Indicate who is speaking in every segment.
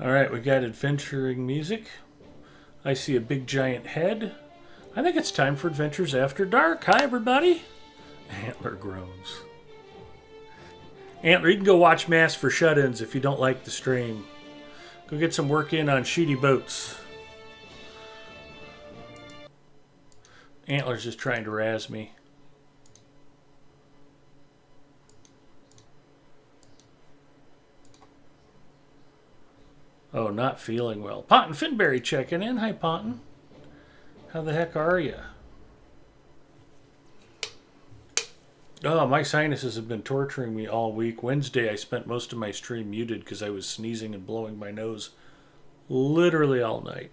Speaker 1: Alright, we got adventuring music. I see a big giant head. I think it's time for Adventures After Dark. Hi, everybody. Antler groans. Antler, you can go watch Mass for Shut-Ins if you don't like the stream. Go get some work in on Sheety Boats. Antler's just trying to razz me. Oh, not feeling well. Ponton Finberry checking in. Hi, Ponton. How the heck are you? Oh, my sinuses have been torturing me all week. Wednesday, I spent most of my stream muted because I was sneezing and blowing my nose literally all night.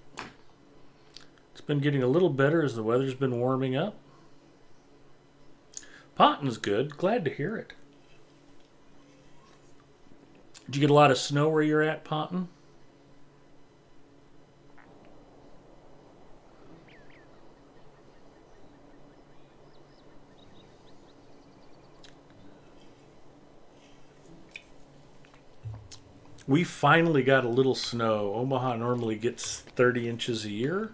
Speaker 1: It's been getting a little better as the weather's been warming up. Ponton's good. Glad to hear it. Did you get a lot of snow where you're at, Ponton? We finally got a little snow. Omaha normally gets 30 inches a year,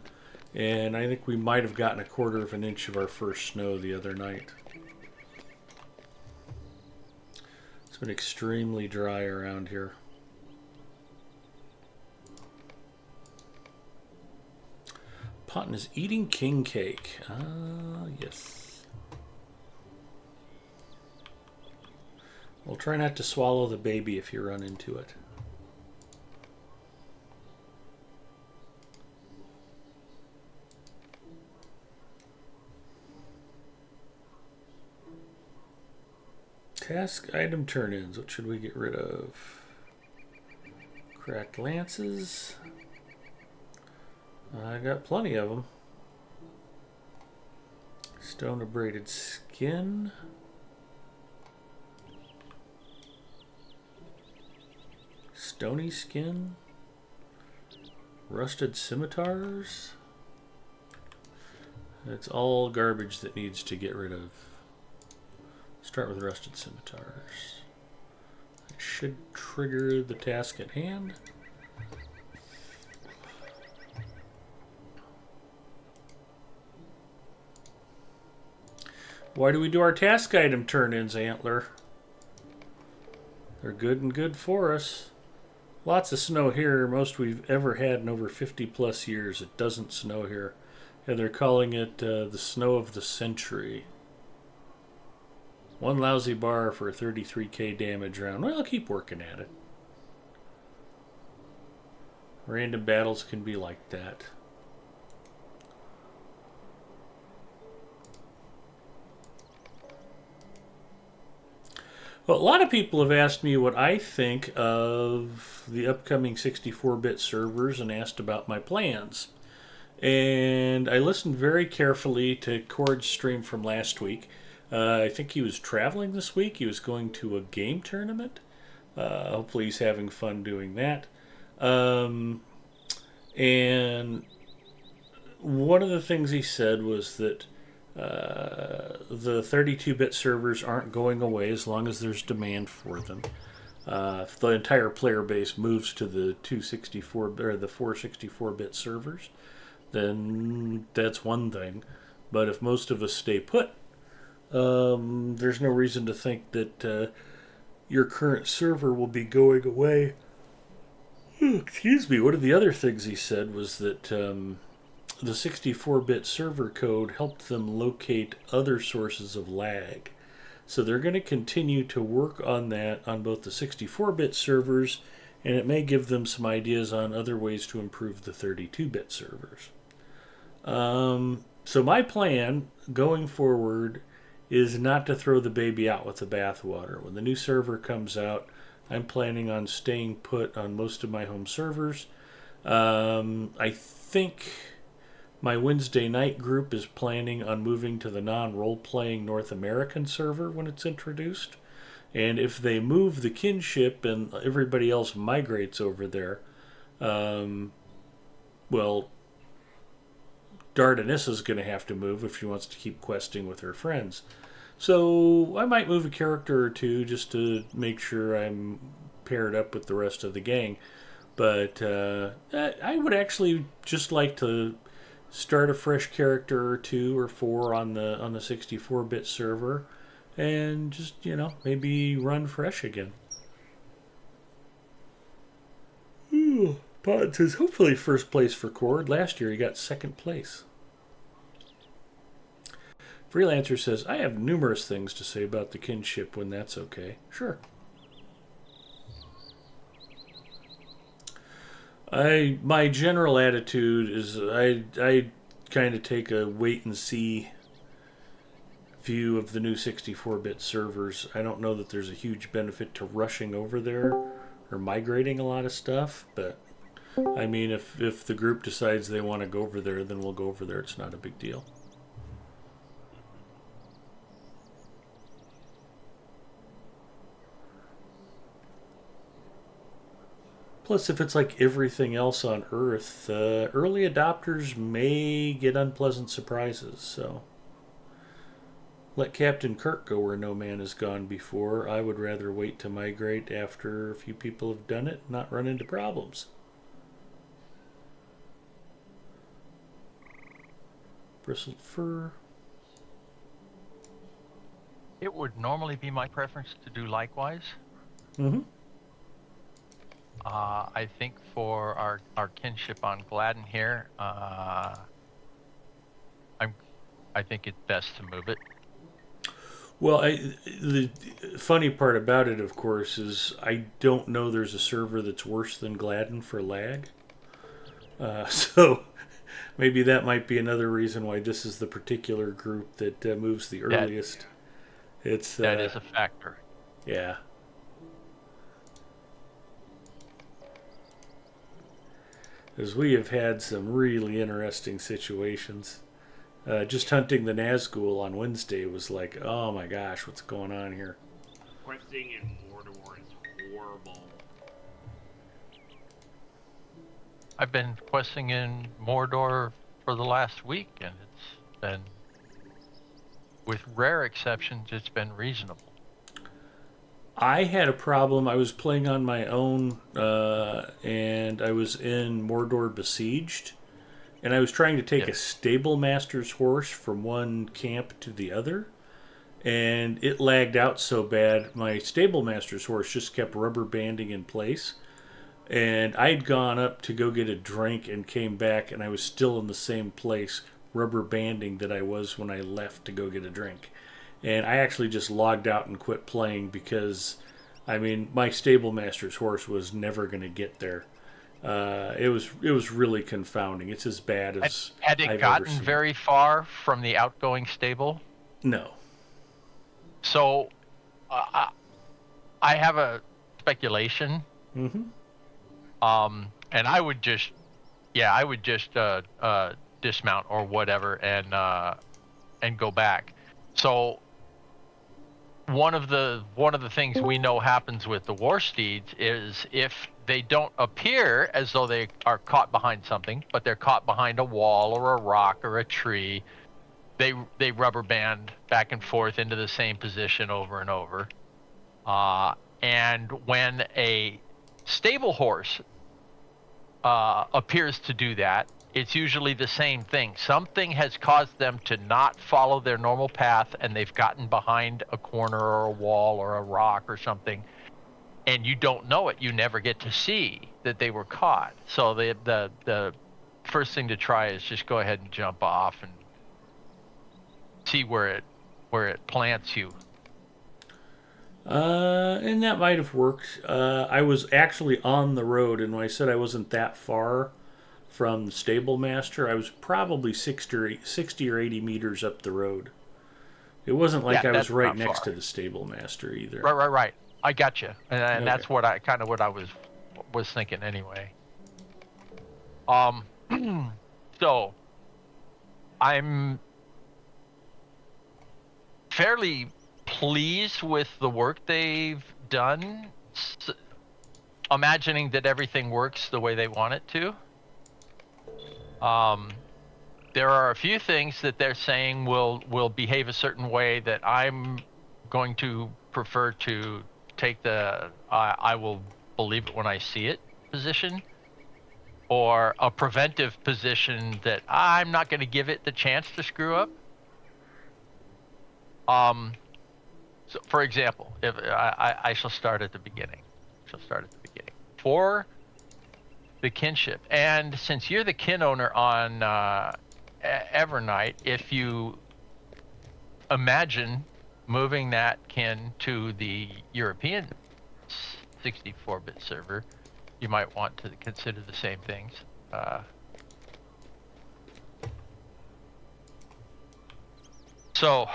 Speaker 1: and I think we might have gotten a quarter of an inch of our first snow the other night. It's been extremely dry around here. Ponton is eating king cake. Ah, yes. Well, try not to swallow the baby if you run into it. Task item turn-ins. What should we get rid of? Cracked lances. I got plenty of them. Stone abraded skin. Stony skin. Rusted scimitars. It's all garbage that needs to get rid of. Start with rusted scimitars. It should trigger the task at hand. Why do we do our task item turn-ins, Antler? They're good and good for us. Lots of snow here, most we've ever had in over 50 plus years. It doesn't snow here. And they're calling it the snow of the century. One lousy bar for a 33k damage round. Well, I'll keep working at it. Random battles can be like that. Well, a lot of people have asked me what I think of the upcoming 64-bit servers and asked about my plans. And I listened very carefully to Cord's stream from last week. I think he was traveling this week. He was going to a game tournament. Hopefully he's having fun doing that. And one of the things he said was that the 32-bit servers aren't going away as long as there's demand for them. If the entire player base moves to the 264 or the 464-bit servers, then that's one thing. But if most of us stay put, there's no reason to think that your current server will be going away. Excuse me. One of the other things he said was that the 64-bit server code helped them locate other sources of lag. So they're going to continue to work on that on both the 64-bit servers, and it may give them some ideas on other ways to improve the 32-bit servers. So my plan going forward is not to throw the baby out with the bathwater. When the new server comes out, I'm planning on staying put on most of my home servers. I think my Wednesday night group is planning on moving to the non-role-playing North American server when it's introduced. And if they move the Kinship and everybody else migrates over there, well, Dardanissa's going to have to move if she wants to keep questing with her friends. So I might move a character or two just to make sure I'm paired up with the rest of the gang. But I would actually just like to start a fresh character or two or four on the 64-bit server, and just maybe run fresh again. Ooh, Pod says hopefully first place for Cord. Last year he got second place. Freelancer says I have numerous things to say about the kinship when that's okay. Sure. My general attitude is I kind of take a wait and see view of the new 64-bit servers. I don't know that there's a huge benefit to rushing over there or migrating a lot of stuff, but I mean if the group decides they want to go over there, then we'll go over there. It's not a big deal. Plus, if it's like everything else on Earth, early adopters may get unpleasant surprises, so let Captain Kirk go where no man has gone before. I would rather wait to migrate after a few people have done it, not run into problems. Bristled fur.
Speaker 2: It would normally be my preference to do likewise.
Speaker 1: Mm-hmm.
Speaker 2: I think for our kinship on Gladden here, I think it's best to move it.
Speaker 1: Well, the funny part about it, of course, is I don't know there's a server that's worse than Gladden for lag. So maybe that might be another reason why this is the particular group that moves the earliest.
Speaker 2: That is a factor.
Speaker 1: Yeah. As we have had some really interesting situations. Just hunting the Nazgul on Wednesday was like, oh my gosh, what's going on here?
Speaker 3: Questing in Mordor is horrible.
Speaker 2: I've been questing in Mordor for the last week, and it's been, with rare exceptions, it's been reasonable.
Speaker 1: I had a problem. I was playing on my own, and I was in Mordor Besieged, and I was trying to take a stable master's horse from one camp to the other, and it lagged out so bad. My stable master's horse just kept rubber banding in place, and I'd gone up to go get a drink and came back, and I was still in the same place, rubber banding that I was when I left to go get a drink. And I actually just logged out and quit playing because, I mean, my stable master's horse was never going to get there. It was really confounding. It's as bad as
Speaker 2: had it
Speaker 1: I've
Speaker 2: gotten
Speaker 1: ever seen.
Speaker 2: very far from the outgoing stable?
Speaker 1: No.
Speaker 2: So, I have a speculation.
Speaker 1: Mm-hmm.
Speaker 2: And I would just dismount or whatever and go back. So one of the things we know happens with the war steeds is if they don't appear as though they are caught behind something, but they're caught behind a wall or a rock or a tree, they rubber band back and forth into the same position over and over. And when a stable horse appears to do that, it's usually the same thing. Something has caused them to not follow their normal path, and they've gotten behind a corner or a wall or a rock or something, and you don't know it. You never get to see that they were caught. So the first thing to try is just go ahead and jump off and see where it plants you.
Speaker 1: And that might have worked. I was actually on the road, and when I said I wasn't that far from the stable master, I was probably 60 or 80 meters up the road. It wasn't like I was right next to the stable master either.
Speaker 2: Right. I got you, and okay. That's what I was thinking anyway. So I'm fairly pleased with the work they've done, imagining that everything works the way they want it to. There are a few things that they're saying will behave a certain way that I'm going to prefer to take I will believe it when I see it. position or a preventive position that I'm not going to give it the chance to screw up. So for example, if I shall start at the beginning. For the kinship, and since you're the kin owner on Evernight, if you imagine moving that kin to the European 64-bit server, you might want to consider the same things. So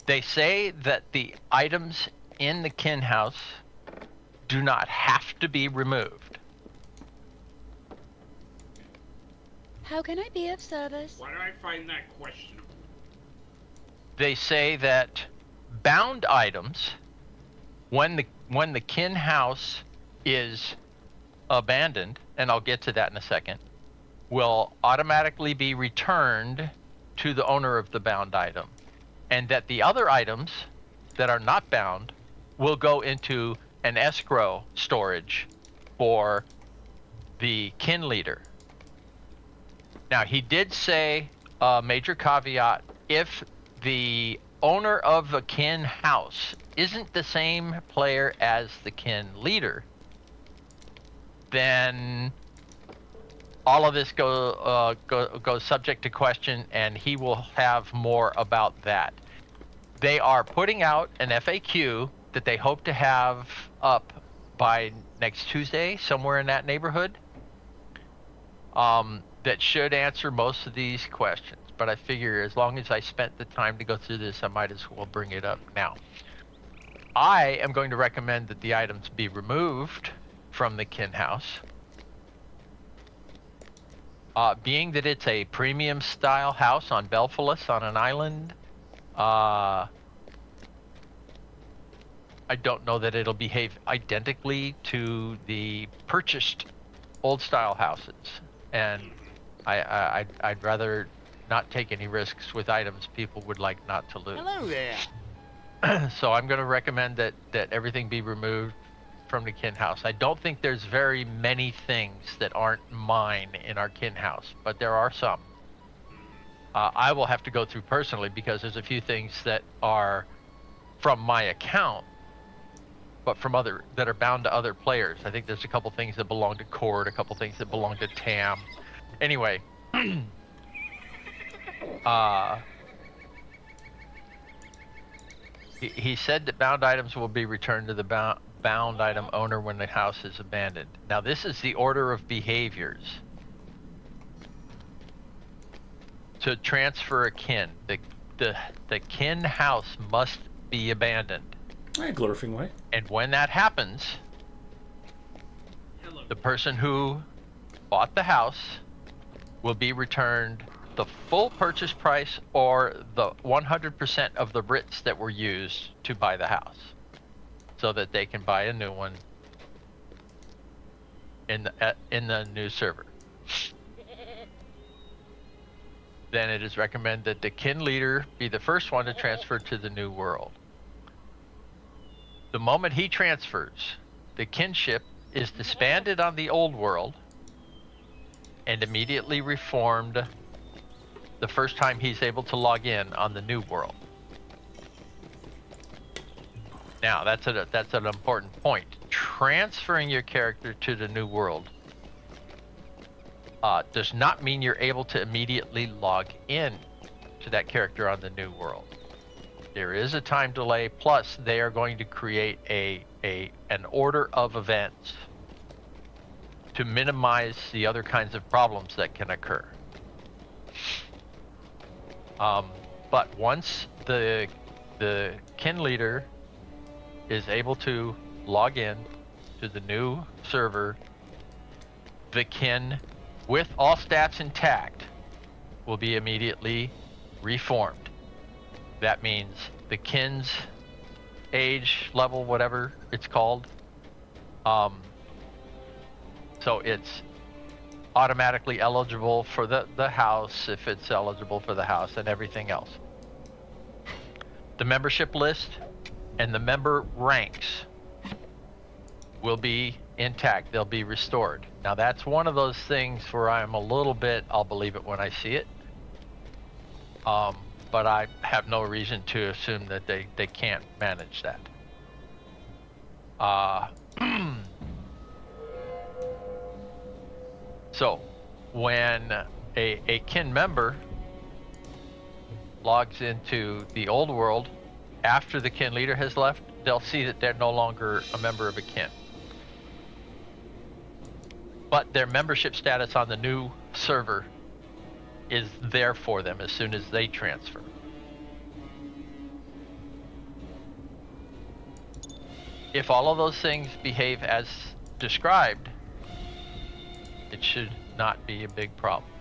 Speaker 2: they say that the items in the kin house do not have to be removed.
Speaker 4: How can I be of service?
Speaker 3: Why do I find that questionable?
Speaker 2: They say that bound items, when the kin house is abandoned, and I'll get to that in a second, will automatically be returned to the owner of the bound item, and that the other items that are not bound will go into an escrow storage for the kin leader. Now, he did say a major caveat: if the owner of the kin house isn't the same player as the kin leader, then all of this goes subject to question, and he will have more about that. They are putting out an FAQ that they hope to have up by next Tuesday, somewhere in that neighborhood, that should answer most of these questions. But I figure as long as I spent the time to go through this, I might as well bring it up now. I am going to recommend that the items be removed from the kin house. Being that it's a premium style house on Belphalis on an island, I don't know that it'll behave identically to the purchased old style houses, and I'd rather not take any risks with items people would like not to lose.
Speaker 5: Hello there.
Speaker 2: So I'm going to recommend that everything be removed from the kin house. I don't think there's very many things that aren't mine in our kin house, but there are some. I will have to go through personally because there's a few things that are from my account, but from other that are bound to other players. I think there's a couple things that belong to Cord, a couple things that belong to Tam. Anyway, he said that bound items will be returned to the bound item owner when the house is abandoned. Now, this is the order of behaviors to transfer a kin. The kin house must be abandoned.
Speaker 1: Hey, Glorfing Way.
Speaker 2: And when that happens,
Speaker 3: Hello.
Speaker 2: the person who bought the house will be returned the full purchase price or the 100% of the writs that were used to buy the house, so that they can buy a new one in the new server. Then it is recommended that the kin leader be the first one to transfer to the new world. The moment he transfers, the kinship is disbanded on the old world and immediately reformed the first time he's able to log in on the new world. Now, that's an important point. Transferring your character to the new world does not mean you're able to immediately log in to that character on the new world. There is a time delay, plus they are going to create an order of events to minimize the other kinds of problems that can occur. But once the kin leader is able to log in to the new server, the kin, with all stats intact, will be immediately reformed. That means the kin's age level, whatever it's called, so it's automatically eligible for the house if it's eligible for the house, and everything else. The membership list and the member ranks will be intact. They'll be restored. Now that's one of those things where I'm a little bit, I'll believe it when I see it. But I have no reason to assume that they can't manage that. So when a kin member logs into the old world after the kin leader has left, they'll see that they're no longer a member of a kin. But their membership status on the new server is there for them as soon as they transfer. If all of those things behave as described, it should not be a big problem.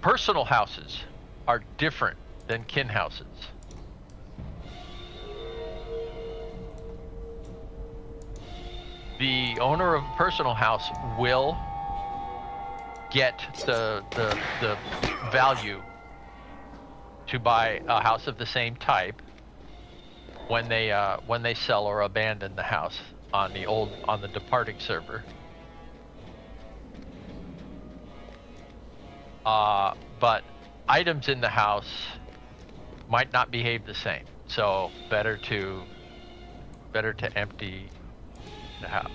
Speaker 2: Personal houses are different than kin houses. The owner of a personal house will get the value to buy a house of the same type when they sell or abandon the house on the departing server. But items in the house might not behave the same, so better to empty the house.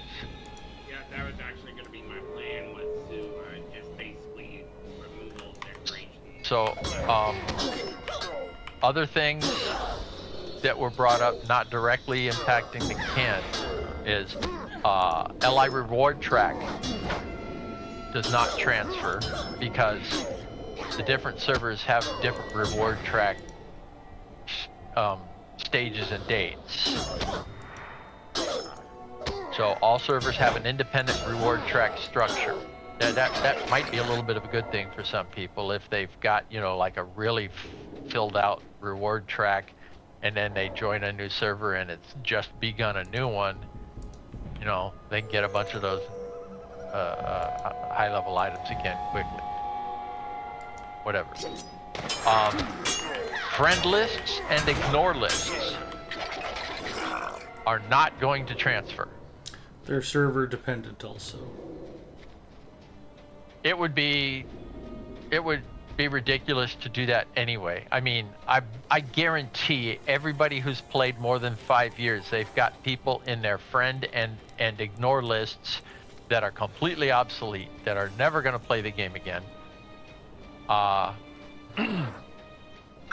Speaker 3: Yeah, that was actually going to be my plan, was to just basically remove all decorations.
Speaker 2: So, other things that were brought up, not directly impacting the kin, is LI reward track does not transfer because the different servers have different reward track stages and dates. So all servers have an independent reward track structure. That might be a little bit of a good thing for some people if they've got, like a really filled out reward track, and then they join a new server and it's just begun a new one. They can get a bunch of those high level items again quickly. Whatever. Friend lists and ignore lists are not going to transfer.
Speaker 1: They're server dependent also.
Speaker 2: It would be ridiculous to do that anyway. I mean, I guarantee everybody who's played more than 5 years, they've got people in their friend and ignore lists that are completely obsolete, that are never going to play the game again.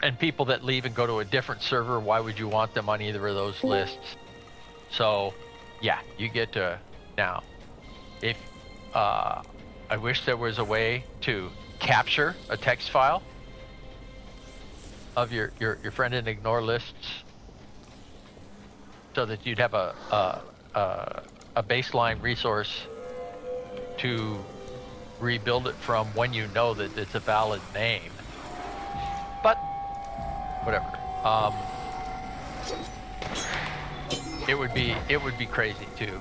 Speaker 2: And people that leave and go to a different server, why would you want them on either of those lists? So, yeah, you get to now. If I wish there was a way to capture a text file of your friend and ignore lists, so that you'd have a baseline resource to rebuild it from when you know that it's a valid name. But whatever. It would be crazy to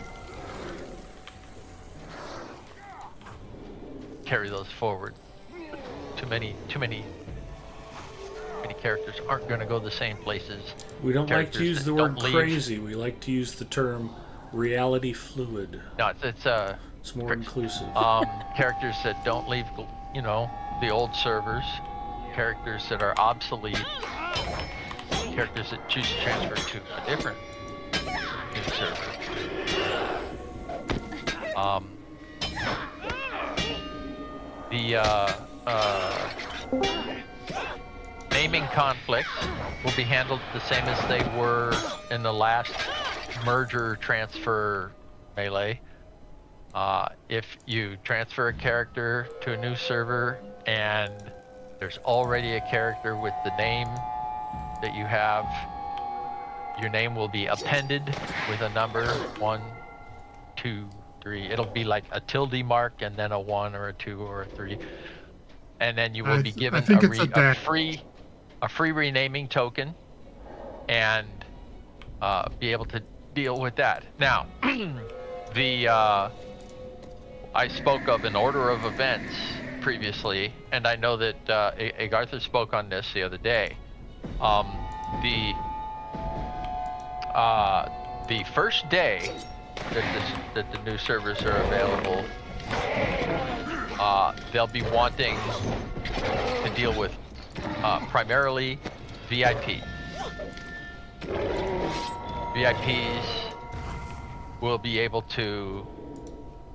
Speaker 2: carry those forward. Too many characters aren't going to go the same places.
Speaker 1: We don't like to use the word
Speaker 2: leave.
Speaker 1: crazy. We like to use the term reality fluid.
Speaker 2: No,
Speaker 1: It's more inclusive.
Speaker 2: Characters that don't leave, the old servers, characters that are obsolete, characters that choose to transfer to a different new server. Naming conflicts will be handled the same as they were in the last merger transfer melee. If you transfer a character to a new server and there's already a character with the name that you have, your name will be appended with a number 1, 2, 3. It'll be like a tilde mark and then a 1 or a 2 or a 3. And then you will be given a free renaming token and be able to deal with that. Now, I spoke of an order of events previously, and I know that Agartha spoke on this the first day that the new servers are available, they'll be wanting to deal with primarily VIP. VIPs will be able to.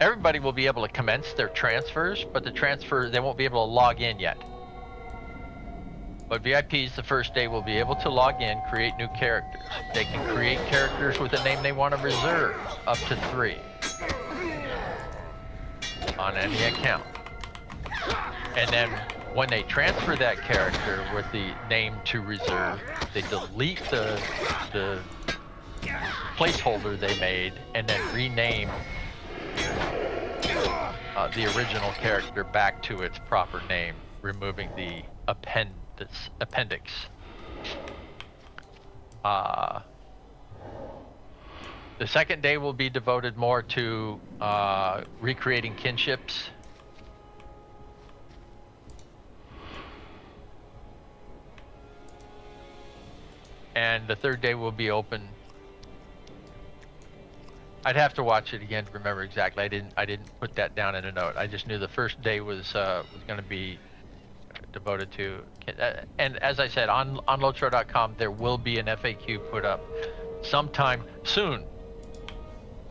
Speaker 2: Everybody will be able to commence their transfers, but they won't be able to log in yet. But VIPs the first day will be able to log in, create new characters. They can create characters with a name they want to reserve, up to 3 on any account. And then when they transfer that character with the name to reserve, they delete the placeholder they made and then rename the original character back to its proper name, removing the appendix. The second day will be devoted more to recreating kinships. And the third day will be open. I'd have to watch it again to remember exactly. I didn't put that down in a note. I just knew the first day was going to be devoted to. And as I said, on lotro.com there will be an FAQ put up sometime soon.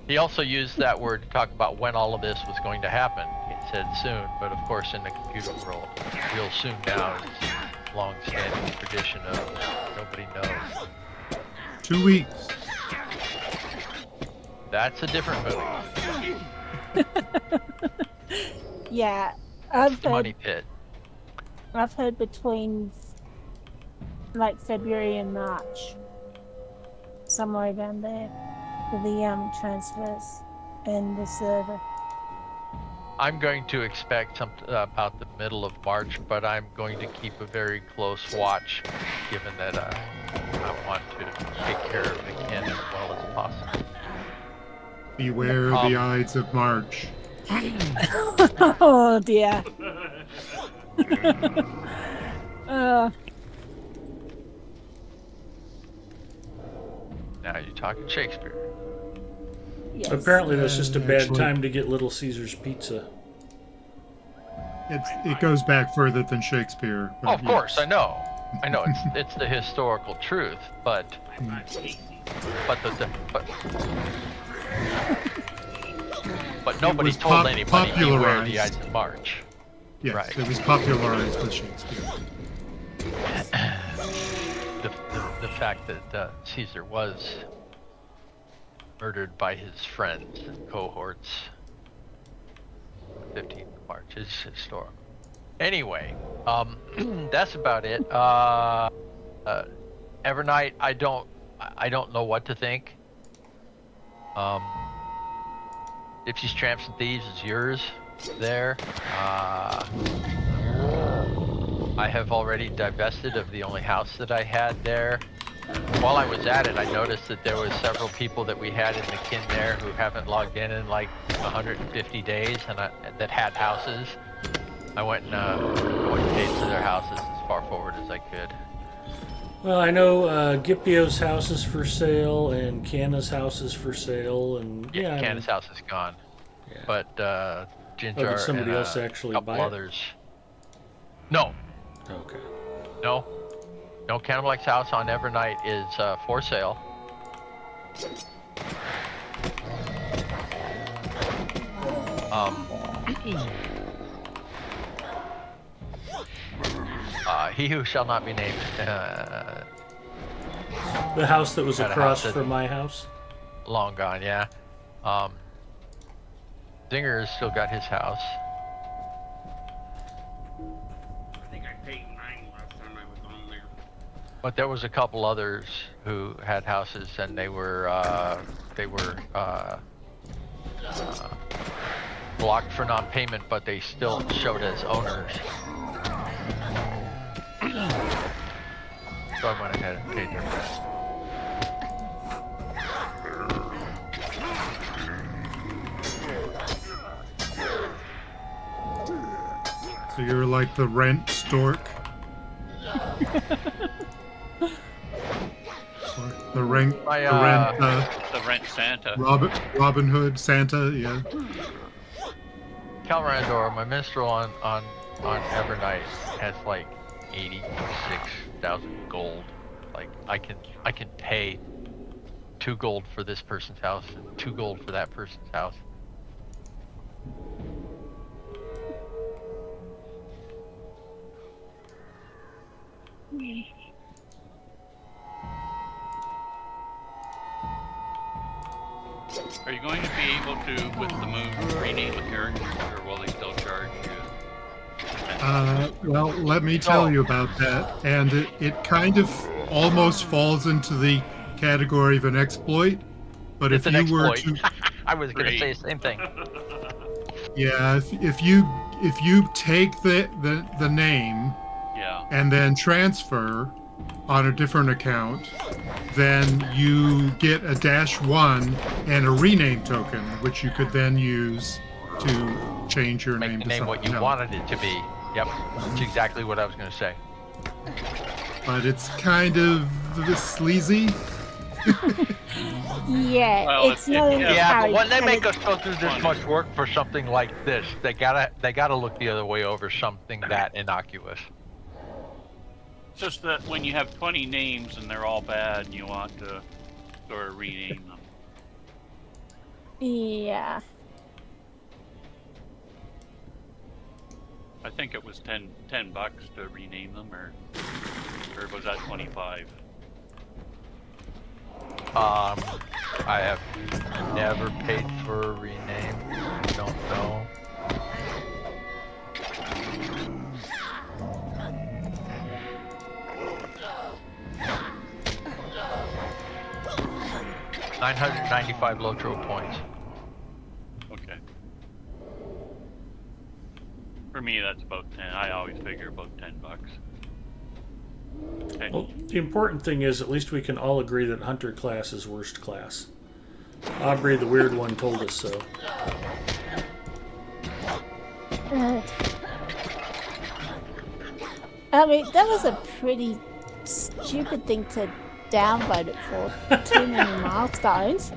Speaker 2: He also used that word to talk about when all of this was going to happen. He said soon, but of course in the computer world, real soon now is long-standing tradition of nobody knows.
Speaker 6: 2 weeks.
Speaker 2: That's a different movie.
Speaker 7: Yeah,
Speaker 2: Money Pit.
Speaker 7: I've heard between like February and March, somewhere around there, for the transfers and the server.
Speaker 2: I'm going to expect about the middle of March, but I'm going to keep a very close watch, given that I want to take care of the kin as well as possible.
Speaker 6: Beware the Ides of March.
Speaker 7: Oh dear.
Speaker 2: Now you're talking Shakespeare.
Speaker 7: Yes.
Speaker 1: Apparently, that's just a bad
Speaker 6: Actually-
Speaker 1: time to get Little Caesar's pizza.
Speaker 6: It goes back further than Shakespeare.
Speaker 2: Oh, of
Speaker 6: yes.
Speaker 2: course, I know. It's the historical truth, but nobody
Speaker 6: was
Speaker 2: told anybody beware the
Speaker 6: popularized.
Speaker 2: Ides of March.
Speaker 6: Yes,
Speaker 2: Right.
Speaker 6: it was popularized with Shakespeare.
Speaker 2: The fact that Caesar was murdered by his friends and cohorts, 15th of March, is historical. Anyway, that's about it. Evernight, I don't know what to think. Gypsies, Tramps, and Thieves is yours there. I have already divested of the only house that I had there. While I was at it, I noticed that there was several people that we had in the kin there who haven't logged in like 150 days and that had houses. I went and paid for their houses as far forward as I could.
Speaker 1: Well, I know Gipio's house is for sale and Canna's house is for sale, and yeah,
Speaker 2: Candace's house is gone.
Speaker 1: Yeah.
Speaker 2: But Ginger
Speaker 1: did somebody
Speaker 2: and
Speaker 1: else actually
Speaker 2: a couple
Speaker 1: buy it?
Speaker 2: others. No,
Speaker 1: Okay.
Speaker 2: no. Cannibale's house on Evernight is for sale. He who shall not be named.
Speaker 1: The house that was
Speaker 2: Got a
Speaker 1: across
Speaker 2: house that-
Speaker 1: from my house.
Speaker 2: Long gone, yeah. Zinger has still got his house.
Speaker 3: I think I paid mine last time I was on there.
Speaker 2: But there was a couple others who had houses and they were blocked for non-payment, but they still showed as owners. So I went ahead and paid their rent.
Speaker 6: So you're like the rent stork? Or the rent,
Speaker 2: My,
Speaker 6: the rent,
Speaker 3: The
Speaker 5: the rent Santa.
Speaker 6: Robin Hood, Santa, yeah.
Speaker 2: Calrandor, my minstrel on Evernight has like 86,000 gold. Like I can pay 2 gold for this person's house and 2 gold for that person's house.
Speaker 5: Are you going to be able to, with the move, rename a character, or will they still charge you?
Speaker 6: Well, let me tell you about that. And it kind of almost falls into the category of an exploit. But
Speaker 2: It's
Speaker 6: if
Speaker 2: an
Speaker 6: you were
Speaker 2: exploit.
Speaker 6: to,
Speaker 2: I was gonna
Speaker 5: Great.
Speaker 2: say the same thing.
Speaker 6: yeah, if you take the name
Speaker 5: Yeah.
Speaker 6: and then transfer on a different account, then you get a -1 and a rename token, which you could then use to change your
Speaker 2: Make
Speaker 6: name
Speaker 2: the
Speaker 6: to
Speaker 2: name
Speaker 6: something
Speaker 2: what you
Speaker 6: else.
Speaker 2: wanted it to be. Yep, that's exactly what I was gonna say.
Speaker 6: But it's kind of sleazy.
Speaker 7: Yeah,
Speaker 5: Well,
Speaker 7: it's
Speaker 5: if-
Speaker 7: not
Speaker 5: if-
Speaker 2: Yeah, but
Speaker 7: encouraged,
Speaker 2: when they
Speaker 7: and
Speaker 2: make
Speaker 7: it's-
Speaker 2: us go through this much work for something like this, they gotta look the other way over something that innocuous.
Speaker 5: It's just that when you have 20 names and they're all bad, and you want to sort of rename them.
Speaker 7: Yeah.
Speaker 5: I think it was $10 to rename them, or was that 25?
Speaker 2: I have never paid for a rename. I don't know. $995 Lotro points.
Speaker 5: Okay. For me, that's about 10. I always figure about $10. Okay.
Speaker 1: Well, the important thing is at least we can all agree that Hunter class is worst class. Aubrey, the weird one, told us so.
Speaker 7: I mean, that was a pretty stupid thing to downvote it for. Too many milestones.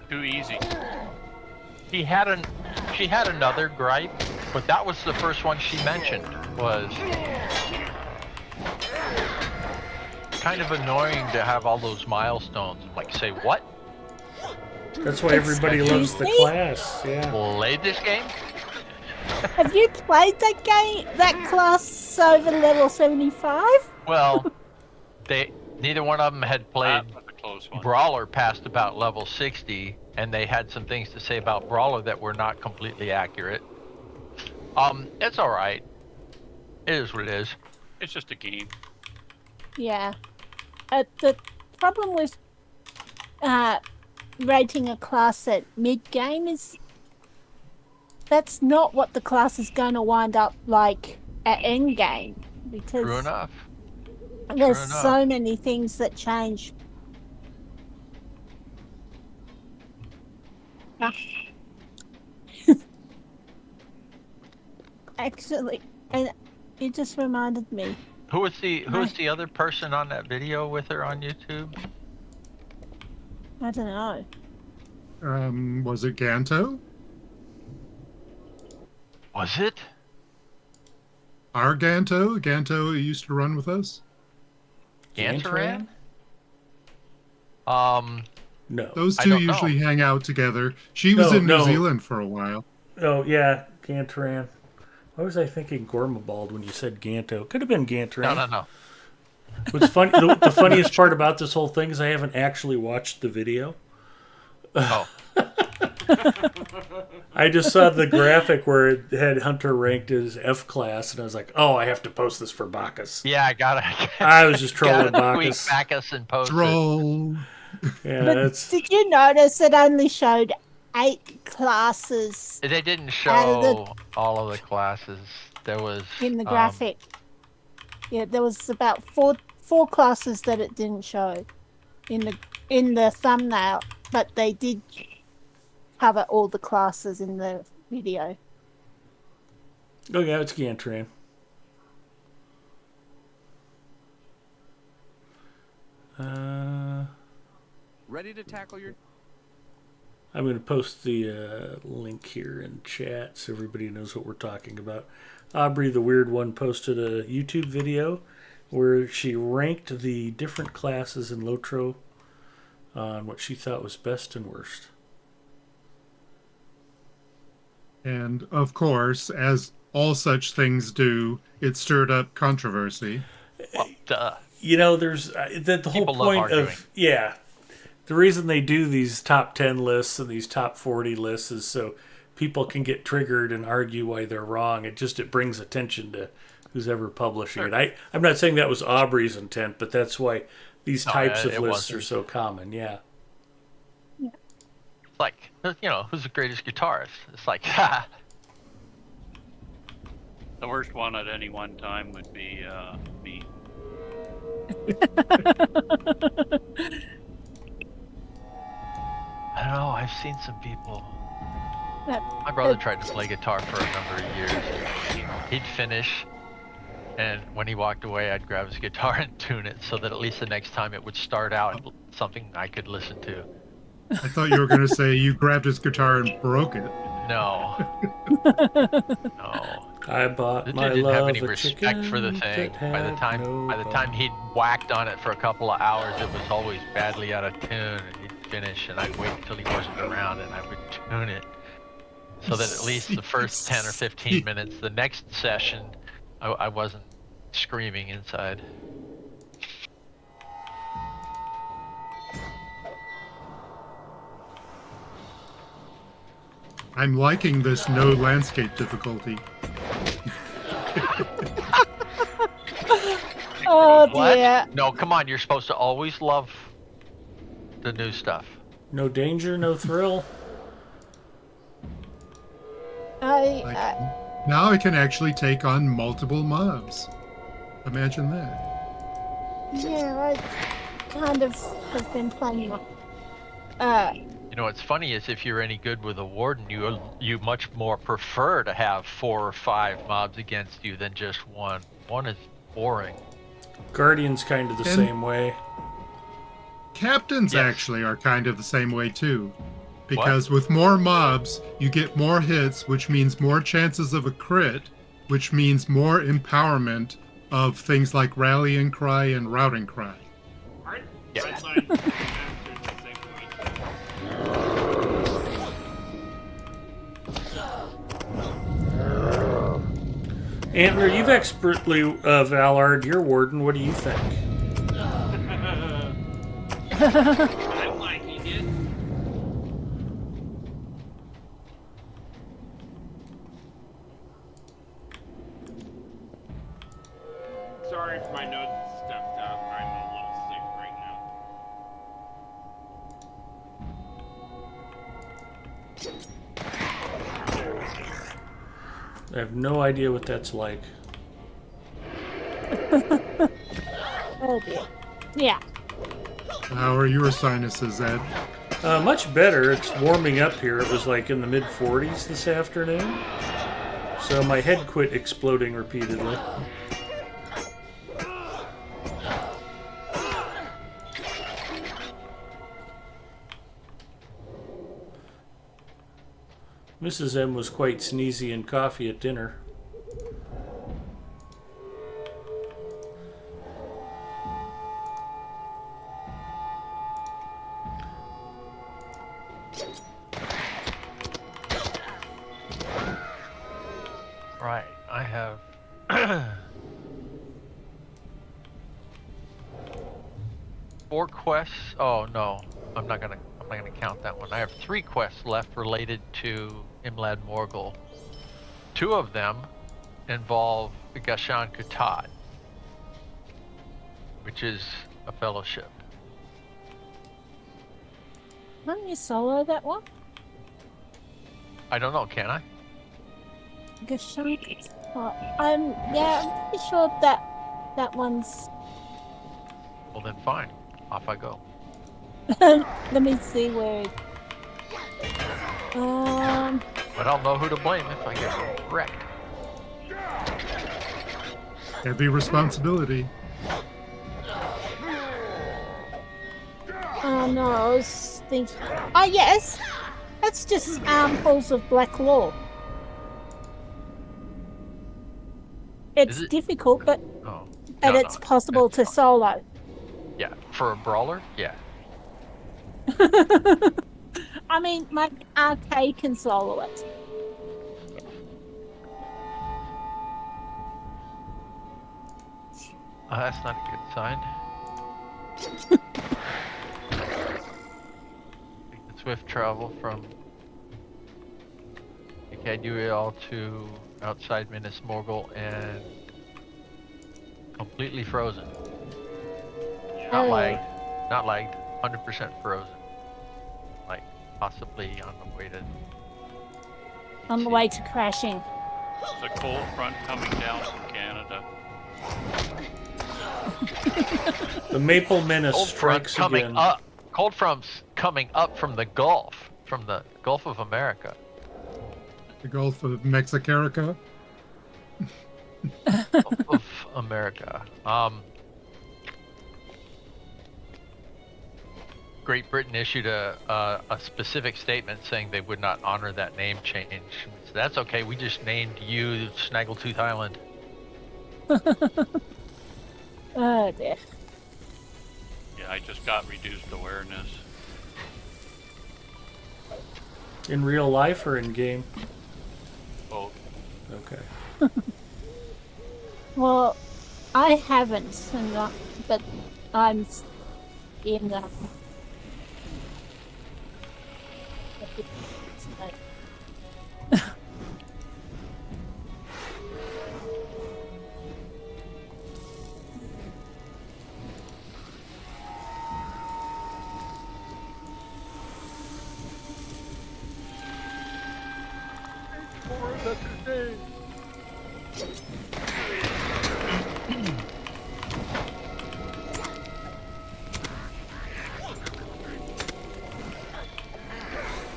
Speaker 5: Too easy.
Speaker 2: She had another gripe, but that was the first one she mentioned. Was kind of annoying to have all those milestones. Like, say what?
Speaker 1: That's why everybody loves the
Speaker 7: Excuse me?
Speaker 1: class. Yeah.
Speaker 2: Played this game?
Speaker 7: Have you played that game, that class over level 75?
Speaker 2: Well, neither one of them had played
Speaker 5: That was a close one.
Speaker 2: Brawler past about level 60, and they had some things to say about Brawler that were not completely accurate. It's all right. It is what it is.
Speaker 5: It's just a game.
Speaker 7: Yeah. The problem with rating a class at mid-game is that's not what the class is going to wind up like at end-game. Because
Speaker 2: True enough.
Speaker 7: there's
Speaker 2: True enough.
Speaker 7: so many things that change. Ah. Actually, and it just reminded me.
Speaker 2: Who was the other person on that video with her on YouTube?
Speaker 7: I don't know.
Speaker 6: Was it Ganto?
Speaker 2: Was it?
Speaker 6: Our Ganto? Ganto used to run with us?
Speaker 2: Gantaran?
Speaker 1: No.
Speaker 6: Those
Speaker 2: I
Speaker 6: two
Speaker 2: don't know.
Speaker 6: usually hang out together. She was in New
Speaker 1: No.
Speaker 6: Zealand for a while.
Speaker 1: Oh, yeah, Gantaran. Why was I thinking Gormabald when you said Ganto? Could have been Gantaran.
Speaker 2: No.
Speaker 1: What's funny? The funniest part about this whole thing is I haven't actually watched the video.
Speaker 2: Oh.
Speaker 1: I just saw the graphic where it had Hunter ranked as F class, and I was like, "Oh, I have to post this for Bacchus."
Speaker 2: Yeah, I gotta.
Speaker 1: I was just trolling
Speaker 2: gotta tweak
Speaker 1: Bacchus.
Speaker 2: Bacchus and post it.
Speaker 6: Troll.
Speaker 1: Yeah,
Speaker 7: But
Speaker 1: that's
Speaker 7: did you notice it only showed 8 classes
Speaker 2: They didn't
Speaker 7: Out of
Speaker 2: show all of the classes. There was
Speaker 7: in the graphic? Yeah, there was about four classes that it didn't show in the thumbnail, but they did cover all the classes in the video.
Speaker 1: oh yeah, it's Gantaran.
Speaker 8: Ready to tackle your...
Speaker 1: I'm going to post the link here in chat so everybody knows what we're talking about. Aubrey, the weird one, posted a YouTube video where she ranked the different classes in Lotro on what she thought was best and worst.
Speaker 6: And of course, as all such things do, it stirred up controversy.
Speaker 2: Well, duh.
Speaker 1: You know, there's the whole
Speaker 2: People love
Speaker 1: point
Speaker 2: arguing.
Speaker 1: of, yeah, the reason they do these top 10 lists and these top 40 lists is so people can get triggered and argue why they're wrong. It brings attention to who's ever publishing it. I'm not saying that was Aubrey's intent, but that's why these types of lists are so common. Yeah.
Speaker 2: It's like, you know, who's the greatest guitarist? It's like, ha.
Speaker 5: The worst one at any one time would be me.
Speaker 2: I don't know. I've seen some people.
Speaker 7: That-
Speaker 2: My brother tried to play guitar for a number of years. He'd finish, and when he walked away, I'd grab his guitar and tune it so that at least the next time it would start out something I could listen to.
Speaker 6: I thought you were going to say you grabbed his guitar and broke it.
Speaker 2: No. No.
Speaker 1: I bought
Speaker 2: The
Speaker 1: my
Speaker 2: dude didn't have
Speaker 1: love
Speaker 2: any
Speaker 1: a
Speaker 2: respect
Speaker 1: chicken
Speaker 2: for the thing.
Speaker 1: that
Speaker 2: By the
Speaker 1: had
Speaker 2: time
Speaker 1: no bone.
Speaker 2: he'd whacked on it for a couple of hours, it was always badly out of tune, and he'd finish, and I'd wait until he wasn't around, and I would tune it so that at least the first 10 or 15 minutes, the next session, I wasn't screaming inside.
Speaker 6: I'm liking this no landscape difficulty.
Speaker 7: Oh
Speaker 2: What?
Speaker 7: dear.
Speaker 2: No, come on, you're supposed to always love the new stuff.
Speaker 1: No danger, no thrill.
Speaker 6: Now I can actually take on multiple mobs. Imagine that.
Speaker 7: Yeah, I kind of have been playing.
Speaker 2: You know what's funny is if you're any good with a warden, you much more prefer to have 4 or 5 mobs against you than just one. One is boring.
Speaker 1: Guardian's kind of the same way.
Speaker 6: Captains
Speaker 2: Yes.
Speaker 6: actually are kind of the same way too. Because with more mobs, you get more hits, which means more chances of a crit, which means more empowerment of things like rallying cry and routing cry.
Speaker 2: Yeah.
Speaker 3: I find the same way.
Speaker 1: Antler, you've expertly Valar'd your warden. What do you think?
Speaker 3: I'm liking it. Sorry if my nose is stuffed up. I'm a little sick right now.
Speaker 1: I have no idea what that's like.
Speaker 7: Oh dear. Yeah.
Speaker 6: How are your sinuses, Ed?
Speaker 1: Much better. It's warming up here. It was like in the mid 40s this afternoon. So my head quit exploding repeatedly. Mrs. M was quite sneezy and coffee at dinner.
Speaker 2: Right, I have 4 quests. Oh no, I'm not gonna count that one. I have 3 quests left related to Imlad Morgul. 2 of them involve the Gashan Kutat, which is a fellowship.
Speaker 7: Can't you solo that one?
Speaker 2: I don't know, can I?
Speaker 7: Gashank. I'm pretty sure that one's.
Speaker 2: Well then fine, off I go.
Speaker 7: Let me see where.
Speaker 2: But I'll know who to blame if I get wrecked.
Speaker 6: Heavy responsibility.
Speaker 7: Oh no, I was thinking. Oh yes, that's just Halls of Black Law. It's
Speaker 2: Is it?
Speaker 7: difficult, but
Speaker 2: Oh.
Speaker 7: it's possible to
Speaker 2: fine.
Speaker 7: solo.
Speaker 2: Yeah, for a brawler, yeah.
Speaker 7: I mean, my arcade can solo it.
Speaker 2: That's not a good sign. Take the swift travel from Ikaiduial to outside Minas Morgul and completely frozen. Not
Speaker 7: Oh.
Speaker 2: lagged. Not lagged. 100% frozen. Like possibly on the way to.
Speaker 7: On the way to crashing.
Speaker 5: It's a cold front coming down from Canada.
Speaker 1: The Maple Menace
Speaker 2: Cold front
Speaker 1: strikes
Speaker 2: coming
Speaker 1: again.
Speaker 2: up. Cold front's coming up from the Gulf of America.
Speaker 6: The Gulf of Mexicarica.
Speaker 2: Gulf of America. Great Britain issued a specific statement saying they would not honor that name change. So that's okay. We just named you Snaggletooth Island.
Speaker 7: Oh dear.
Speaker 5: Yeah, I just got reduced awareness.
Speaker 1: In real life or in game?
Speaker 5: Both.
Speaker 1: Okay.
Speaker 7: Well, I haven't, but I'm in the.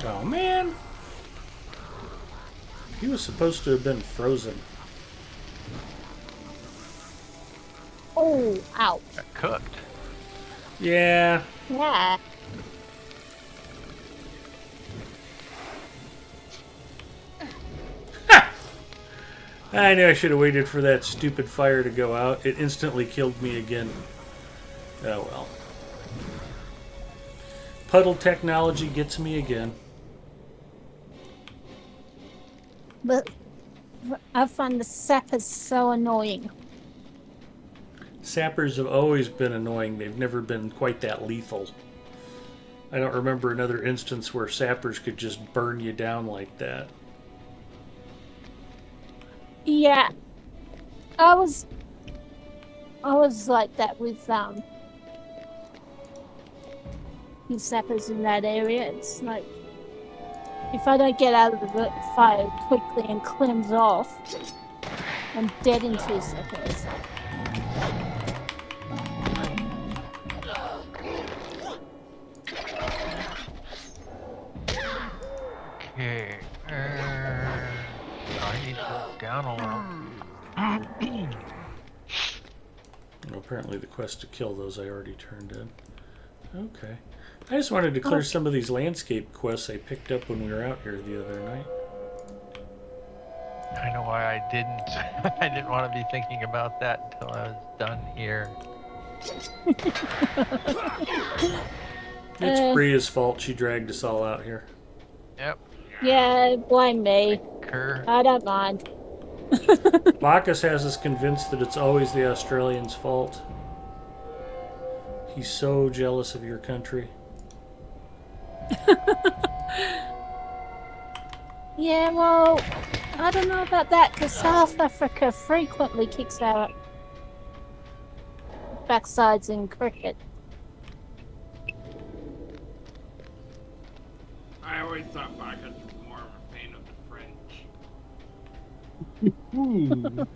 Speaker 1: Oh man. He was supposed to have been frozen.
Speaker 7: Oh, ouch.
Speaker 2: Got cooked.
Speaker 1: Yeah.
Speaker 7: Yeah.
Speaker 1: I knew I should have waited for that stupid fire to go out. It instantly killed me again. Oh well. Puddle technology gets me again.
Speaker 7: But I find the sappers so annoying.
Speaker 1: Sappers have always been annoying. They've never been quite that lethal. I don't remember another instance where sappers could just burn you down like that.
Speaker 7: Yeah. I was like that with the sappers in that area. It's like if I don't get out of the fire quickly and cleanse off, I'm dead in 2 seconds.
Speaker 2: Okay. I need to go down a little.
Speaker 1: Well, apparently the quest to kill those I already turned in. Okay. I just wanted to clear some of these landscape quests I picked up when we were out here the other night.
Speaker 2: I know why I didn't. I didn't want to be thinking about that until I was done here.
Speaker 1: It's Bria's fault she dragged us all out here.
Speaker 2: Yep.
Speaker 7: Yeah, blame me.
Speaker 2: Kerr.
Speaker 7: I don't mind.
Speaker 1: Bacchus has us convinced that it's always the Australians' fault. He's so jealous of your country.
Speaker 7: Yeah, well, I don't know about that because South Africa frequently kicks our backsides in cricket.
Speaker 3: I always thought Bacchus was more of a fan of the French.
Speaker 6: Ooh.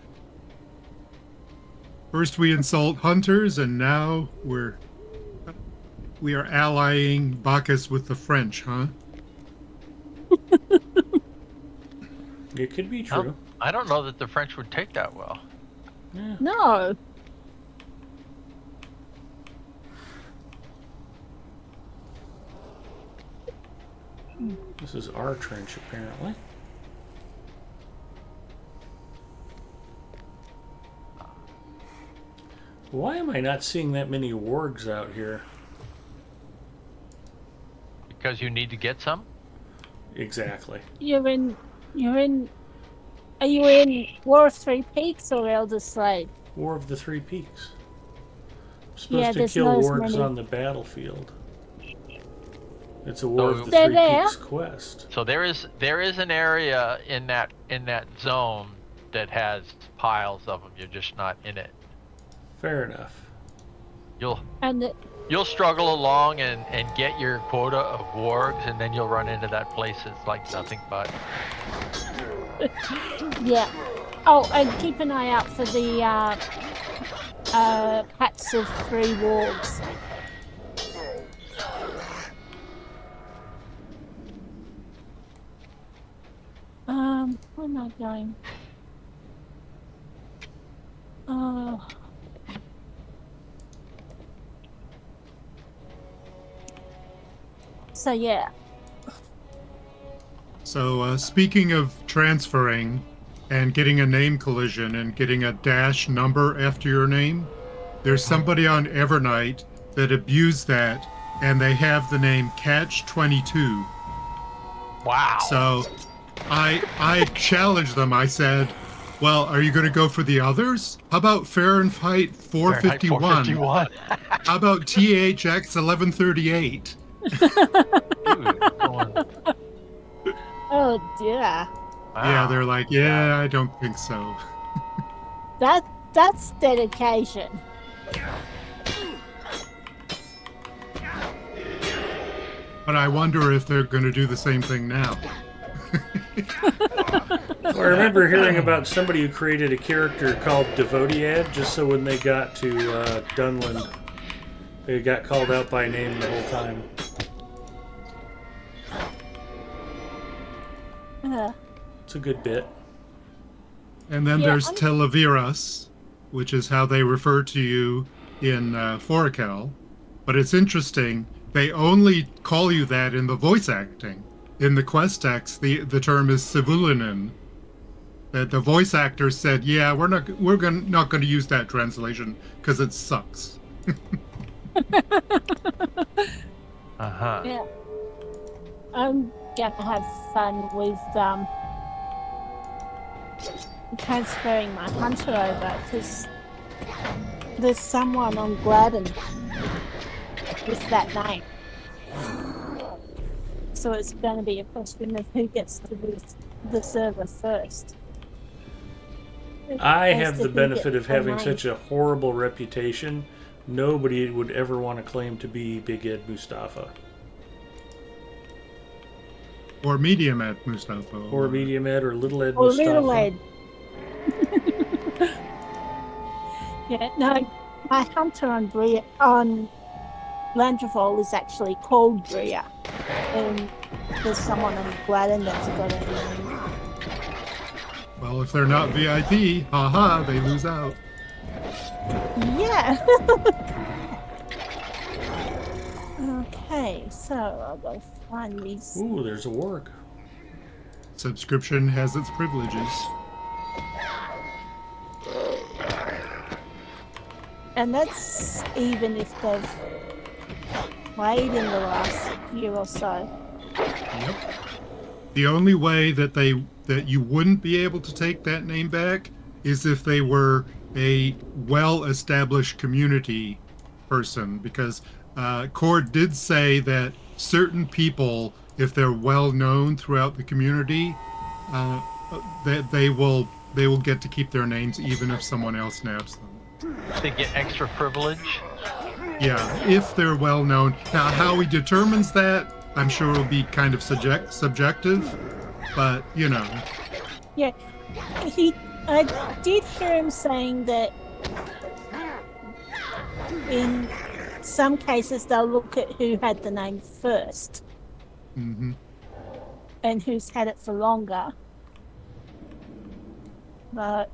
Speaker 6: First we insult hunters, and now we are allying Bacchus with the French, huh?
Speaker 1: It could be true.
Speaker 2: I don't know that the French would take that well.
Speaker 1: Yeah.
Speaker 7: No.
Speaker 1: This is our trench, apparently. Why am I not seeing that many wargs out here?
Speaker 2: Because you need to get some?
Speaker 1: Exactly.
Speaker 7: You're in. Are you in War of Three Peaks or Elder Slade?
Speaker 1: War of the Three Peaks. I'm supposed
Speaker 7: Yeah,
Speaker 1: to
Speaker 7: there's
Speaker 1: kill
Speaker 7: not as
Speaker 1: wargs
Speaker 7: many.
Speaker 1: on the battlefield. It's a War of the
Speaker 7: They're
Speaker 1: Three
Speaker 7: there.
Speaker 1: Peaks quest.
Speaker 2: So there is an area in that zone that has piles of them. You're just not in it.
Speaker 1: Fair enough.
Speaker 7: And
Speaker 2: You'll struggle along and get your quota of wargs, and then you'll run into that place that's like nothing but.
Speaker 7: yeah. Oh, and keep an eye out for the packs of 3 wargs. Where am I going? Oh. So yeah.
Speaker 6: So, speaking of transferring and getting a name collision and getting a dash number after your name, there's somebody on Evernight that abused that, and they have the name Catch 22.
Speaker 2: Wow.
Speaker 6: So, I challenged them. I said, "Well, are you going to go for the others? How about Fahrenheit 451?
Speaker 2: 451.
Speaker 6: How about THX 1138?"
Speaker 7: Oh dear.
Speaker 6: Yeah, they're like, "Yeah, I don't think so."
Speaker 7: That's dedication.
Speaker 6: But I wonder if they're going to do the same thing now.
Speaker 1: Well, I remember hearing about somebody who created a character called Devodiad, just so when they got to Dunland, they got called out by name the whole time. It's a good bit.
Speaker 6: And then
Speaker 7: Yeah,
Speaker 6: there's Televiras, which is how they refer to you in Forakel. But it's interesting, they only call you that in the voice acting. In the quest text, the term is Sivulinen. That the voice actor said, "Yeah, we're not going to use that translation because it sucks."
Speaker 7: Yeah. I'm gonna have fun with transferring my hunter over because there's someone on Gladden with that name. So it's going to be a question of who gets to the server first.
Speaker 1: I
Speaker 7: As
Speaker 1: have
Speaker 7: to
Speaker 1: the
Speaker 7: who
Speaker 1: benefit
Speaker 7: gets
Speaker 1: of
Speaker 7: the
Speaker 1: having
Speaker 7: name.
Speaker 1: such a horrible reputation. Nobody would ever want to claim to be Big Ed Mustafa.
Speaker 6: Or Medium Ed Mustafa.
Speaker 1: Or Medium Ed or Little Ed
Speaker 7: Or
Speaker 1: Mustafa.
Speaker 7: Little Ed. Yeah, no, my hunter on Landravol is actually called Bria. And there's someone on Gladden that's got a name.
Speaker 6: Well, if they're not VIP, haha, they lose out.
Speaker 7: Yeah. Okay, so I'll go find these.
Speaker 1: Ooh, there's a warg.
Speaker 6: Subscription has its privileges.
Speaker 7: And that's even if they've played in the last year or so.
Speaker 6: Yep. The only way that you wouldn't be able to take that name back is if they were a well-established community person, because Cord did say that certain people, if they're well known throughout the community, that they will get to keep their names even if someone else nabs them.
Speaker 2: They get extra privilege.
Speaker 6: Yeah, if they're well known. Now, how he determines that, I'm sure will be kind of subjective, but you know.
Speaker 7: Yeah, I did hear him saying that in some cases they'll look at who had the name first
Speaker 6: Mm-hmm.
Speaker 7: and who's had it for longer. But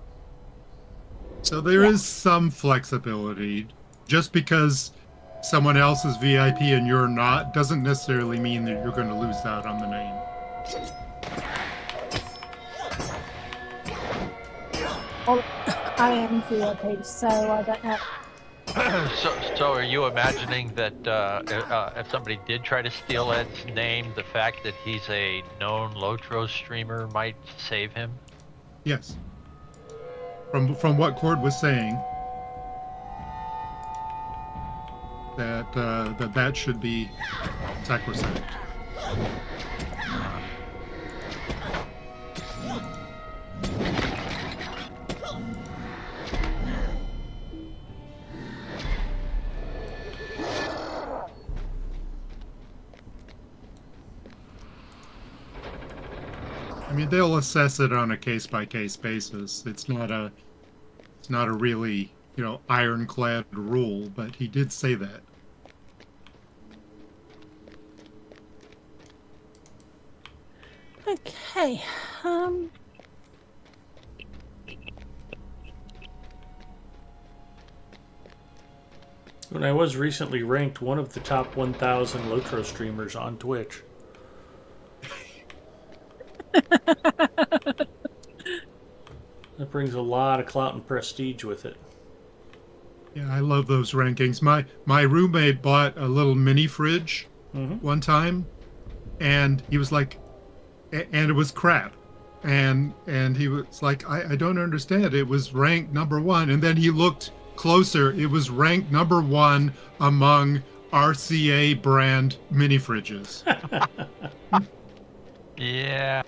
Speaker 6: So there is some flexibility, just because someone else is VIP and you're not doesn't necessarily mean that you're going to lose out on the name.
Speaker 7: Well, I am VIP, so I don't know.
Speaker 2: So are you imagining that if somebody did try to steal Ed's name, the fact that he's a known Lotro streamer might save him?
Speaker 6: Yes. From what Cord was saying, that should be sacrosanct. I mean, they'll assess it on a case-by-case basis. It's not a really, ironclad rule, but he did say that.
Speaker 7: Okay.
Speaker 1: When I was recently ranked one of the top 1,000 Lotro streamers on Twitch. That brings a lot of clout and prestige with it.
Speaker 6: Yeah, I love those rankings. My roommate bought a little mini fridge one time, and he was like, and it was crap. And he was like, I don't understand. It was ranked #1. And then he looked closer. It was ranked #1 among RCA brand mini fridges.
Speaker 2: Yeah.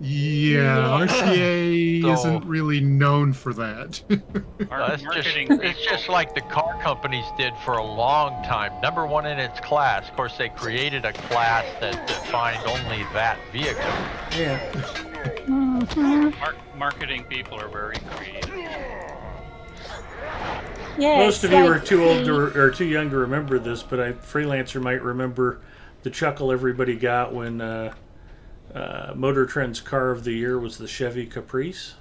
Speaker 6: Yeah, RCA isn't really known for that.
Speaker 2: It's just like the car companies did for a long time. #1 in its class. Of course, they created a class that defined only that vehicle.
Speaker 1: Yeah.
Speaker 5: Marketing people are very creative.
Speaker 7: Yeah,
Speaker 1: Most of you are too old or too young to remember this, but Freelancer might remember the chuckle everybody got when Motor Trend's car of the year was the Chevy Caprice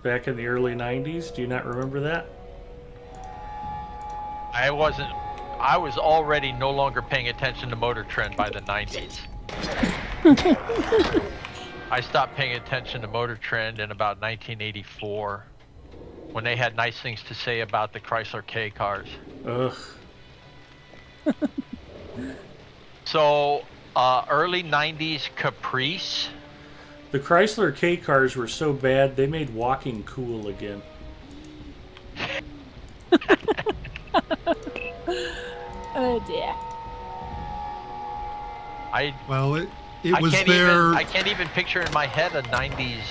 Speaker 1: back in the early 90s. Do you not remember that?
Speaker 2: I was already no longer paying attention to Motor Trend by the 90s. I stopped paying attention to Motor Trend in about 1984 when they had nice things to say about the Chrysler K cars.
Speaker 1: Ugh.
Speaker 2: So, early 90s Caprice.
Speaker 1: The Chrysler K cars were so bad they made walking cool again.
Speaker 7: Oh dear.
Speaker 6: It was there.
Speaker 2: I can't even picture in my head a 90s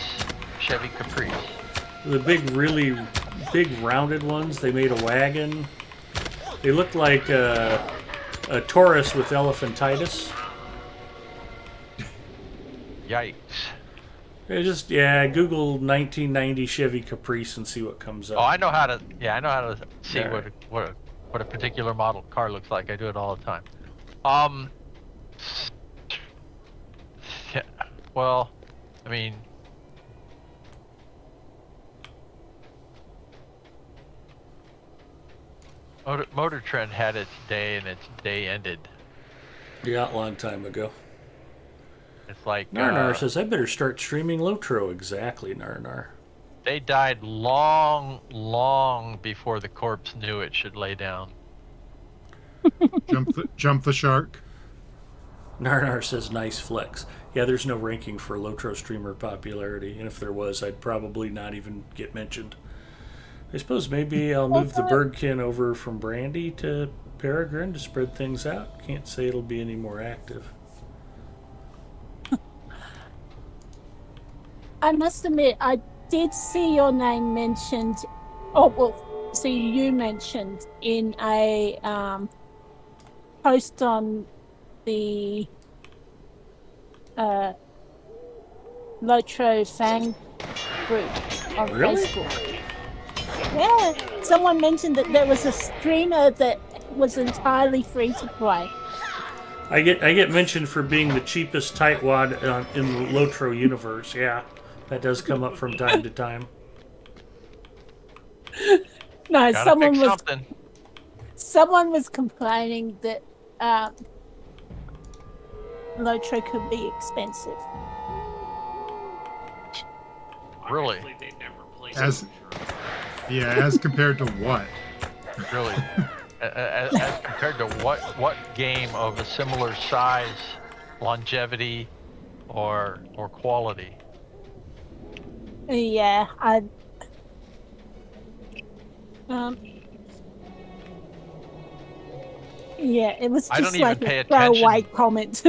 Speaker 2: Chevy Caprice.
Speaker 1: The really big rounded ones, they made a wagon. They looked like a Taurus with elephantitis.
Speaker 2: Yikes.
Speaker 1: Google 1990 Chevy Caprice and see what comes up.
Speaker 2: Oh, I know how to see what a particular model car looks like. I do it all the time. Well, I mean, Motor Trend had its day and its day ended.
Speaker 1: Yeah, a long time ago.
Speaker 2: It's like
Speaker 1: Narnar says, I better start streaming Lotro. Exactly, Narnar.
Speaker 2: They died long before the corpse knew it should lay down.
Speaker 6: Jump the shark.
Speaker 1: Narnar says, nice flex. Yeah, there's no ranking for Lotro streamer popularity, and if there was, I'd probably not even get mentioned. I suppose maybe I'll move the Birdkin over from Brandy to Peregrine to spread things out. Can't say it'll be any more active.
Speaker 7: I must admit, I did see your name mentioned. See you mentioned in a post on the Lotro fan group on Facebook. Yeah, someone mentioned that there was a streamer that was entirely free to play.
Speaker 1: I get mentioned for being the cheapest tightwad in the Lotro universe. Yeah, that does come up from time to time.
Speaker 7: No,
Speaker 2: Gotta fix something.
Speaker 7: someone was complaining that Lotro could be expensive.
Speaker 2: Really?
Speaker 3: Obviously, they never played
Speaker 6: As-
Speaker 3: Lotro.
Speaker 6: Yeah, as compared to what?
Speaker 2: Really? As compared to what game of a similar size, longevity, or quality?
Speaker 7: Yeah, yeah, it was
Speaker 2: I don't
Speaker 7: just
Speaker 2: even
Speaker 7: like
Speaker 2: pay
Speaker 7: a throwaway
Speaker 2: attention.
Speaker 7: comment.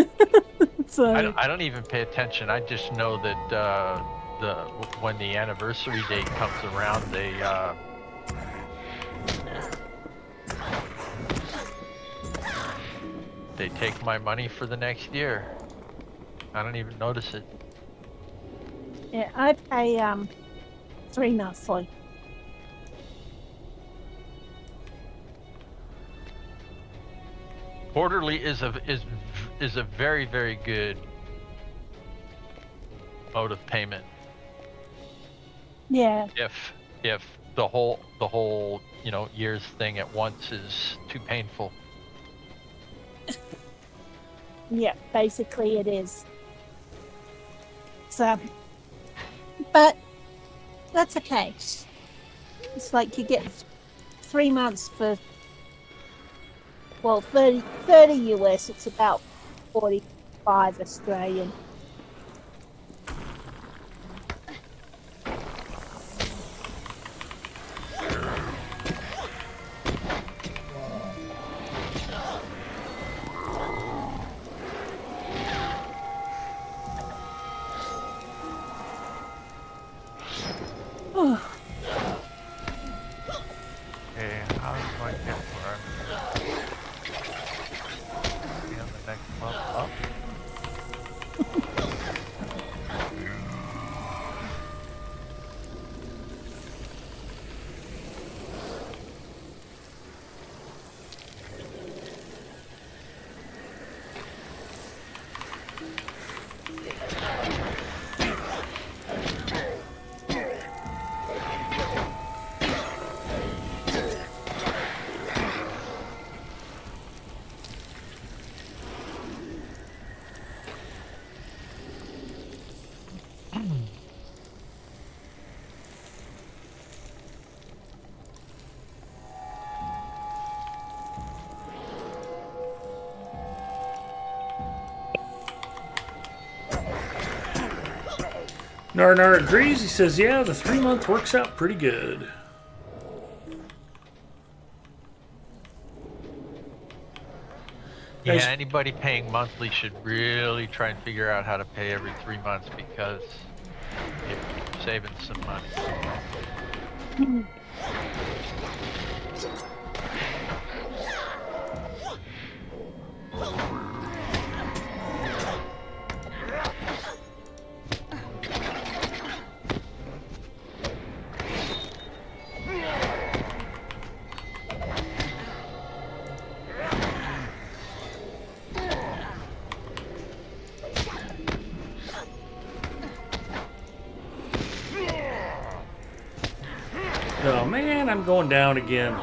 Speaker 7: So
Speaker 2: I don't even pay attention. I just know that when the anniversary date comes around, they take my money for the next year. I don't even notice it.
Speaker 7: yeah, I pay $3 monthly.
Speaker 2: Quarterly is a very, very good mode of payment.
Speaker 7: Yeah,
Speaker 2: If the whole year's thing at once is too painful.
Speaker 7: yeah, basically it is. So, but that's okay. It's like you get 3 months for, well, 30 US. It's about 45 Australian.
Speaker 2: Okay, how do I get where I'm be on the next level up?
Speaker 1: Nar agrees. He says, yeah, the 3 month works out pretty good.
Speaker 2: Yeah,
Speaker 1: Guys-
Speaker 2: anybody paying monthly should really try and figure out how to pay every 3 months because you're saving some money.
Speaker 1: Oh man, I'm going down again.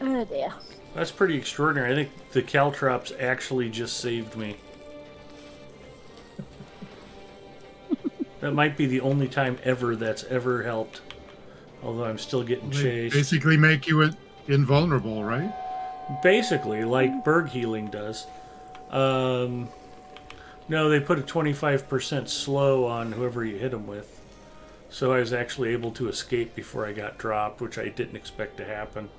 Speaker 7: Oh dear.
Speaker 1: That's pretty extraordinary. I think the caltrops actually just saved me. That might be the only time ever that's ever helped. Although I'm still getting
Speaker 6: They
Speaker 1: chased.
Speaker 6: basically make you invulnerable, right?
Speaker 1: Basically, like Berg healing does. No, they put a 25% slow on whoever you hit them with. So I was actually able to escape before I got dropped, which I didn't expect to happen.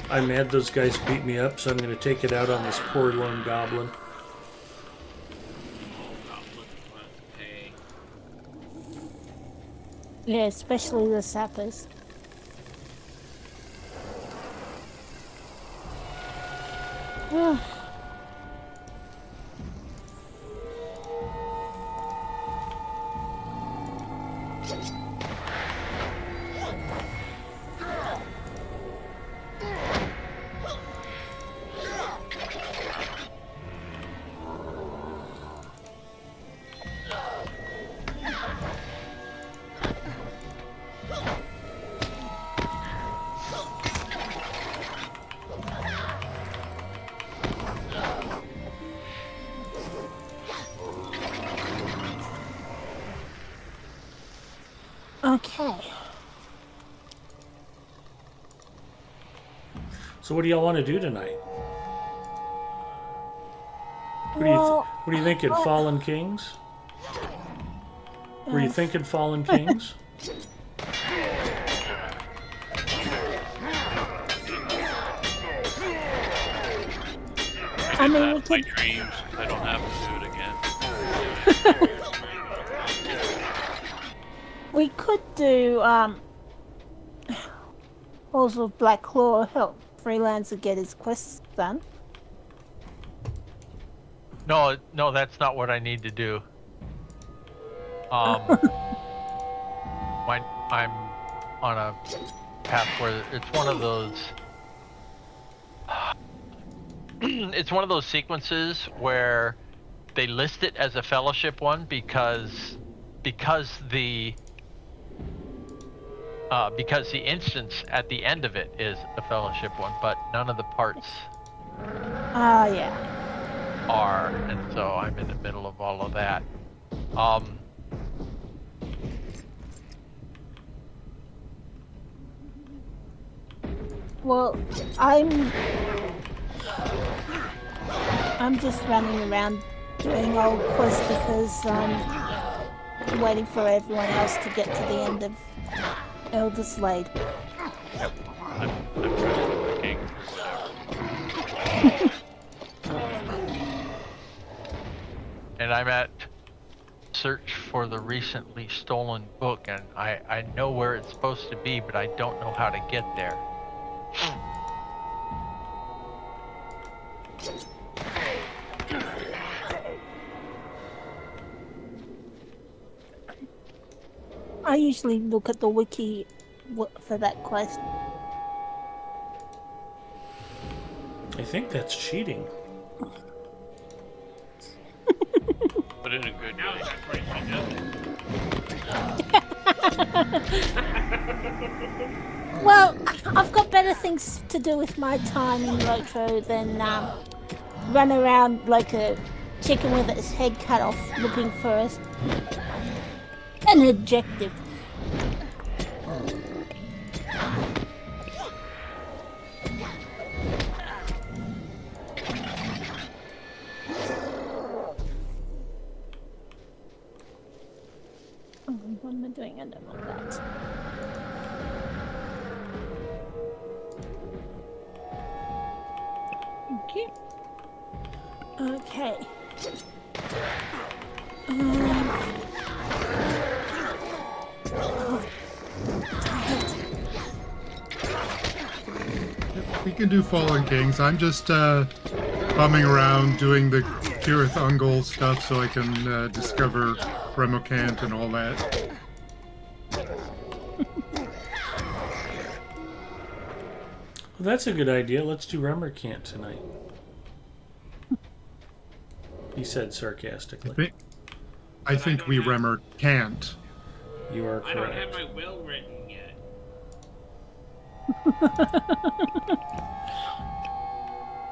Speaker 1: I'm mad those guys beat me up, so I'm going to take it out on this poor lone goblin.
Speaker 7: Yeah, especially the sappers. Okay.
Speaker 1: So, what do y'all want to do tonight?
Speaker 7: Well,
Speaker 1: What are you thinking? Fallen Kings? Were you thinking Fallen Kings?
Speaker 7: I mean,
Speaker 5: that
Speaker 7: we
Speaker 5: with my
Speaker 7: could.
Speaker 5: dreams. I don't have to do it again.
Speaker 7: We could do Halls of Black Claw, help Freelancer get his quests done.
Speaker 2: No, that's not what I need to do. I'm on a path where it's one of those. It's one of those sequences where they list it as a fellowship one because the instance at the end of it is a fellowship one, but none of the parts
Speaker 7: Yeah.
Speaker 2: are, and so I'm in the middle of all of that.
Speaker 7: Well, I'm just running around doing old quests because I'm waiting for everyone else to get to the end of Elder Slade.
Speaker 5: I'm trying to king or whatever.
Speaker 2: And I'm at search for the recently stolen book, and I know where it's supposed to be, but I don't know how to get there.
Speaker 7: I usually look at the wiki for that quest.
Speaker 1: I think that's cheating.
Speaker 5: But in a good
Speaker 3: No,
Speaker 5: way.
Speaker 3: that's what she does.
Speaker 7: Well, I've got better things to do with my time in Lotro than run around like a chicken with its head cut off looking for an objective. What am I doing? I don't want that. Okay. Okay.
Speaker 6: We can do Fallen Kings. I'm just bumming around doing the Kirith Ungol stuff so I can discover Remocant and all that.
Speaker 1: Well, that's a good idea. Let's do Remmercant tonight. He said sarcastically.
Speaker 6: I think we Remmer can't.
Speaker 1: You are
Speaker 3: I don't have
Speaker 1: correct.
Speaker 3: my will written yet.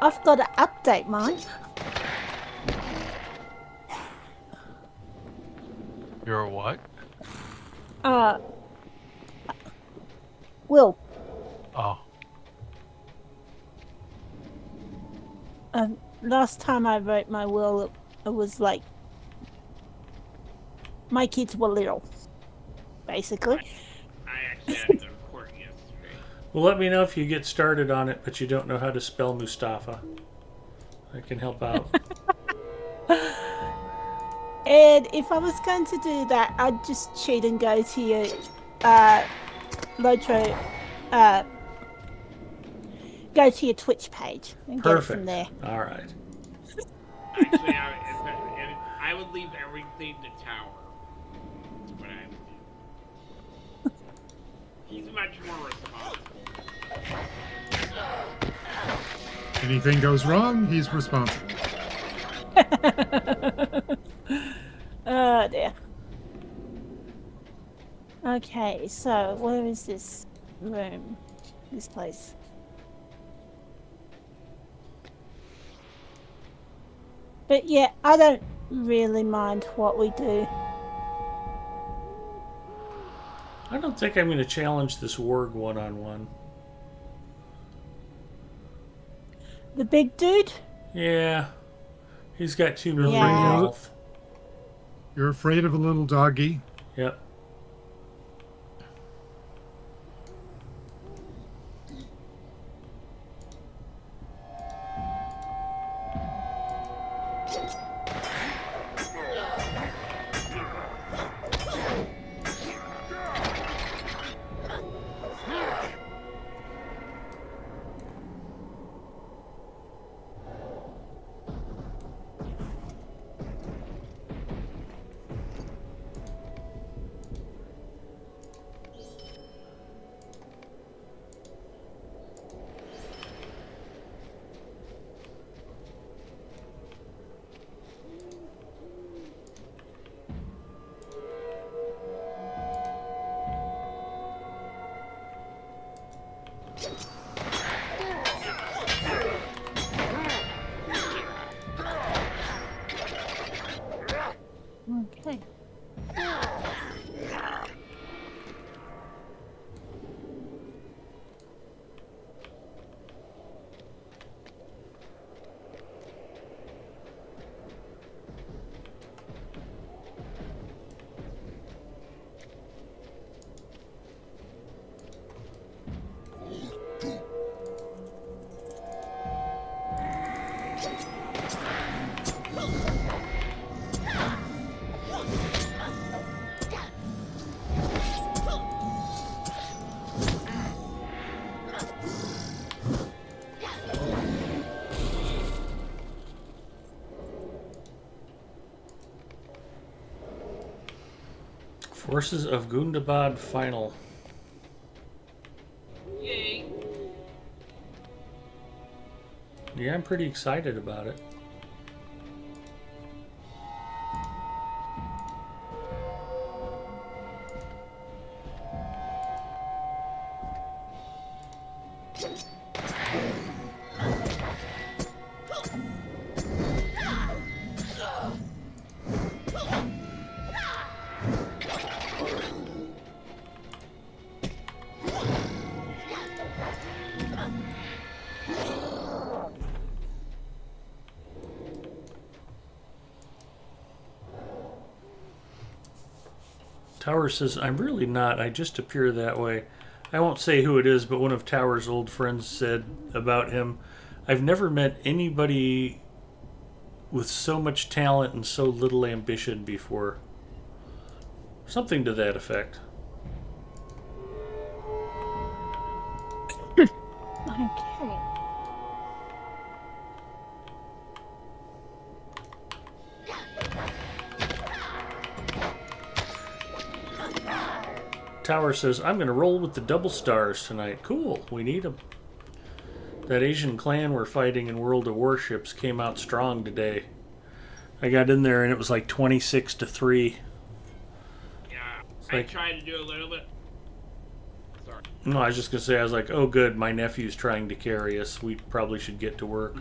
Speaker 7: I've got to update mine.
Speaker 2: You're what?
Speaker 7: Will.
Speaker 2: Oh.
Speaker 7: Last time I wrote my will, it was like my kids were little, basically.
Speaker 3: I actually had to report yesterday.
Speaker 1: Well, let me know if you get started on it, but you don't know how to spell Mustafa. I can help out.
Speaker 7: And if I was going to do that, I'd just cheat and go to your Lotro, go to your Twitch page and get it from
Speaker 1: Perfect.
Speaker 7: there.
Speaker 1: All right.
Speaker 3: Actually, I would leave everything to Tower. That's what I would do. He's much more responsible.
Speaker 6: Anything goes wrong, he's responsible.
Speaker 7: Oh dear. Okay, so where is this room? This place. But yeah, I don't really mind what we do.
Speaker 1: I don't think I'm going to challenge this warg one-on-one.
Speaker 7: The big dude?
Speaker 1: Yeah. He's got 2 million
Speaker 7: Yeah.
Speaker 1: health.
Speaker 6: You're afraid of a little doggy.
Speaker 1: Yep.
Speaker 7: Okay.
Speaker 1: Forces of Gundabad final.
Speaker 3: Yay!
Speaker 1: Yeah, I'm pretty excited about it. Tower says, I'm really not. I just appear that way. I won't say who it is, but one of Tower's old friends said about him, I've never met anybody with so much talent and so little ambition before. Something to that effect.
Speaker 7: Okay.
Speaker 1: Tower says, I'm going to roll with the double stars tonight. Cool, we need them. That Asian clan we're fighting in World of Warships came out strong today. I got in there and it was like 26-3.
Speaker 3: Yeah,
Speaker 1: It's
Speaker 3: I
Speaker 1: like-
Speaker 3: tried to do a little bit. Sorry.
Speaker 1: No, I was just going to say, I was like, oh good, my nephew's trying to carry us. We probably should get to work.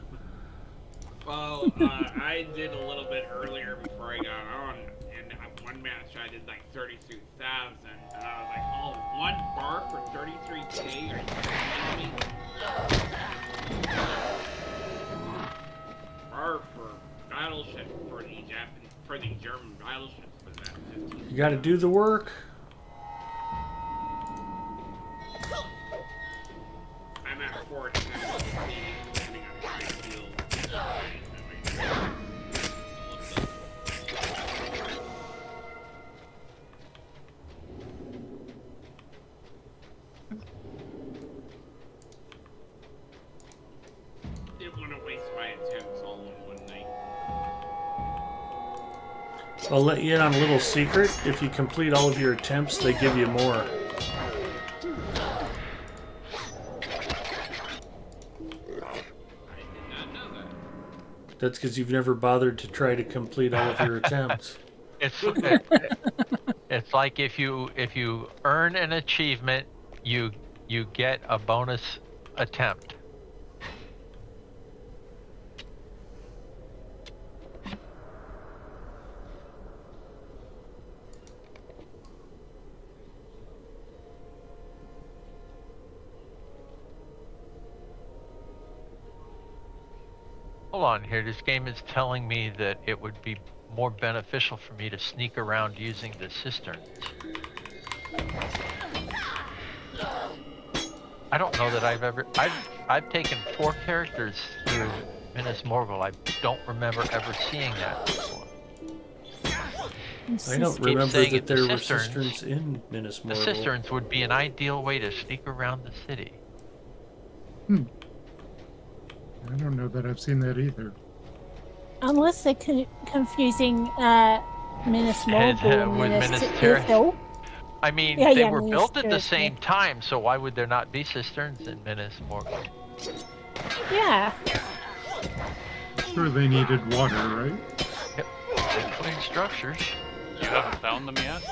Speaker 3: Well, I did a little bit earlier before I got on, and one match I did like 32,000, and I was like, oh, one bar for 33K? Are you kidding me? Bar for battleship for the German battleships was at 15.
Speaker 1: You got to do the work.
Speaker 3: I'm at 410, depending on how I feel. Didn't want to waste my attempts all in one night.
Speaker 1: I'll let you in on a little secret. If you complete all of your attempts, they give you more.
Speaker 3: I did not know that.
Speaker 1: That's because you've never bothered to try to complete all of your attempts.
Speaker 2: It's like if you earn an achievement, you get a bonus attempt. Hold on here. This game is telling me that it would be more beneficial for me to sneak around using the cisterns. I don't know that I've taken 4 characters through Minas Morgul. I don't remember ever seeing that before.
Speaker 1: I don't
Speaker 2: Keep
Speaker 1: remember
Speaker 2: saying
Speaker 1: that
Speaker 2: it, the
Speaker 1: there were
Speaker 2: cisterns-
Speaker 1: cisterns in Minas
Speaker 2: The
Speaker 1: Morgul.
Speaker 2: cisterns would be an ideal way to sneak around the city.
Speaker 6: I don't know that I've seen that either.
Speaker 7: Unless they're confusing Minas
Speaker 2: And,
Speaker 7: Morgul and
Speaker 2: with
Speaker 7: Minas
Speaker 2: Minas Tirith.
Speaker 7: Ithil.
Speaker 2: I mean,
Speaker 7: Yeah,
Speaker 2: they
Speaker 7: yeah,
Speaker 2: were
Speaker 7: Minas
Speaker 2: built at the
Speaker 7: Tirith,
Speaker 2: same time, so why would there not be cisterns in Minas Morgul?
Speaker 7: Yeah.
Speaker 6: Sure, they needed water, right?
Speaker 2: Yep, big clean structures.
Speaker 5: You haven't found them yet?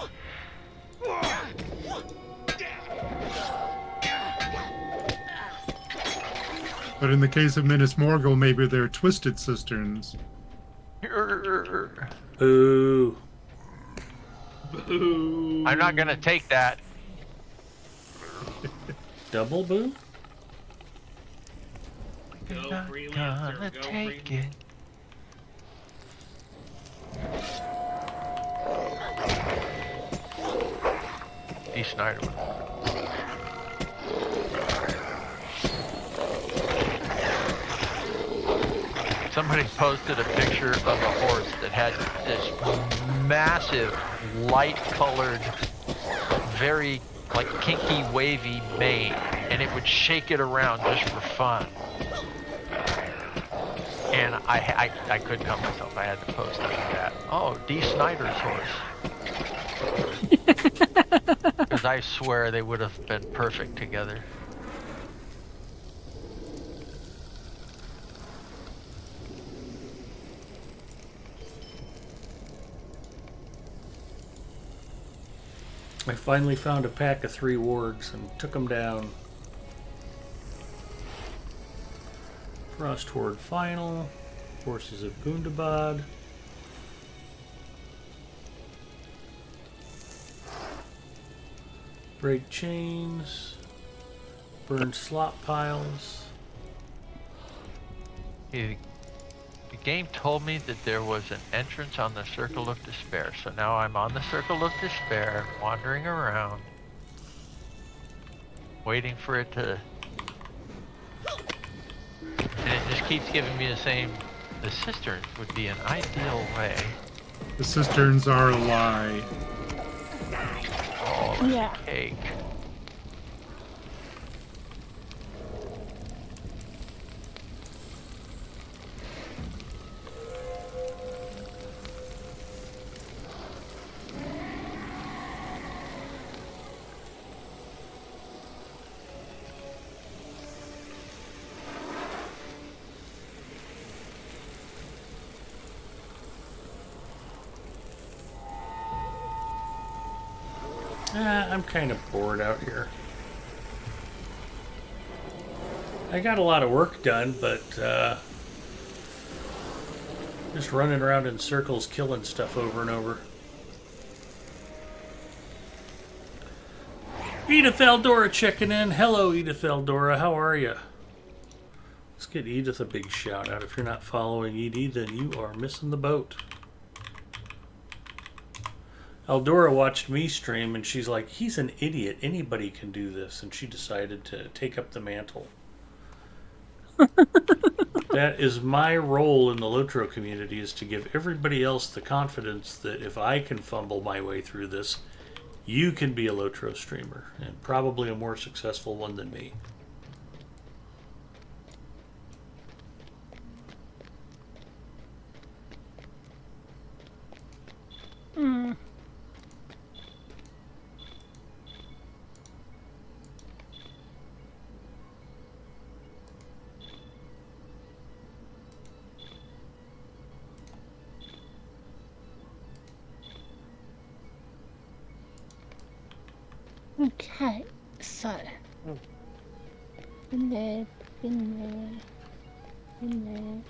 Speaker 6: But in the case of Minas Morgul, maybe they're twisted cisterns.
Speaker 1: Boo.
Speaker 3: Boo.
Speaker 2: I'm not gonna take that.
Speaker 1: Double boo?
Speaker 3: Go
Speaker 2: Not
Speaker 3: freelancer,
Speaker 2: gonna
Speaker 3: go
Speaker 2: take
Speaker 3: freelancer.
Speaker 2: it. D. Snyder. Somebody posted a picture of a horse that had this massive, light-colored, very like kinky, wavy mane, and it would shake it around just for fun. And I couldn't help myself. I had to post that. Oh, D. Snyder's horse. Because I swear they would have been perfect together.
Speaker 1: I finally found a pack of 3 wargs and took them down. Frost Horde Final. Forces of Gundabad. Break chains. Burn slot piles.
Speaker 2: The game told me that there was an entrance on the Circle of Despair, so now I'm on the Circle of Despair, wandering around, waiting for it to... And it just keeps giving me the cisterns would be an ideal way.
Speaker 6: The cisterns are a lie.
Speaker 2: Oh,
Speaker 7: Yeah.
Speaker 2: cake.
Speaker 1: I'm kind of bored out here. I got a lot of work done, but just running around in circles killing stuff over and over. Edith Eldora checking in. Hello, Edith Eldora. How are you? Let's get Edith a big shout out. If you're not following Edie, then you are missing the boat. Eldora watched me stream and she's like, he's an idiot. Anybody can do this. And she decided to take up the mantle. That is my role in the Lotro community, is to give everybody else the confidence that if I can fumble my way through this, you can be a Lotro streamer, and probably a more successful one than me.
Speaker 7: Hmm. Okay, so been there, been there.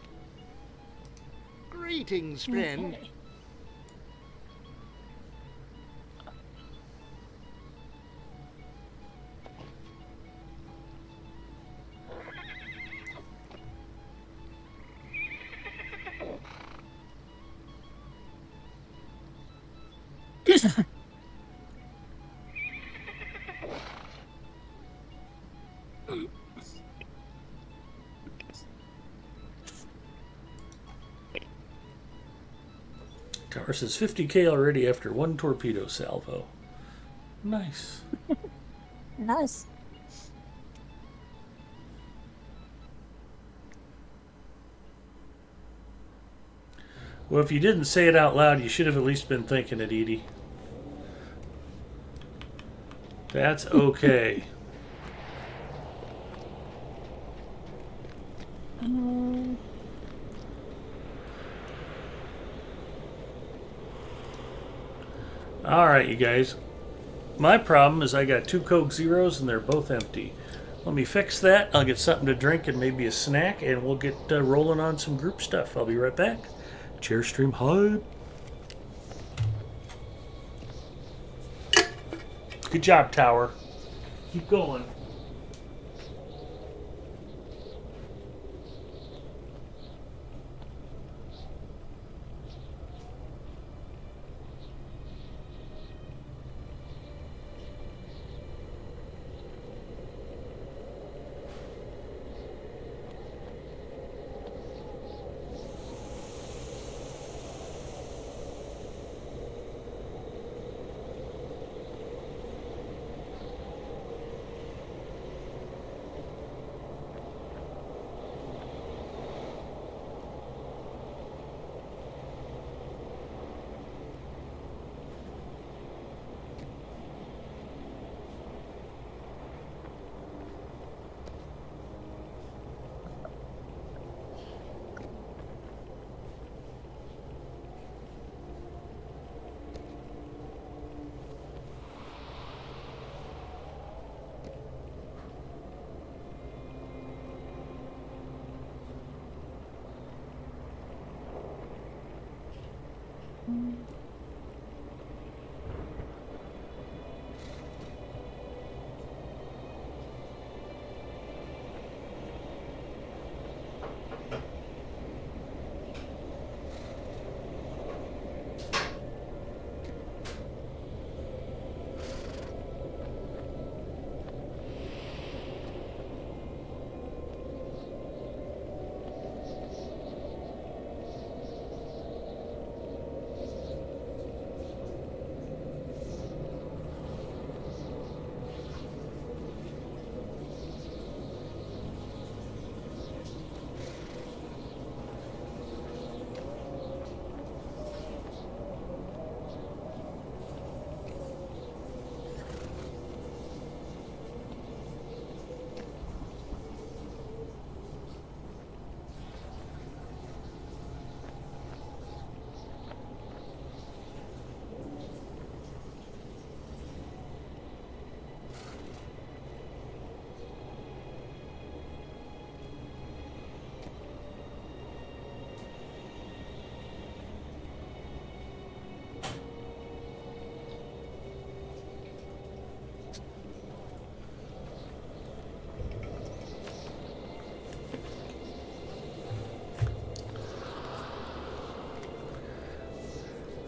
Speaker 9: Greetings, friend.
Speaker 7: Okay.
Speaker 1: Tower says 50k already after one torpedo salvo. Nice.
Speaker 7: Nice.
Speaker 1: Well, if you didn't say it out loud, you should have at least been thinking it, Edie. That's okay. Alright, you guys. My problem is I got 2 Coke Zeros and they're both empty. Let me fix that. I'll get something to drink and maybe a snack, and we'll get rolling on some group stuff. I'll be right back. Chairstream hype. Good job, Tower. Keep going.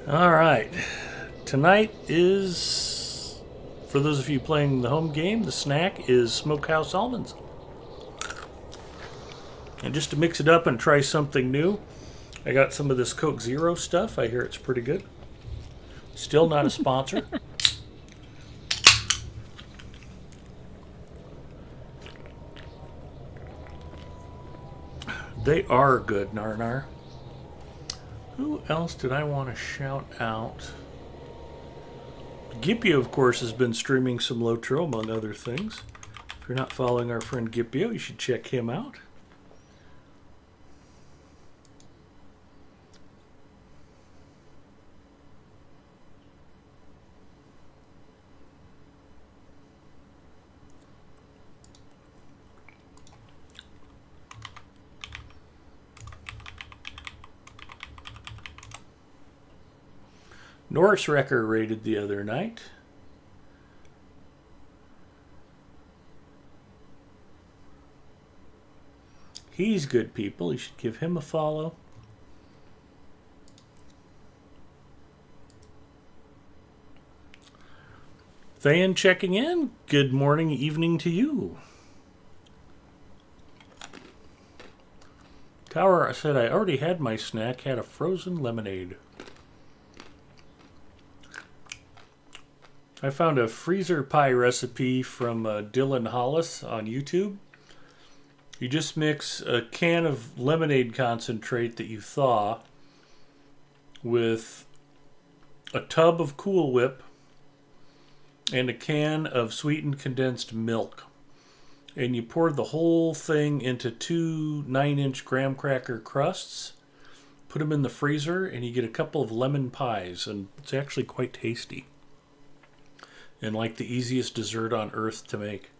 Speaker 1: All right. Tonight is, for those of you playing the home game, the snack is Smokehouse Almonds. And just to mix it up and try something new, I got some of this Coke Zero stuff. I hear it's pretty good. Still not a sponsor. They are good, Narnar. Who else did I want to shout out? Gipio, of course, has been streaming some Lotro, among other things. If you're not following our friend Gipio, you should check him out. Norris Wrecker raided the other night. He's good people. You should give him a follow. Thayan checking in. Good morning, evening to you. Tower said I already had my snack, had a frozen lemonade. I found a freezer pie recipe from Dylan Hollis on YouTube. You just mix a can of lemonade concentrate that you thaw with a tub of Cool Whip and a can of sweetened condensed milk. And you pour the whole thing into 2 9-inch graham cracker crusts, put them in the freezer, and you get a couple of lemon pies, and it's actually quite tasty. And like the easiest dessert on earth to make.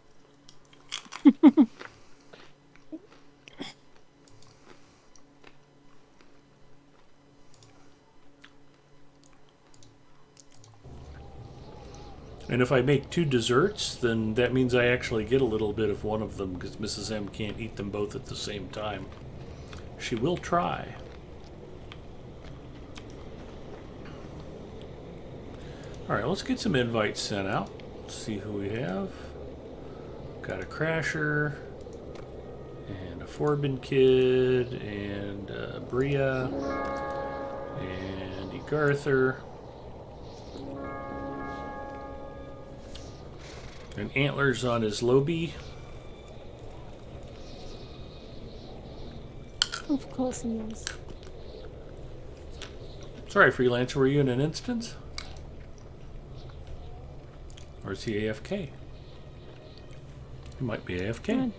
Speaker 1: And if I make 2 desserts, then that means I actually get a little bit of one of them because Mrs. M can't eat them both at the same time. She will try. Alright, let's get some invites sent out. Let's see who we have. Got a Crasher, and a Forbin Kid, and Bria, and Egarther. And Antlers on his Lobie.
Speaker 7: Of course he is.
Speaker 1: Sorry, Freelancer, were you in an instance? Or is he AFK? He might be AFK.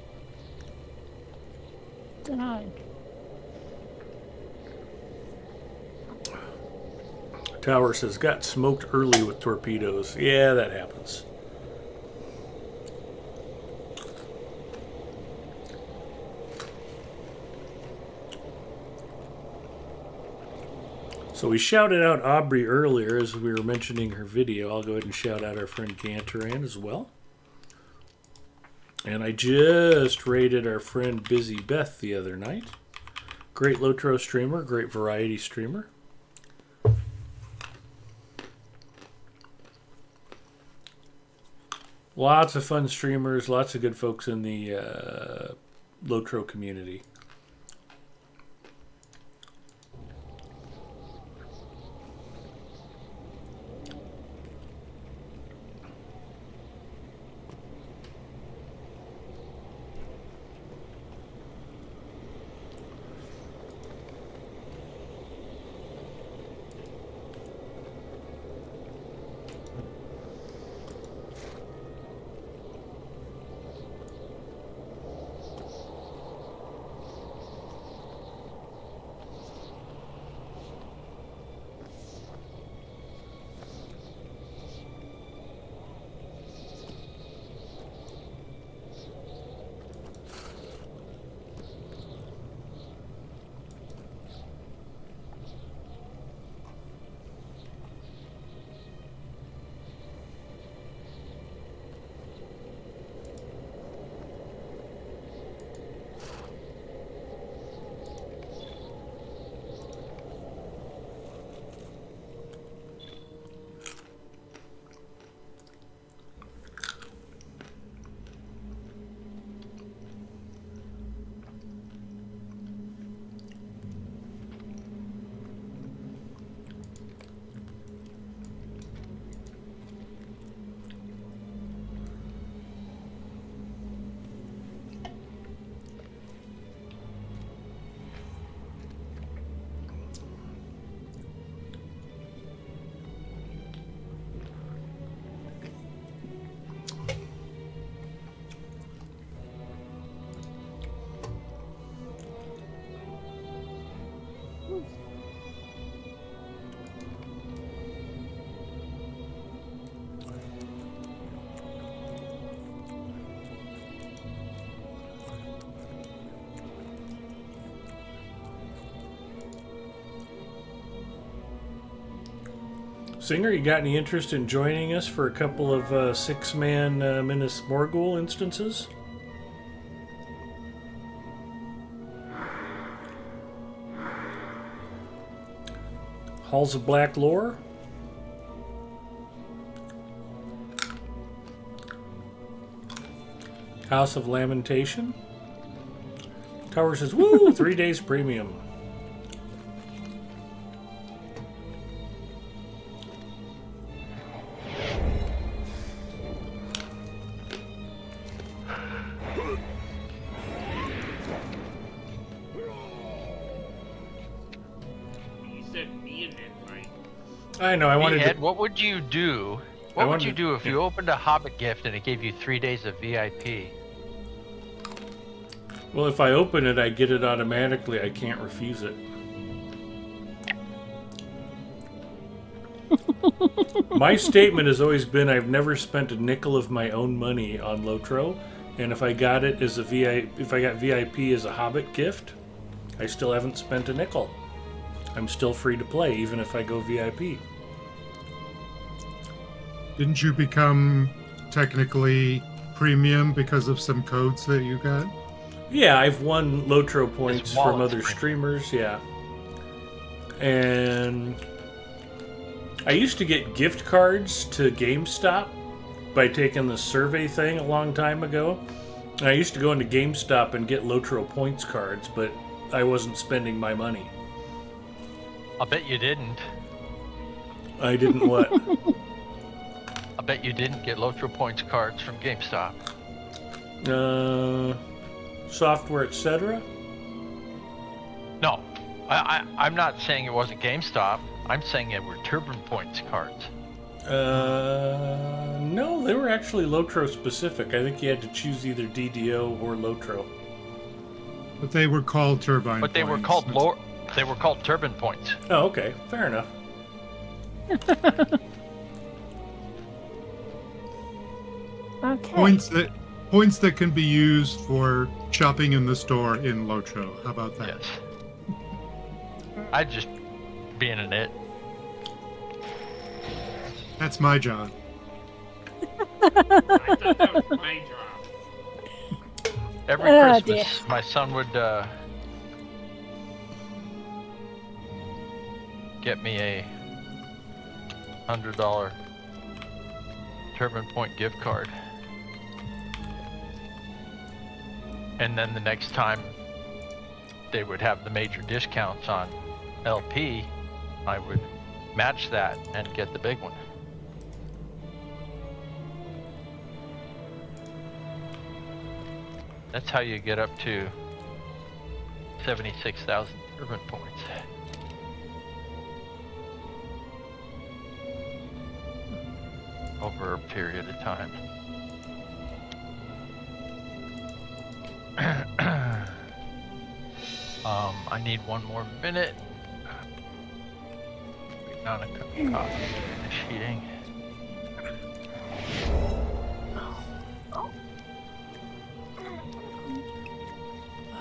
Speaker 7: Don't know.
Speaker 1: Tower says, got smoked early with torpedoes. Yeah, that happens. So we shouted out Aubrey earlier as we were mentioning her video. I'll go ahead and shout out our friend Gantaran as well. And I just rated our friend Busy Beth the other night. Great Lotro streamer, great variety streamer. Lots of fun streamers, lots of good folks in the Lotro community. Singer, you got any interest in joining us for a couple of 6-man Minas Morgul instances? Halls of Black Lore? House of Lamentation. Tower says, woo, 3 days premium.
Speaker 3: You said me an invite.
Speaker 1: I know, I wanted
Speaker 2: Ed,
Speaker 1: to...
Speaker 2: what would you do?
Speaker 1: I
Speaker 2: What would
Speaker 1: wanted
Speaker 2: you
Speaker 1: to-
Speaker 2: do if
Speaker 1: yeah.
Speaker 2: you opened a Hobbit gift and it gave you 3 days of VIP?
Speaker 1: Well, if I open it, I get it automatically. I can't refuse it. My statement has always been I've never spent a nickel of my own money on Lotro, and if I got it as a if I got VIP as a Hobbit gift, I still haven't spent a nickel. I'm still free to play even if I go VIP.
Speaker 6: Didn't you become technically premium because of some codes that you got?
Speaker 1: Yeah, I've won Lotro points from
Speaker 2: wallet's
Speaker 1: other
Speaker 2: premium.
Speaker 1: streamers, yeah. And I used to get gift cards to GameStop by taking the survey thing a long time ago. And I used to go into GameStop and get Lotro points cards, but I wasn't spending my money.
Speaker 2: I bet you didn't.
Speaker 1: I didn't what?
Speaker 2: I bet you didn't get Lotro points cards from GameStop.
Speaker 1: Software, etc.
Speaker 2: No, I'm not saying it wasn't GameStop. I'm saying it were Turban points cards.
Speaker 1: No, they were actually Lotro specific. I think you had to choose either DDO or Lotro.
Speaker 6: But they were called turbine
Speaker 2: But they were
Speaker 6: points.
Speaker 2: called They were called Turban points.
Speaker 1: Oh, okay, fair enough.
Speaker 7: Okay.
Speaker 6: Points that can be used for shopping in the store in Lotro. How about that?
Speaker 2: Yes. I'd just being an it.
Speaker 6: That's my job.
Speaker 3: I thought that was my job.
Speaker 2: Every
Speaker 7: Oh,
Speaker 2: Christmas,
Speaker 7: dear.
Speaker 2: my son would get me a $100 Turban Point gift card. And then the next time they would have the major discounts on LP, I would match that and get the big one. That's how you get up to 76,000 Turban points. Over a period of time. I need one more minute. Waiting on a cup of coffee to finish heating.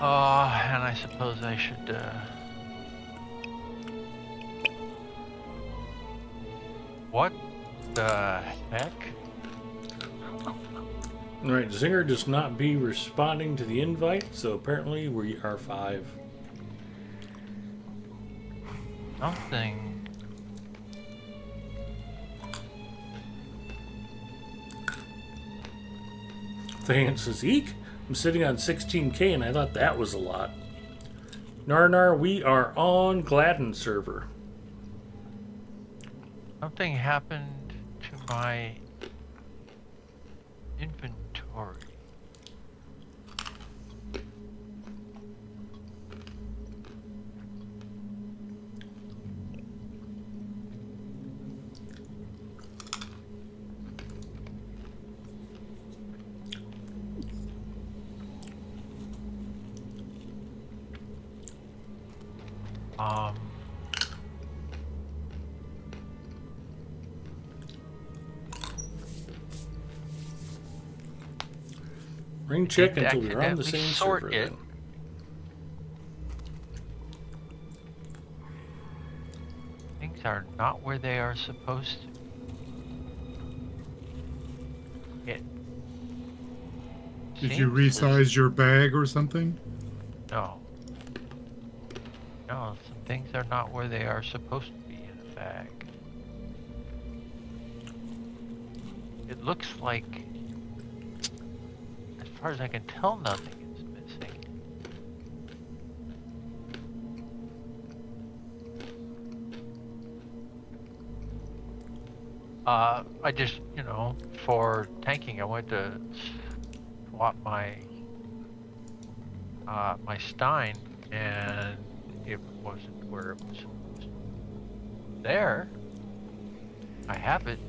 Speaker 2: And I suppose I should, what the heck?
Speaker 1: Alright, Zinger does not be responding to the invite, so apparently we are 5.
Speaker 2: Something.
Speaker 1: Vance says, eek, I'm sitting on 16k and I thought that was a lot. Narnar, we are on Gladden server.
Speaker 2: Something happened to my inventory.
Speaker 1: Ring check
Speaker 2: Did
Speaker 1: until we're on the
Speaker 2: accidentally
Speaker 1: same
Speaker 2: sort
Speaker 1: server
Speaker 2: it.
Speaker 1: then.
Speaker 2: Things are not where they are supposed to. It
Speaker 6: Did you
Speaker 2: seems as-
Speaker 6: resize your bag or something?
Speaker 2: No. No, some things are not where they are supposed to be in a bag. It looks like, at far as I can tell, nothing is missing. I just, for tanking, I went to swap my my Stein, and it wasn't where it was supposed to be. There. I have it.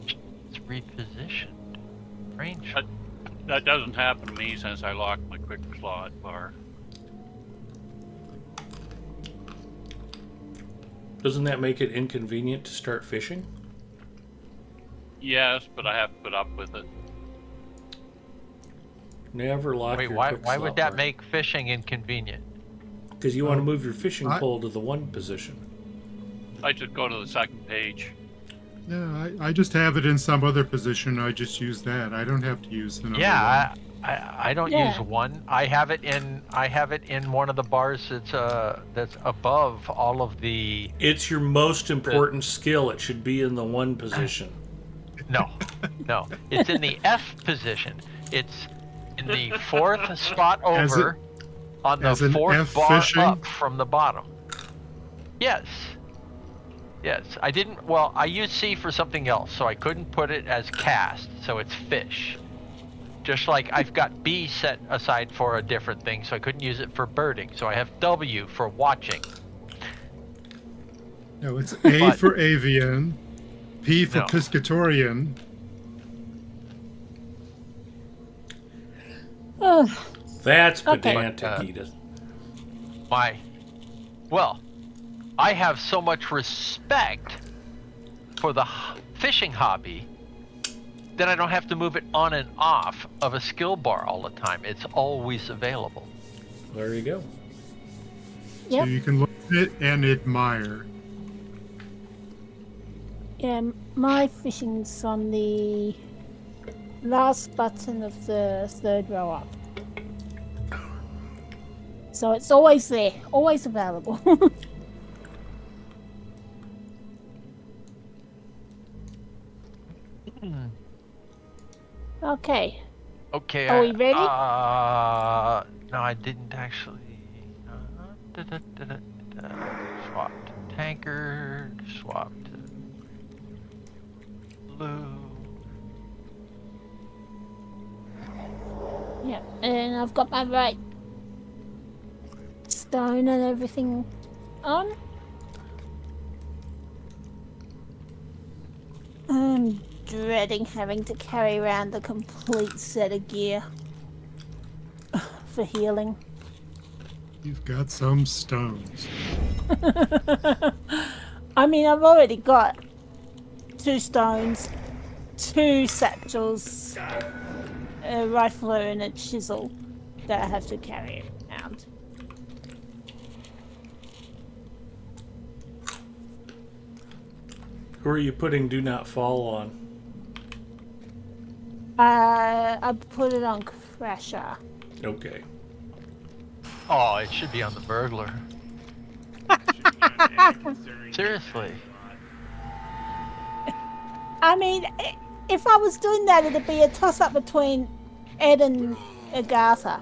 Speaker 2: It's repositioned. Range.
Speaker 5: That doesn't happen to me since I locked my quick slot bar.
Speaker 1: Doesn't that make it inconvenient to start fishing?
Speaker 5: Yes, but I have to put up with it.
Speaker 1: Never lock
Speaker 2: Wait,
Speaker 1: your
Speaker 2: why
Speaker 1: quick
Speaker 2: would
Speaker 1: slot
Speaker 2: that
Speaker 1: bar.
Speaker 2: make fishing inconvenient?
Speaker 1: Because you want to move your fishing
Speaker 6: I-
Speaker 1: pole to the 1 position.
Speaker 5: I just go to the second page.
Speaker 6: Yeah, I just have it in some other position. I just use that. I don't have to use the number
Speaker 2: Yeah,
Speaker 6: one.
Speaker 2: I don't use one. I have it in one of the bars that's above all of the.
Speaker 1: It's your most important skill. It should be in the 1 position.
Speaker 2: No, it's in the F position. It's in the 4th spot over on the
Speaker 6: as an
Speaker 2: 4th
Speaker 6: F
Speaker 2: bar
Speaker 6: fishing?
Speaker 2: up from the bottom. Yes, I didn't. Well, I used C for something else, so I couldn't put it as cast. So it's fish. Just like I've got B set aside for a different thing, so I couldn't use it for birding. So I have W for watching.
Speaker 6: No, it's A
Speaker 2: But-
Speaker 6: for avian, P for
Speaker 2: No.
Speaker 6: piscatorian.
Speaker 7: Oh,
Speaker 1: That's
Speaker 7: Okay.
Speaker 1: pedantic, Edith.
Speaker 2: Well, I have so much respect for the fishing hobby that I don't have to move it on and off of a skill bar all the time. It's always available.
Speaker 1: There you go.
Speaker 6: So
Speaker 7: Yep.
Speaker 6: you can look at it and admire.
Speaker 7: yeah, my fishing's on the last button of the 3rd row up. So it's always there, always available. Okay.
Speaker 2: Okay.
Speaker 7: Are we ready?
Speaker 2: No, I didn't actually. Swap to tanker. Swap to blue.
Speaker 7: Yeah, and I've got my right stone and everything on. I'm dreading having to carry around the complete set of gear for healing.
Speaker 6: You've got some stones.
Speaker 7: I mean, I've already got 2 stones, 2 satchels, a rifle and a chisel that I have to carry around.
Speaker 1: Who are you putting Do Not Fall on?
Speaker 7: I put it on Crasher.
Speaker 1: Okay.
Speaker 2: Oh, it should be on the burglar. Seriously.
Speaker 7: I mean, if I was doing that, it'd be a toss-up between Ed and Agatha.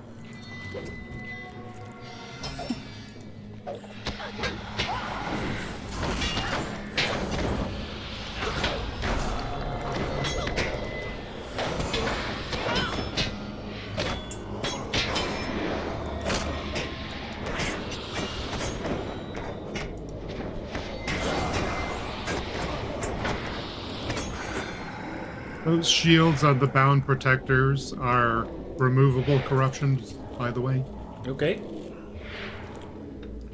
Speaker 6: Those shields on the bound protectors are removable corruptions, by the way.
Speaker 1: Okay.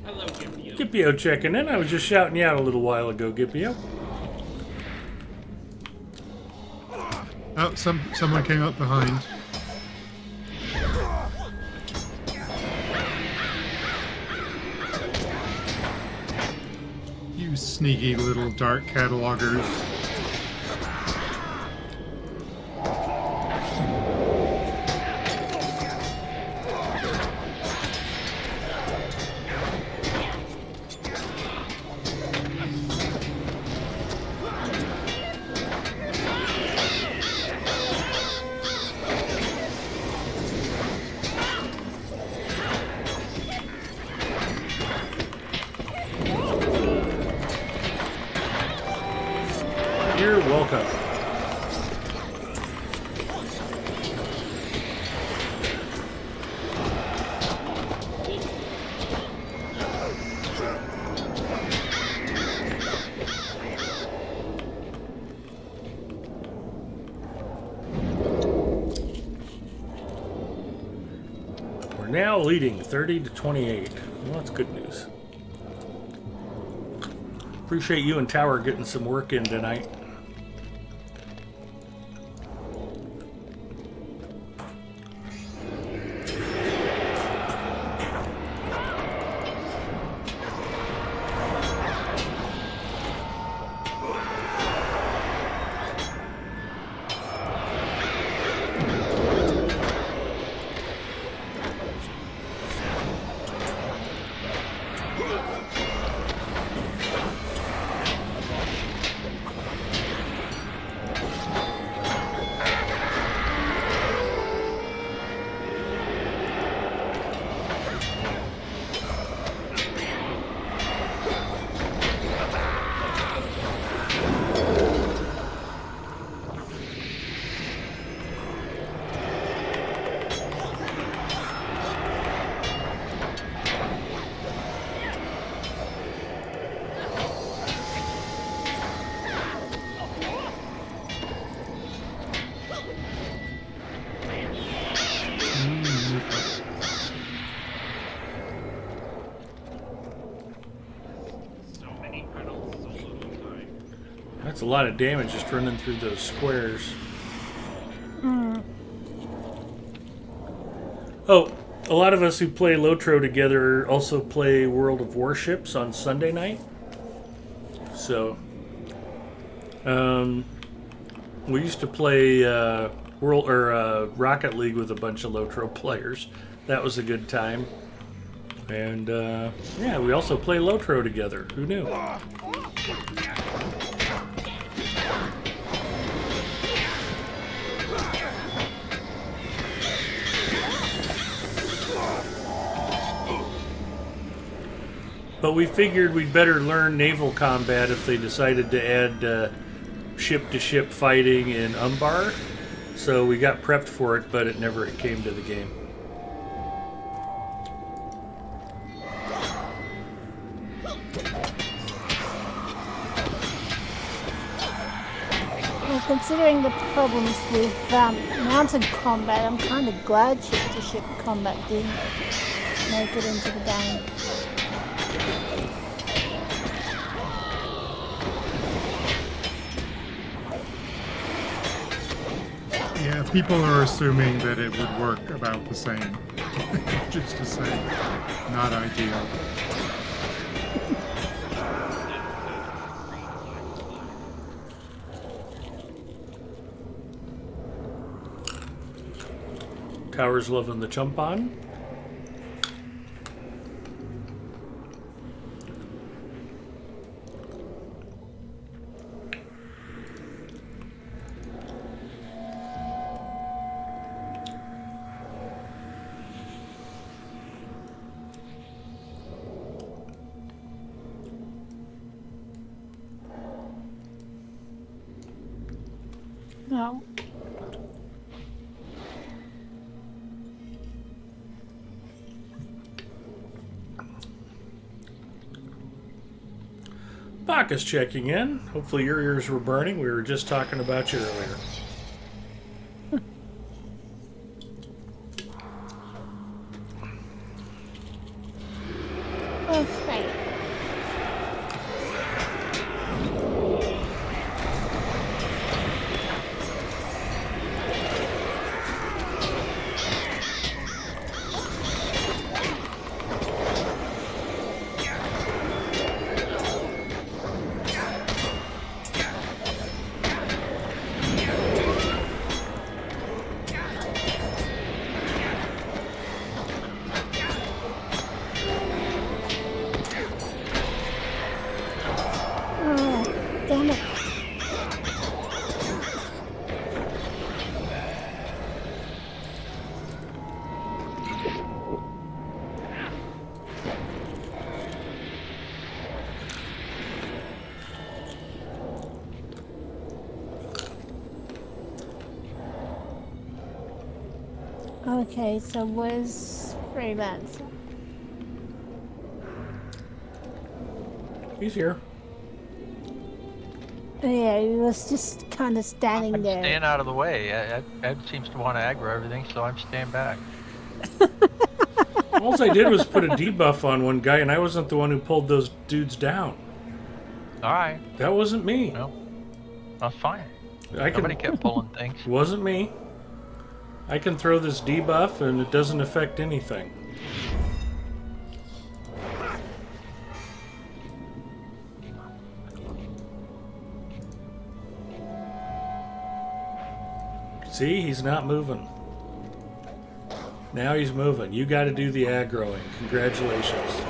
Speaker 3: Hello, Gimpio.
Speaker 1: Gippio checking in. I was just shouting you out a little while ago, Gippio.
Speaker 6: Oh, someone came up behind. You sneaky little dark catalogers.
Speaker 1: Okay. We're now leading 30 to 28. Well, that's good news. Appreciate you and Tower getting some work in tonight. That's a lot of damage just running through those squares. Oh, a lot of us who play Lotro together also play World of Warships on Sunday night. So, we used to play Rocket League with a bunch of Lotro players. That was a good time. And yeah, we also play Lotro together. Who knew? But we figured we'd better learn naval combat if they decided to add ship-to-ship fighting in Umbar. So we got prepped for it, but it never came to the game.
Speaker 7: Well, considering the problems with mounted combat, I'm kind of glad ship-to-ship combat didn't make it into the game.
Speaker 6: Yeah, people are assuming that it would work about the same. Just to say, not ideal.
Speaker 1: Tower's loving the chump on.
Speaker 7: No.
Speaker 1: Bacchus checking in. Hopefully your ears were burning. We were just talking about you earlier.
Speaker 7: Okay. Okay, so where's Freelancer?
Speaker 1: He's here.
Speaker 7: Yeah, he was just kind of standing
Speaker 2: I'm
Speaker 7: there.
Speaker 2: staying out of the way. Ed seems to want to aggro everything, so I'm staying back.
Speaker 1: All I did was put a debuff on one guy, and I wasn't the one who pulled those dudes down.
Speaker 2: All right.
Speaker 1: That wasn't me.
Speaker 2: No, that's fine.
Speaker 1: I
Speaker 2: Somebody kept pulling things.
Speaker 1: Wasn't me. I can throw this debuff, and it doesn't affect anything. See, he's not moving. Now he's moving. You got to do the aggroing. Congratulations.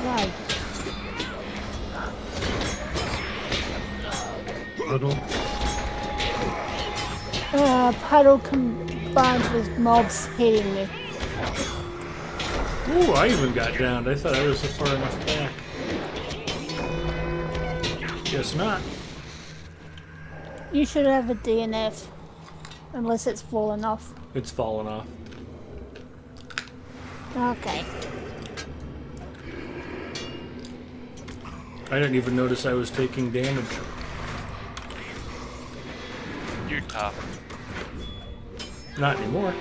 Speaker 7: Right.
Speaker 6: Little.
Speaker 7: Puddle combined with mobs hitting me.
Speaker 1: Ooh, I even got downed. I thought I was far enough back. Guess not.
Speaker 7: You should have a DNF. Unless it's fallen off.
Speaker 1: It's fallen off.
Speaker 7: Okay.
Speaker 1: I didn't even notice I was taking damage.
Speaker 5: You're tough.
Speaker 1: Not anymore.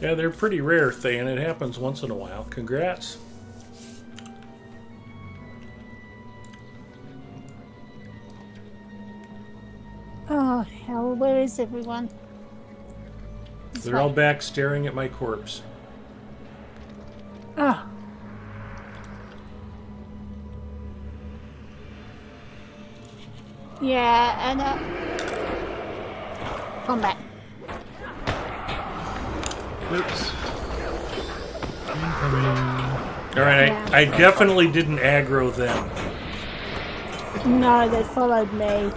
Speaker 1: Yeah, they're pretty rare, Than. It happens once in a while. Congrats.
Speaker 7: Oh, hell, where is everyone? This
Speaker 1: They're
Speaker 7: way.
Speaker 1: all back staring at my corpse.
Speaker 7: Oh. Yeah, and combat.
Speaker 6: Oops. Incoming.
Speaker 1: Alright,
Speaker 7: Yeah.
Speaker 1: I definitely didn't aggro them.
Speaker 7: No, they followed me.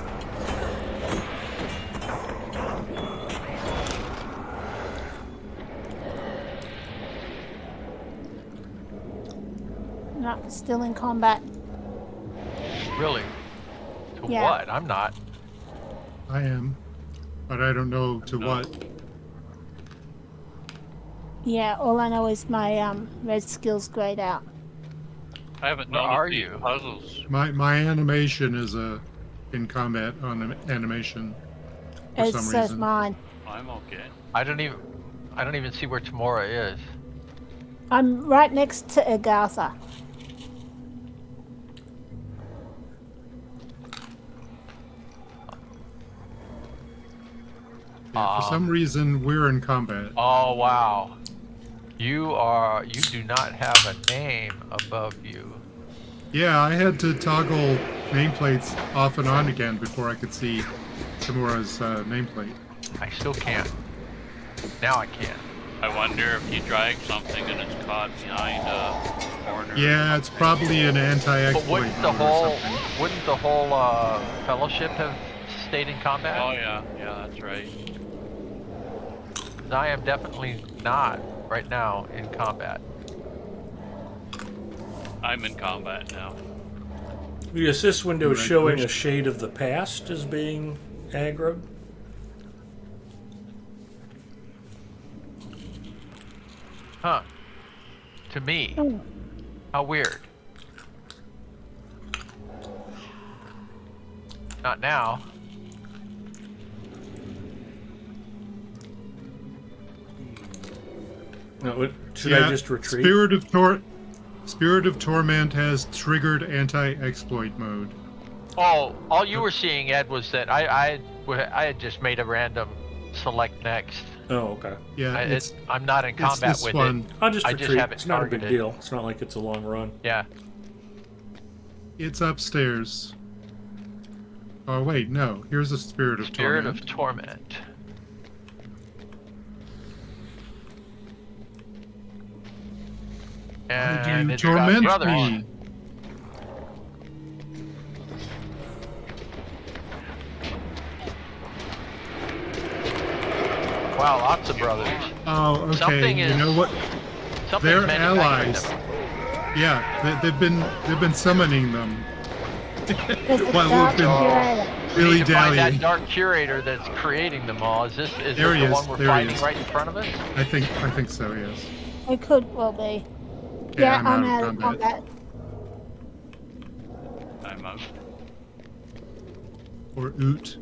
Speaker 7: No, still in combat.
Speaker 2: Really? To
Speaker 7: Yeah.
Speaker 2: what? I'm not.
Speaker 6: I am. But I don't know to what.
Speaker 7: Yeah, all I know is my red skill's grayed out.
Speaker 5: I haven't
Speaker 2: Where
Speaker 5: noticed
Speaker 2: are
Speaker 5: these
Speaker 2: you?
Speaker 5: puzzles.
Speaker 6: My animation is in combat on an animation for
Speaker 7: It
Speaker 6: some
Speaker 7: says
Speaker 6: reason.
Speaker 7: mine.
Speaker 5: I'm okay.
Speaker 2: I don't even see where Tamora is.
Speaker 7: I'm right next to Agatha.
Speaker 6: Yeah, for some reason, we're in combat.
Speaker 2: Oh wow. You do not have a name above you.
Speaker 6: Yeah, I had to toggle nameplates off and on again before I could see Tamura's nameplate.
Speaker 2: I still can't. Now I can.
Speaker 5: I wonder if you drag something and it's caught behind a corner.
Speaker 6: Yeah, it's probably an
Speaker 2: But
Speaker 6: anti-exploit
Speaker 2: wouldn't the
Speaker 6: mode or
Speaker 2: whole
Speaker 6: something.
Speaker 2: fellowship have stayed in combat?
Speaker 5: Oh yeah, yeah, that's right.
Speaker 2: I am definitely not right now in combat.
Speaker 5: I'm in combat now.
Speaker 1: The assist window is
Speaker 6: Right,
Speaker 1: showing
Speaker 6: push.
Speaker 1: a shade of the past as being aggroed.
Speaker 2: Huh. To me.
Speaker 7: Oh.
Speaker 2: How weird. Not now.
Speaker 1: No, should I just retreat?
Speaker 6: Spirit of Torment has triggered anti-exploit mode.
Speaker 2: Oh, all you were seeing, Ed, was that I had just made a random select next.
Speaker 1: Oh, okay.
Speaker 6: Yeah,
Speaker 2: I'm not in
Speaker 6: it's
Speaker 2: combat
Speaker 6: this
Speaker 2: with
Speaker 6: one.
Speaker 1: I'll just
Speaker 2: I
Speaker 1: retreat.
Speaker 2: just have it
Speaker 1: It's not a big
Speaker 2: targeted.
Speaker 1: deal. It's not like it's a long run.
Speaker 2: it. Yeah.
Speaker 6: It's upstairs. Oh wait, no. Here's a Spirit of
Speaker 2: Spirit
Speaker 6: Torment.
Speaker 2: of Torment.
Speaker 6: Why
Speaker 2: And
Speaker 6: do you
Speaker 2: it's got
Speaker 6: torment
Speaker 2: brothers.
Speaker 6: me?
Speaker 2: Wow, lots of brothers.
Speaker 6: Oh, okay.
Speaker 2: Something
Speaker 6: You
Speaker 2: is-
Speaker 6: know what?
Speaker 2: Something's
Speaker 6: They're
Speaker 2: manufacturing
Speaker 6: allies.
Speaker 2: them.
Speaker 6: Yeah, they've been summoning them.
Speaker 7: There's a
Speaker 6: Well,
Speaker 7: dark
Speaker 6: we've been-
Speaker 7: curator.
Speaker 2: We
Speaker 6: Really
Speaker 2: need to find that
Speaker 6: dallying.
Speaker 2: dark curator that's creating them all. Is this
Speaker 6: There he
Speaker 2: the
Speaker 6: is,
Speaker 2: one we're
Speaker 6: there he
Speaker 2: fighting
Speaker 6: is.
Speaker 2: right in front of us?
Speaker 6: I think so. Yes.
Speaker 7: It could well be.
Speaker 6: Yeah,
Speaker 7: Yeah,
Speaker 6: I'm
Speaker 7: I'm
Speaker 6: out
Speaker 7: out
Speaker 6: of
Speaker 7: of
Speaker 6: combat.
Speaker 7: combat.
Speaker 5: I'm out.
Speaker 6: Or Oot.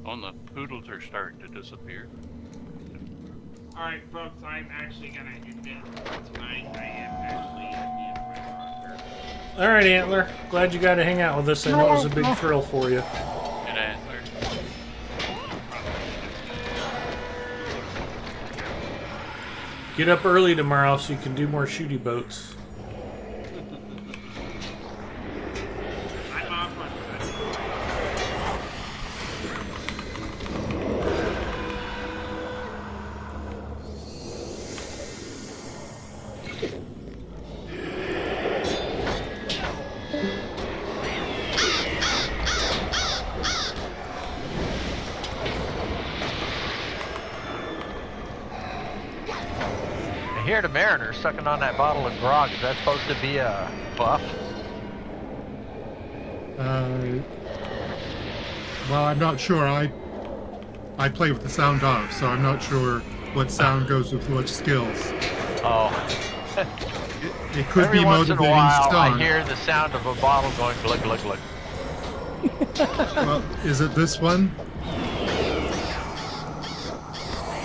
Speaker 5: Oh, and the poodles are starting to disappear.
Speaker 3: Alright, folks, I'm actually gonna end it for tonight. I am actually at the end of my roster.
Speaker 1: All right, Antler. Glad you got to hang out with us. I know it was a big thrill for you.
Speaker 5: Good Antler.
Speaker 1: Get up early tomorrow so you can do more shooty boats.
Speaker 3: I'm off on Sunday.
Speaker 2: hear the Mariner sucking on that bottle of grog. Is that supposed to be a buff?
Speaker 6: Well, I'm not sure. I play with the sound off, so I'm not sure what sound goes with what skills.
Speaker 2: Oh.
Speaker 6: It could
Speaker 2: Every
Speaker 6: be
Speaker 2: once in a
Speaker 6: motivating
Speaker 2: while,
Speaker 6: song.
Speaker 2: I hear the sound of a bottle going glug glug glug.
Speaker 6: Well, is it this one?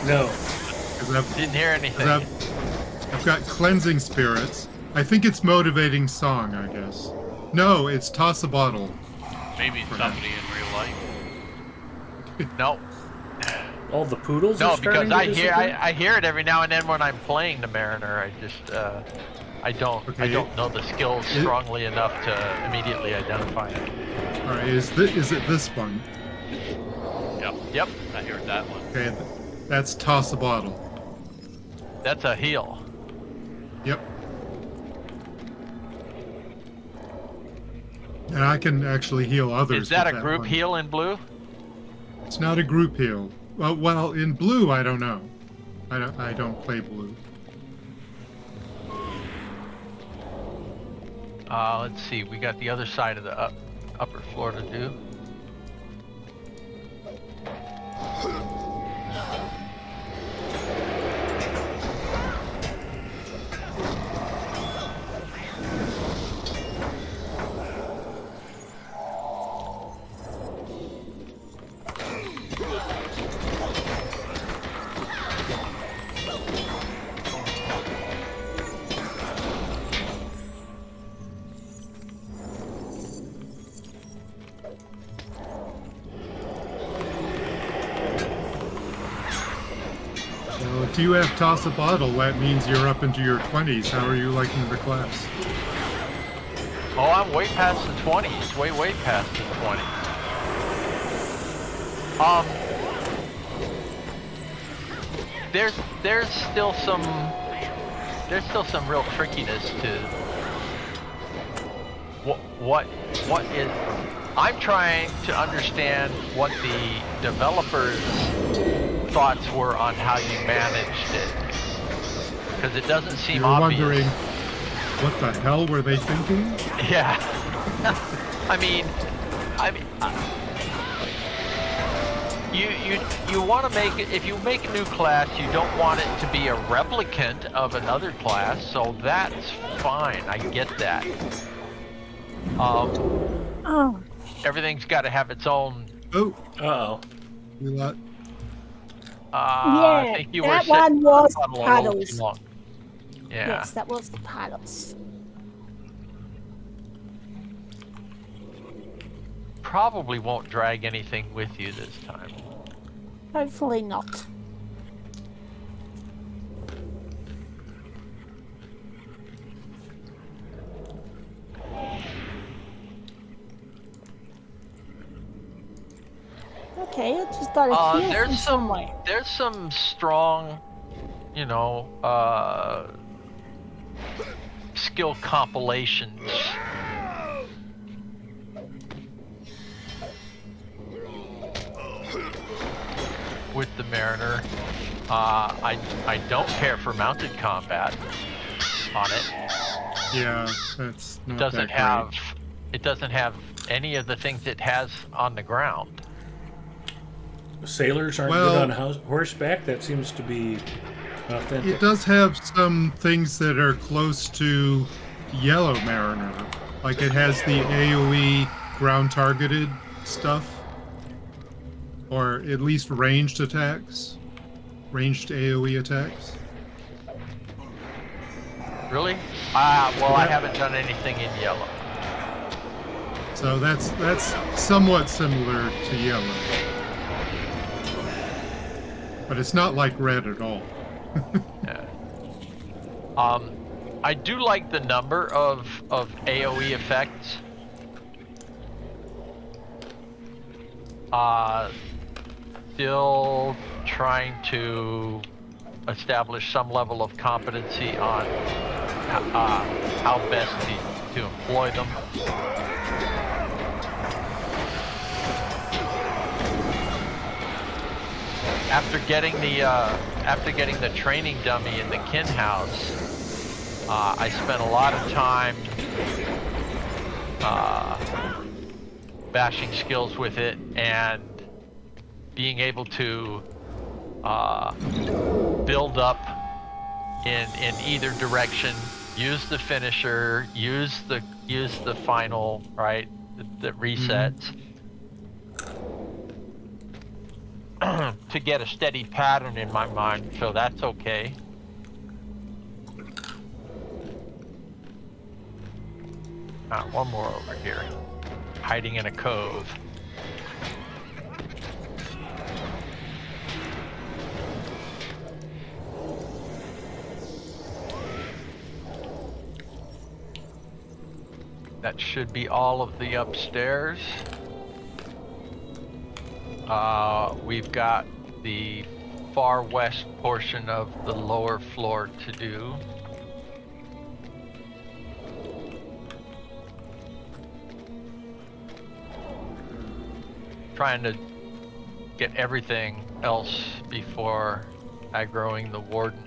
Speaker 1: No.
Speaker 6: 'Cause I've,
Speaker 2: Didn't hear
Speaker 6: 'cause
Speaker 2: anything.
Speaker 6: I've got cleansing spirits. I think it's motivating song, I guess. No, it's toss a bottle.
Speaker 5: Maybe somebody in real life.
Speaker 2: No,
Speaker 1: All the poodles
Speaker 2: no,
Speaker 1: are starting
Speaker 2: because
Speaker 1: to disappear?
Speaker 2: I hear it every now and then when I'm playing the Mariner. I just I don't know the skills strongly enough to immediately identify it.
Speaker 6: All right, is it this one?
Speaker 2: Yep,
Speaker 5: I heard that one.
Speaker 6: Okay, that's toss a bottle.
Speaker 2: that's a heal.
Speaker 6: Yep. And I can actually heal others.
Speaker 2: Is that a
Speaker 6: with
Speaker 2: group
Speaker 6: one.
Speaker 2: heal in blue?
Speaker 6: It's not a group heal. Well, in blue, I don't know. I don't play blue.
Speaker 2: Let's see. We got the other side of the upper floor to do.
Speaker 6: Well, if you have toss a bottle, that means you're up into your 20s. How are you liking the class?
Speaker 2: Oh, I'm way past the 20s. Way past the 20s. There's still some real trickiness to what is. I'm trying to understand what the developers' thoughts were on how you managed it, because it doesn't seem
Speaker 6: You're
Speaker 2: obvious.
Speaker 6: wondering, what the hell were they thinking?
Speaker 2: Yeah. I mean, you want to make it, if you make a new class, you don't want it to be a replicant of another class, so that's fine. I get that.
Speaker 7: Oh,
Speaker 2: Everything's got to have its own.
Speaker 6: Oh,
Speaker 1: Uh-oh.
Speaker 6: you lot.
Speaker 2: I think you were
Speaker 7: that
Speaker 2: sitting
Speaker 7: one was
Speaker 2: on a little too
Speaker 7: paddles.
Speaker 2: long. Yeah.
Speaker 7: Yes, that was the paddles.
Speaker 2: Probably won't drag anything with you this time.
Speaker 7: Hopefully not. Okay, I just got a heal from somewhere.
Speaker 2: There's some strong, skill compilations. With the Mariner. I don't care for mounted combat on it.
Speaker 6: Yeah, that's not
Speaker 2: Doesn't
Speaker 6: that
Speaker 2: have
Speaker 6: great.
Speaker 2: it doesn't have any of the things it has on the ground.
Speaker 1: Sailors aren't
Speaker 6: Well-
Speaker 1: good on horseback. That seems to be authentic.
Speaker 6: It does have some things that are close to Yellow Mariner. Like it has the AoE ground targeted stuff. Or at least ranged attacks. Ranged AoE attacks.
Speaker 2: Really? Well, I haven't done anything in yellow.
Speaker 6: So that's somewhat similar to Yellow. But it's not like Red at all.
Speaker 2: Yeah. I do like the number of AoE effects. Still trying to establish some level of competency on how best to employ them. after getting the training dummy in the kin house, I spent a lot of time bashing skills with it and being able to build up in either direction, use the finisher, use the final, right, the resets. To get a steady pattern in my mind, so that's okay. One more over here, hiding in a cove. That should be all of the upstairs. We've got the far west portion of the lower floor to do. Trying to get everything else before aggroing the Warden.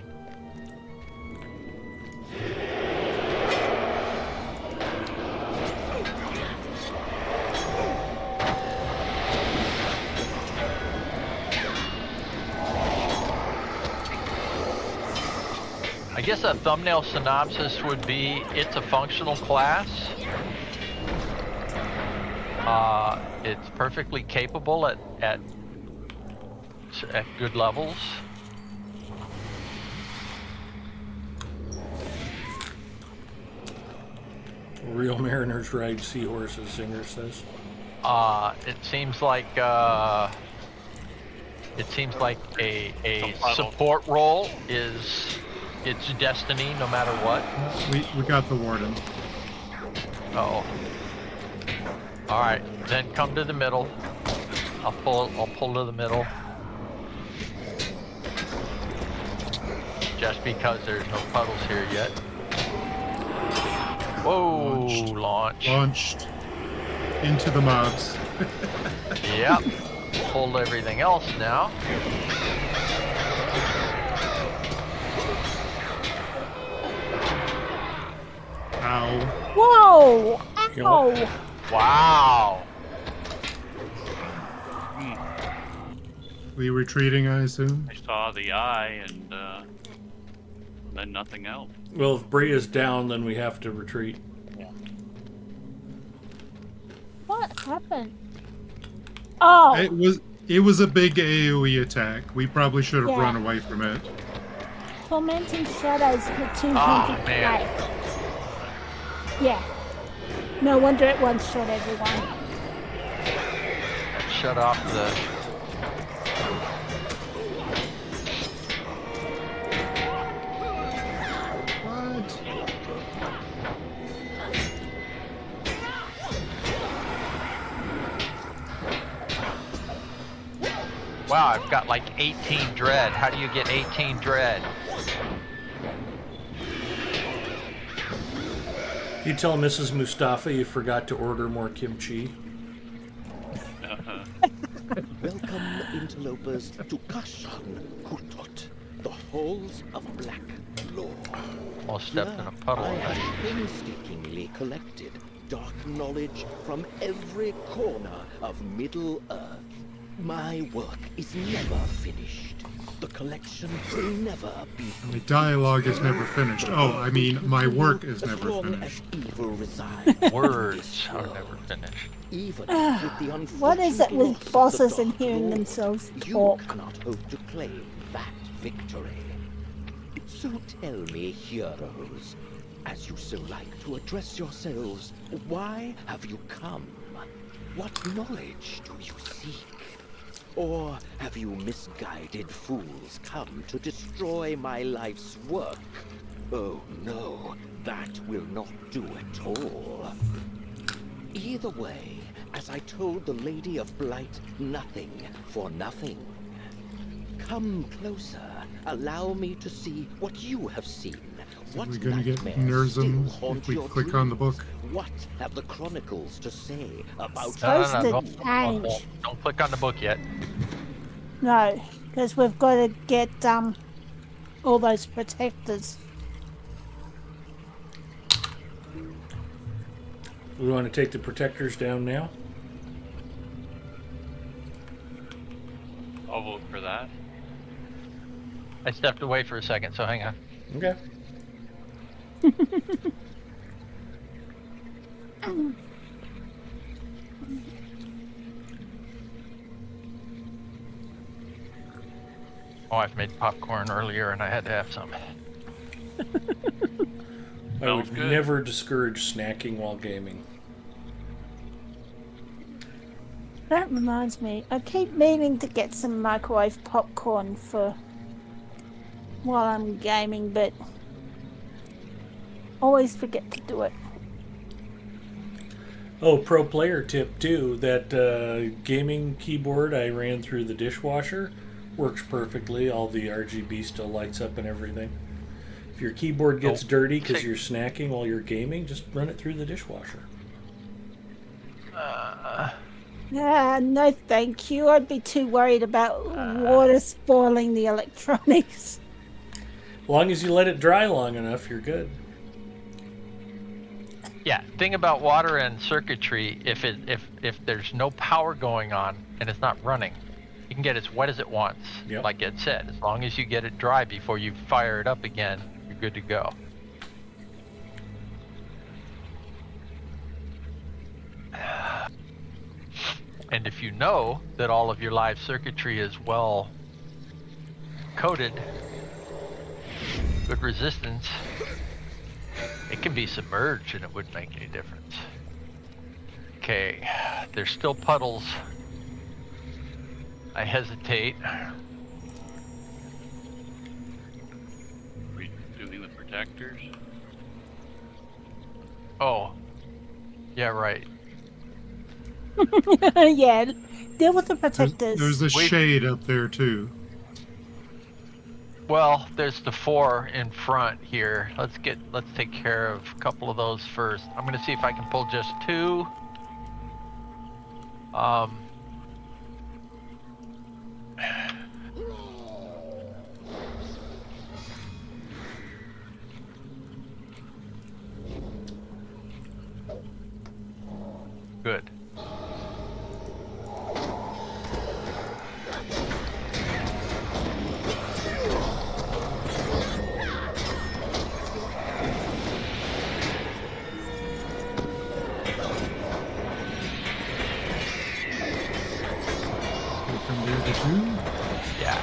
Speaker 2: I guess a thumbnail synopsis would be, it's a functional class. It's perfectly capable at good levels.
Speaker 1: Real mariners ride seahorses, Singer says.
Speaker 2: It seems like a support role is its destiny, no matter what.
Speaker 6: We got the Warden.
Speaker 2: Oh. All right, then come to the middle. I'll pull to the middle. Just because there's no puddles here yet. Whoa, launched
Speaker 6: into the mobs.
Speaker 2: Yep. Pulled everything else now.
Speaker 6: Ow.
Speaker 7: Whoa! Ow!
Speaker 2: Wow.
Speaker 6: We retreating, I assume?
Speaker 5: I saw the eye and then nothing else.
Speaker 1: Well, if Bray is down, then we have to retreat.
Speaker 7: What happened? Oh!
Speaker 6: It was a big AoE attack. We probably should have
Speaker 7: Yeah.
Speaker 6: run away from it.
Speaker 7: Tormenting Shadows for 200
Speaker 2: Oh, man.
Speaker 7: Yeah. No wonder it one-shot everyone.
Speaker 2: Shut off the...
Speaker 6: What?
Speaker 2: Wow, I've got like 18 dread. How do you get 18 dread?
Speaker 1: You tell Mrs. Mustafa you forgot to order more kimchi.
Speaker 9: Welcome, interlopers, to Kashan Kutot, the halls of black lore.
Speaker 2: Almost stepped in a puddle.
Speaker 9: I have painstakingly collected dark knowledge from every corner of Middle Earth. My work is never finished. The collection will never be
Speaker 6: My
Speaker 9: complete.
Speaker 6: dialogue is never finished. Oh, I mean, my work is
Speaker 9: As
Speaker 6: never
Speaker 9: long
Speaker 6: finished.
Speaker 9: as evil resides.
Speaker 2: Words are never finished.
Speaker 9: Even with the
Speaker 7: What is it
Speaker 9: unfortunate
Speaker 7: with
Speaker 9: loss of
Speaker 7: bosses
Speaker 9: the
Speaker 7: and
Speaker 9: Dark
Speaker 7: hearing
Speaker 9: Lord,
Speaker 7: themselves
Speaker 9: you
Speaker 7: talk?
Speaker 9: cannot hope to claim that victory. So tell me, heroes, as you so like to address yourselves, why have you come? What knowledge do you seek? Or have you misguided fools come to destroy my life's work? Oh no, that will not do at all. Either way, as I told the Lady of Blight, nothing for nothing. Come closer. Allow me to see what you have seen. What
Speaker 6: We're gonna get
Speaker 9: nightmares still
Speaker 6: Nerzum
Speaker 9: haunt
Speaker 6: if we
Speaker 9: your
Speaker 6: click on the
Speaker 9: dreams?
Speaker 6: book.
Speaker 9: What have the chronicles to say about
Speaker 7: Supposed to
Speaker 2: Don't
Speaker 7: change.
Speaker 2: click on the book yet.
Speaker 7: No. Because we've got to get all those protectors.
Speaker 1: We want to take the protectors down now?
Speaker 5: I'll vote for that.
Speaker 2: I stepped away for a second, so hang on.
Speaker 1: Okay.
Speaker 2: My wife made popcorn earlier, and I had to have some.
Speaker 1: I
Speaker 5: Sounds
Speaker 1: would
Speaker 5: good.
Speaker 1: never discourage snacking while gaming.
Speaker 7: That reminds me, I keep meaning to get some microwave popcorn for while I'm gaming, but always forget to do it.
Speaker 1: Oh, pro player tip too. That gaming keyboard I ran through the dishwasher works perfectly. All the RGB still lights up and everything. If your keyboard gets dirty because you're snacking while you're gaming, just run it through the dishwasher.
Speaker 7: No thank you. I'd be too worried about water spoiling the electronics.
Speaker 1: As long as you let it dry long enough, you're good.
Speaker 2: Yeah, thing about water and circuitry, if there's no power going on and it's not running, you can get as wet as it wants.
Speaker 1: Yep.
Speaker 2: Like Ed said, as long as you get it dry before you fire it up again, you're good to go. And if you know that all of your live circuitry is well coated, good resistance, it can be submerged and it wouldn't make any difference. Okay, there's still puddles. I hesitate.
Speaker 5: Doing the protectors.
Speaker 2: Oh, yeah, right.
Speaker 7: Yeah, deal with the protectors.
Speaker 6: There's the shade up there too.
Speaker 2: Well, there's the 4 in front here. Let's take care of a couple of those first. I'm gonna see if I can pull just 2. Good.
Speaker 6: From there to 2.
Speaker 2: Yeah.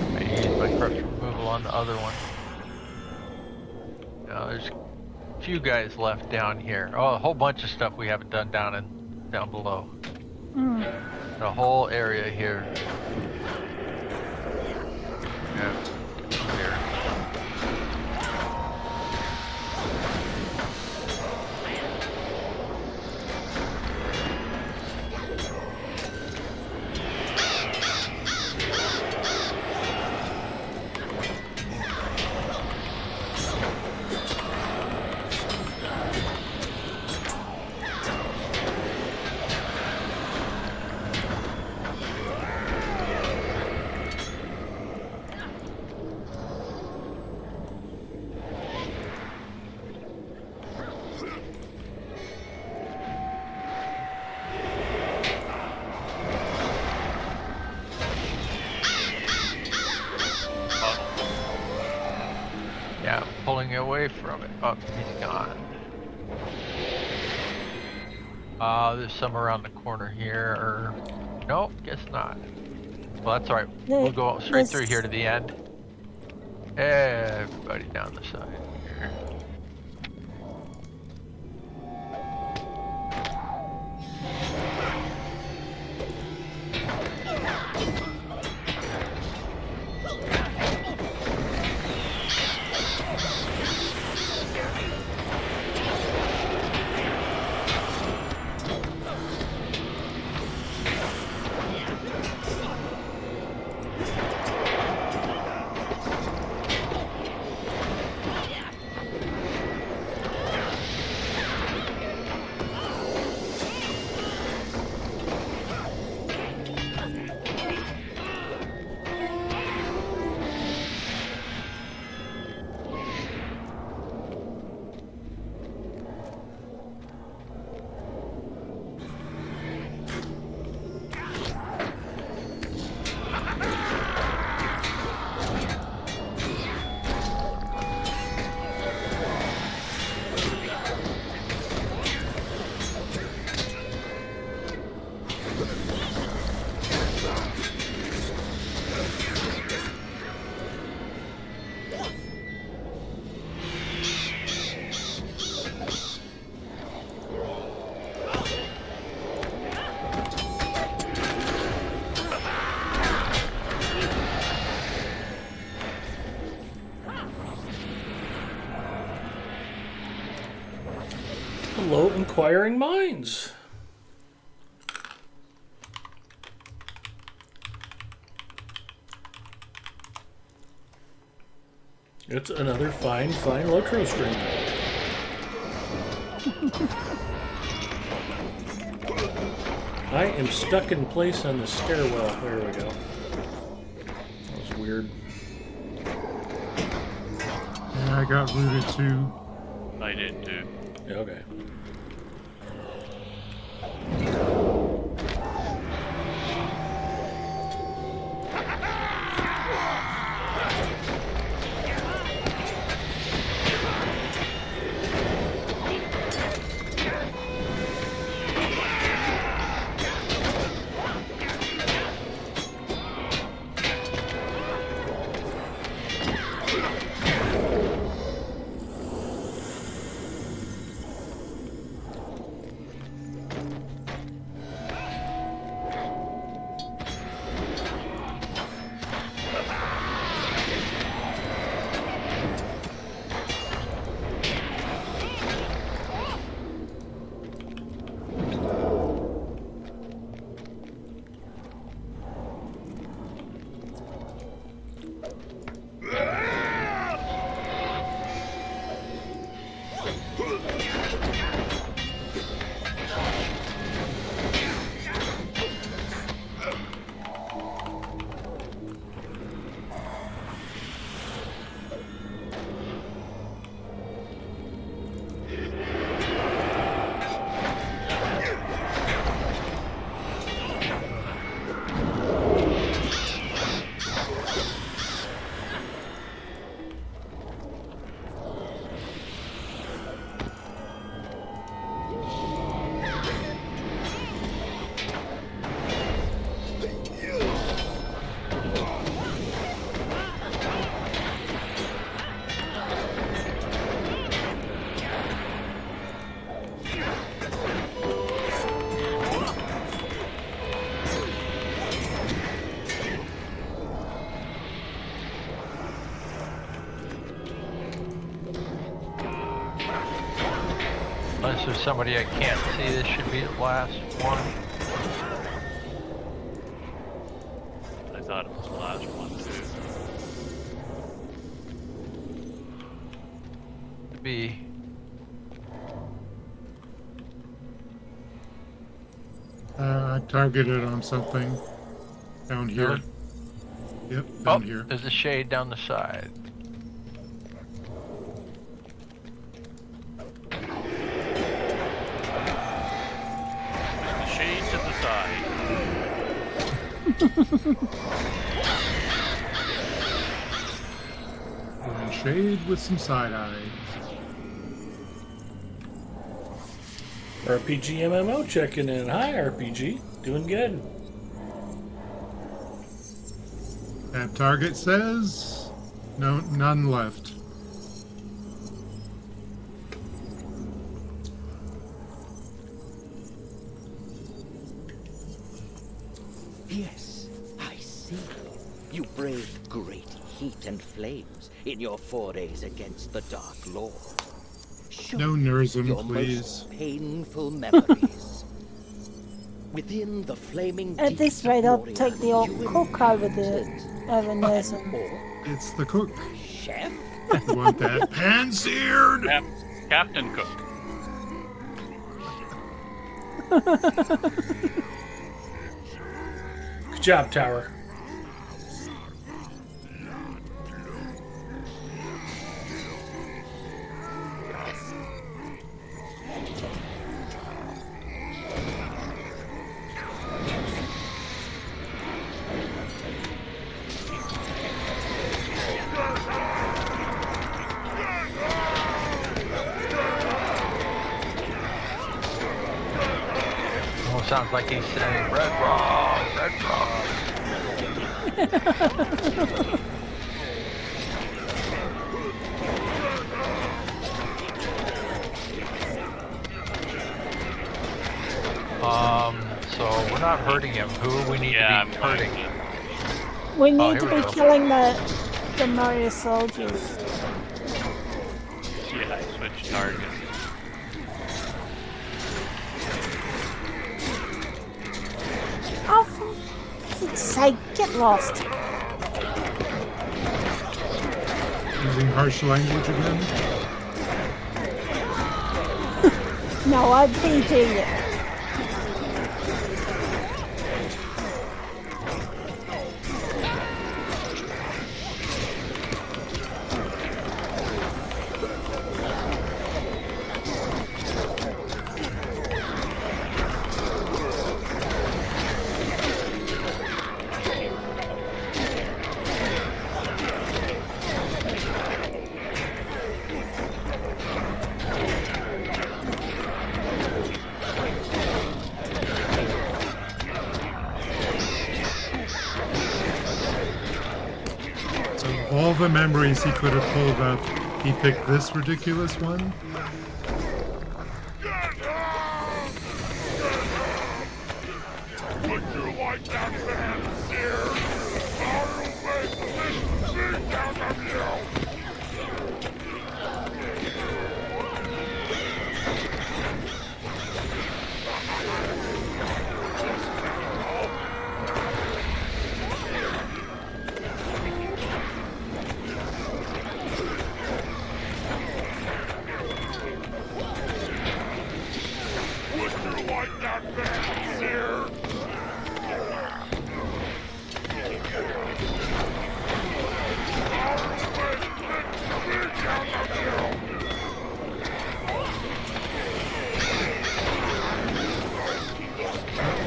Speaker 2: I used my corruption removal on the other one. Now there's a few guys left down here. Oh, a whole bunch of stuff we haven't done down below. The whole area here. Yeah, clear. Yeah, pulling away from it. Oh, he's gone. There's some around the corner here, or nope, guess not. Well, that's all right.
Speaker 7: There-
Speaker 2: We'll go straight through
Speaker 7: there's-
Speaker 2: here to the end. Everybody down the side here.
Speaker 1: Hello, inquiring minds. It's another fine Lotro stream. I am stuck in place on the stairwell. There we go. That was weird.
Speaker 6: Yeah, I got rooted too.
Speaker 5: I did too.
Speaker 1: Yeah, okay.
Speaker 2: Unless there's somebody I can't see, this should be the last one.
Speaker 5: I thought it was the last one too.
Speaker 2: Be
Speaker 6: I targeted on something down here.
Speaker 2: Really?
Speaker 6: Yep,
Speaker 2: oh,
Speaker 6: down here.
Speaker 2: there's a shade down the side.
Speaker 5: The shade to the side.
Speaker 6: And shade with some side eye.
Speaker 1: RPG MMO checking in. Hi, RPG. Doing good.
Speaker 6: That target says no, none left.
Speaker 9: Yes, I see. You braved great heat and flames in your forays against the Dark Lord. Show
Speaker 6: No
Speaker 9: me
Speaker 6: Nursum,
Speaker 9: your
Speaker 6: please.
Speaker 9: most painful memories. Within the flaming
Speaker 7: At this
Speaker 9: deeps of
Speaker 7: rate, I'll
Speaker 9: Moria,
Speaker 7: take the old
Speaker 9: you
Speaker 7: cook over
Speaker 9: encountered
Speaker 7: Nursum.
Speaker 9: an orc
Speaker 6: It's the cook.
Speaker 9: chef.
Speaker 6: You want that pan-seared?
Speaker 5: Captain Cook.
Speaker 1: Good job, Tower.
Speaker 2: Sounds like he's saying red raw, red raw. So we're not hurting him. Who we need
Speaker 5: Yeah,
Speaker 2: to be
Speaker 5: I'm
Speaker 2: hurting?
Speaker 5: fine.
Speaker 7: We need
Speaker 2: here
Speaker 7: to
Speaker 2: we
Speaker 7: be
Speaker 2: go.
Speaker 7: killing the Moria soldiers.
Speaker 5: Yeah, I switched targets.
Speaker 7: Oh, for fuck's sake, get lost.
Speaker 6: Using harsh language again?
Speaker 7: No, I PG it.
Speaker 6: So of all the memories he could have pulled up, he picked this ridiculous one?
Speaker 10: Would you like that man seared? I'll make meat out of you! Would you like that man seared?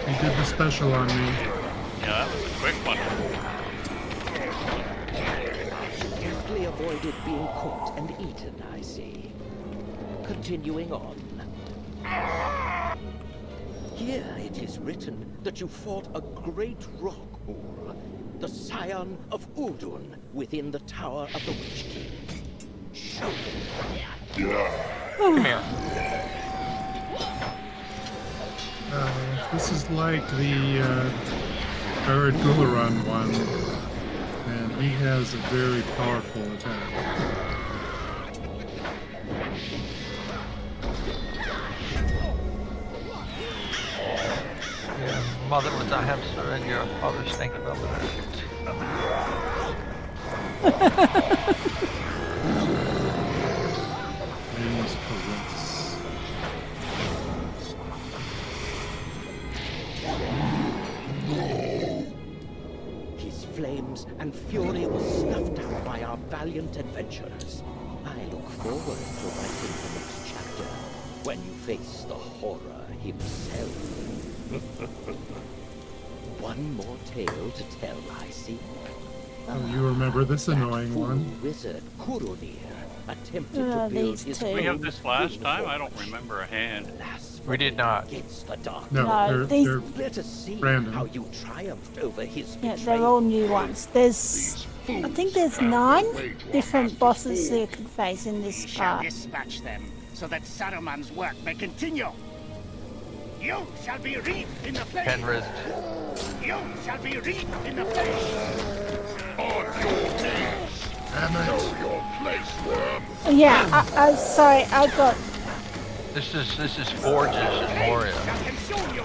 Speaker 6: He did the special on me.
Speaker 5: Yeah, that was a quick one.
Speaker 9: Carefully avoided being caught and eaten, I see. Continuing on. Here it is written that you fought a great rock bull, the scion of Udun, within the Tower of the Witch King. Show me.
Speaker 2: Come here.
Speaker 6: This is like the Barad Gularan one, and he has a very powerful attack.
Speaker 2: Your mother was a hamster and your father stank of velvet.
Speaker 6: Flames caress.
Speaker 9: His flames and fury was snuffed out by our valiant adventurers. I look forward to writing the next chapter when you face the horror himself. One more tale to tell, I see.
Speaker 6: Oh, you remember this annoying
Speaker 9: Fool
Speaker 6: one?
Speaker 9: wizard Kurunir attempted to build
Speaker 7: these
Speaker 9: his
Speaker 7: two.
Speaker 5: We have
Speaker 9: own
Speaker 5: this last
Speaker 9: thing
Speaker 5: time? I don't
Speaker 9: forge.
Speaker 5: remember a hand.
Speaker 9: Alas, for
Speaker 2: We did not.
Speaker 9: against the dark.
Speaker 6: No,
Speaker 7: No, these-
Speaker 6: they're
Speaker 9: Let us see
Speaker 6: random.
Speaker 9: how you triumphed over his
Speaker 7: Yeah,
Speaker 9: betrayal.
Speaker 7: they're all new ones. I think there's 9 different bosses you can face in this part.
Speaker 11: Dispatch them so that Saruman's work may continue. You shall be reaped in the flesh.
Speaker 2: Penrith.
Speaker 11: You shall be reaped in the flesh.
Speaker 10: On your knees. Know your place, worm.
Speaker 7: Yeah, sorry, I got.
Speaker 2: This is Forges and Moria.
Speaker 11: Shall consume you.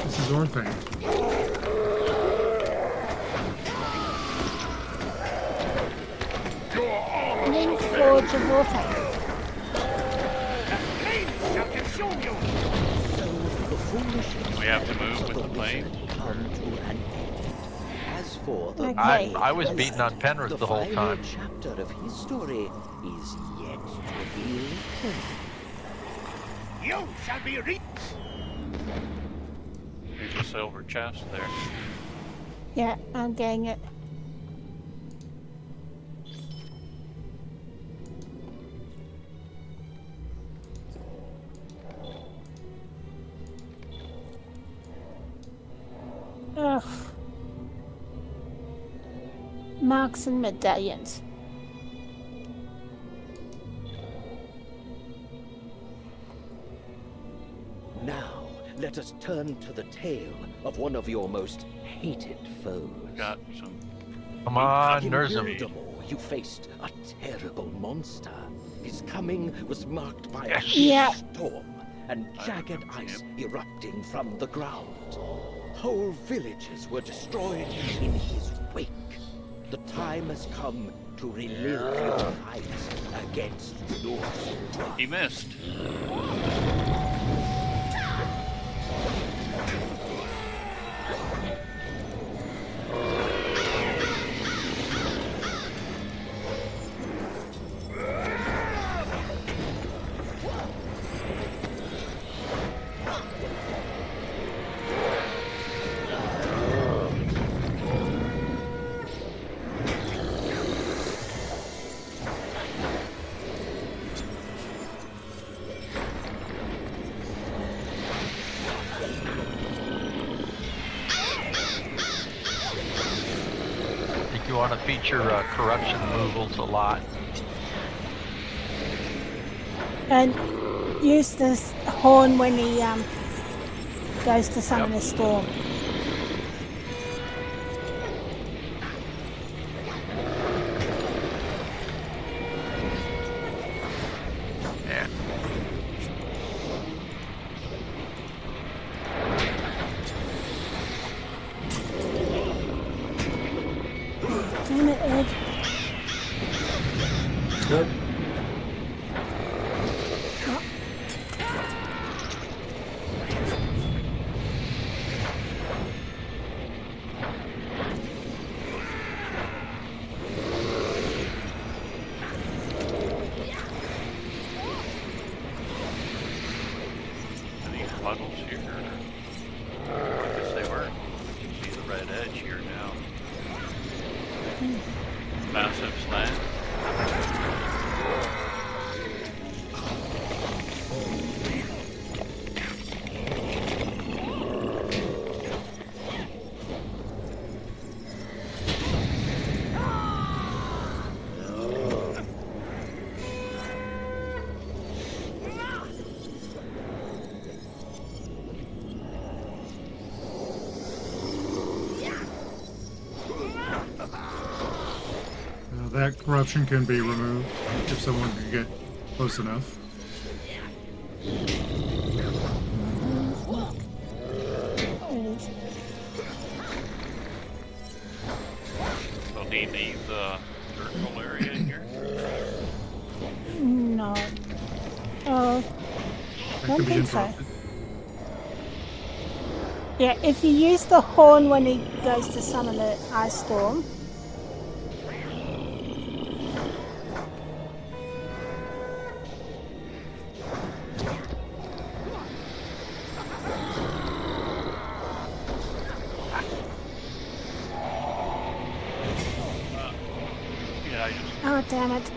Speaker 6: This is Orthanc.
Speaker 10: Your armor
Speaker 7: New Forge of Warfare.
Speaker 11: The flames shall consume you.
Speaker 9: The foolish
Speaker 5: We have to move with the flame.
Speaker 9: come to an end. As for the
Speaker 7: Okay.
Speaker 2: I was beating on Penrith the whole
Speaker 9: final
Speaker 2: time.
Speaker 9: chapter of his story is yet to be written.
Speaker 11: You shall be reaped.
Speaker 5: There's a silver chest there.
Speaker 7: Yeah, I'm getting it. Ugh. Marks and medallions.
Speaker 9: Now, let us turn to the tale of one of your most hated foes.
Speaker 5: Got some.
Speaker 2: Come on,
Speaker 9: In
Speaker 2: Nurzim.
Speaker 9: Wildemore, you faced a terrible monster. His coming was marked by a
Speaker 2: Yes.
Speaker 7: Yeah.
Speaker 9: storm and jagged ice erupting from the ground. Whole villages were destroyed in his wake. The time has come to relive your fight against Norse.
Speaker 5: He missed.
Speaker 2: You want to feature corruption removals a lot.
Speaker 7: And use this horn when he goes to summon a storm.
Speaker 2: Yeah.
Speaker 7: Damn it, Ed.
Speaker 1: Good.
Speaker 5: Are these puddles here? I guess they were. You can see the red edge here now. Massive slant.
Speaker 6: That corruption can be removed if someone can get close enough.
Speaker 5: So do you need the circle area here?
Speaker 7: No. Oh,
Speaker 6: That
Speaker 7: don't
Speaker 6: could be
Speaker 7: think so.
Speaker 6: interrupted.
Speaker 7: Yeah, if you use the horn when he goes to summon the ice storm.
Speaker 5: Yeah, I just
Speaker 7: Oh, damn it.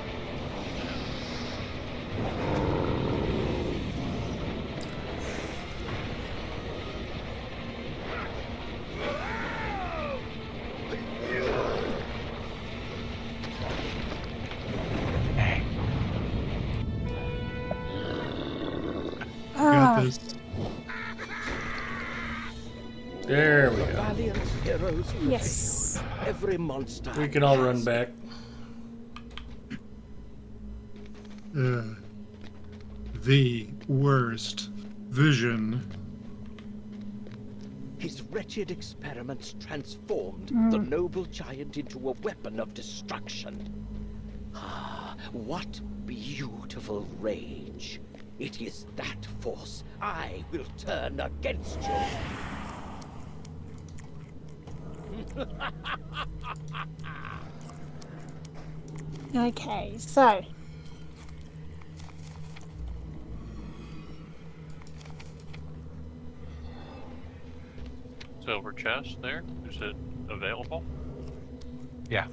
Speaker 6: this.
Speaker 1: There we go.
Speaker 9: Valiant heroes prevail.
Speaker 7: Yes.
Speaker 9: Every monster.
Speaker 1: We can all run
Speaker 9: has
Speaker 1: back.
Speaker 6: The worst vision.
Speaker 9: His wretched experiments transformed the noble giant into a weapon of destruction. Ah, what beautiful rage. It is that force I will turn against you.
Speaker 7: Okay, so
Speaker 5: Silver chest there. Is it available?
Speaker 2: Yeah.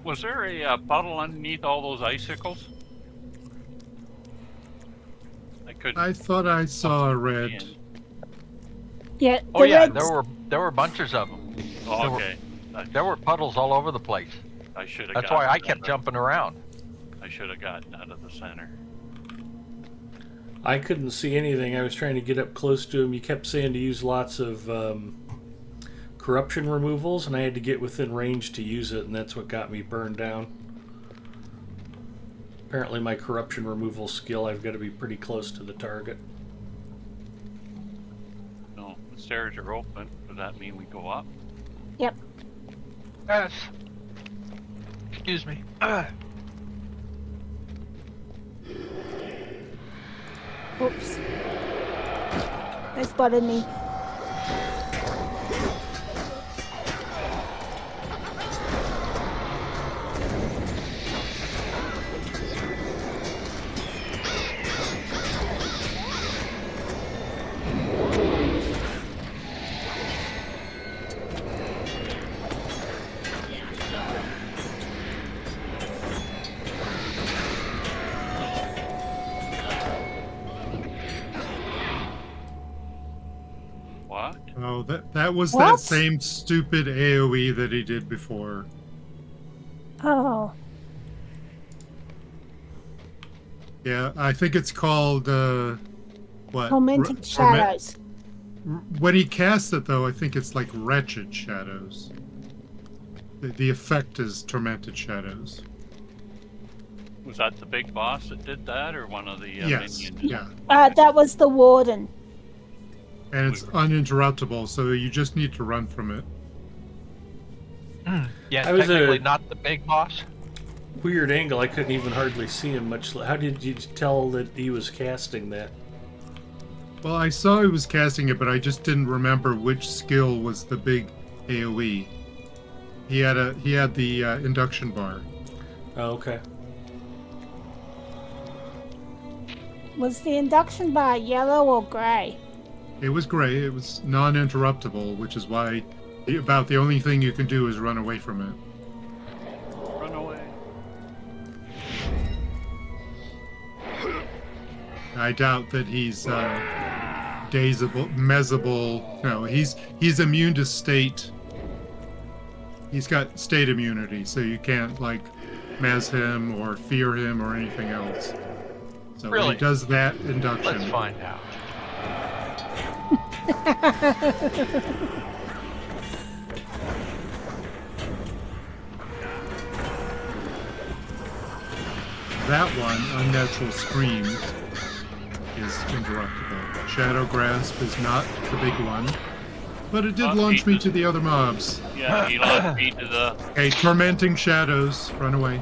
Speaker 5: Was there a puddle underneath all those icicles? I couldn't.
Speaker 6: I thought I saw a red.
Speaker 7: yeah,
Speaker 2: Oh
Speaker 7: the
Speaker 2: yeah,
Speaker 7: reds-
Speaker 2: there were bunches of them.
Speaker 5: Oh, okay.
Speaker 2: There were puddles all over the place.
Speaker 5: I should have.
Speaker 2: That's why I kept jumping around.
Speaker 5: I should have gotten out of the center.
Speaker 1: I couldn't see anything. I was trying to get up close to him. You kept saying to use lots of corruption removals, and I had to get within range to use it, and that's what got me burned down. Apparently my corruption removal skill, I've got to be pretty close to the target.
Speaker 5: No, the stairs are open. Does that mean we go up?
Speaker 7: Yep.
Speaker 2: Yes. Excuse me.
Speaker 7: Oops. They spotted me.
Speaker 5: What?
Speaker 6: Oh, that was
Speaker 7: What?
Speaker 6: that same stupid AoE that he did before.
Speaker 7: Oh.
Speaker 6: Yeah, I think it's called what?
Speaker 7: Tormented shadows.
Speaker 6: When he casts it, though, I think it's like Wretched Shadows. The effect is Tormented Shadows.
Speaker 5: Was that the big boss that did that, or one of the
Speaker 6: Yes,
Speaker 5: minions?
Speaker 6: yeah.
Speaker 7: That was the Warden.
Speaker 6: And it's uninterruptible, so you just need to run from it.
Speaker 2: Yeah,
Speaker 1: I was
Speaker 2: technically not the big boss.
Speaker 1: Weird angle. I couldn't even hardly see him much. How did you tell that he was casting that?
Speaker 6: Well, I saw he was casting it, but I just didn't remember which skill was the big AoE. He had the induction bar.
Speaker 1: Oh, okay.
Speaker 7: Was the induction bar yellow or grey?
Speaker 6: It was gray. It was non-interruptible, which is why about the only thing you can do is run away from it.
Speaker 5: Run away.
Speaker 6: I doubt that he's mesable. No, he's immune to state. He's got state immunity, so you can't like mez him or fear him or anything else. So when
Speaker 2: Really?
Speaker 6: he does that induction.
Speaker 2: Let's find out.
Speaker 6: That one, Unnatural Scream, is interruptible. Shadow Grasp is not the big one, but it did launch me to the other mobs.
Speaker 5: Yeah, he launched me to the.
Speaker 6: Okay, Tormenting Shadows, run away.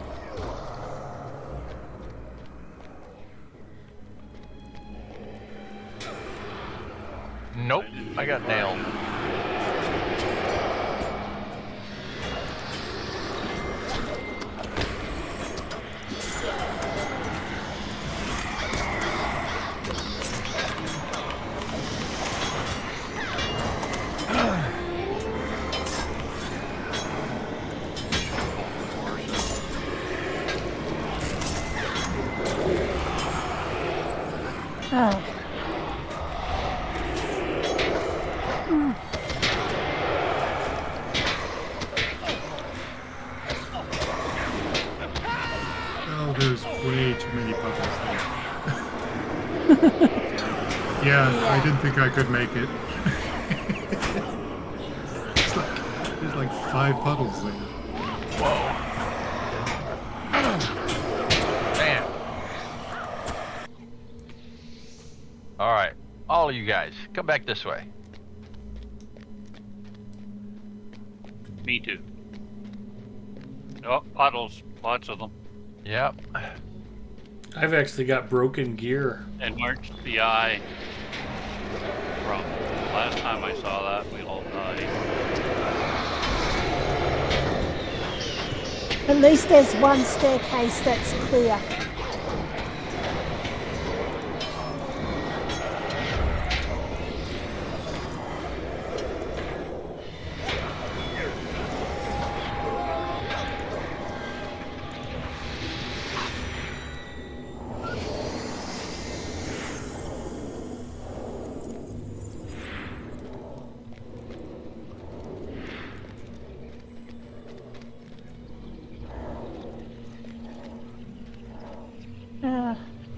Speaker 2: Nope, I got nailed.
Speaker 7: Oh.
Speaker 6: Oh, there's way too many puzzles there. Yeah, I didn't think I could make it. There's like 5 puddles there.
Speaker 2: Man. All right, all of you guys, come back this way.
Speaker 5: Me too. Oh, puddles. Lots of them.
Speaker 2: Yep.
Speaker 1: I've actually got broken gear.
Speaker 5: And marched the eye. From last time I saw that, we all died.
Speaker 7: At least there's one staircase that's clear.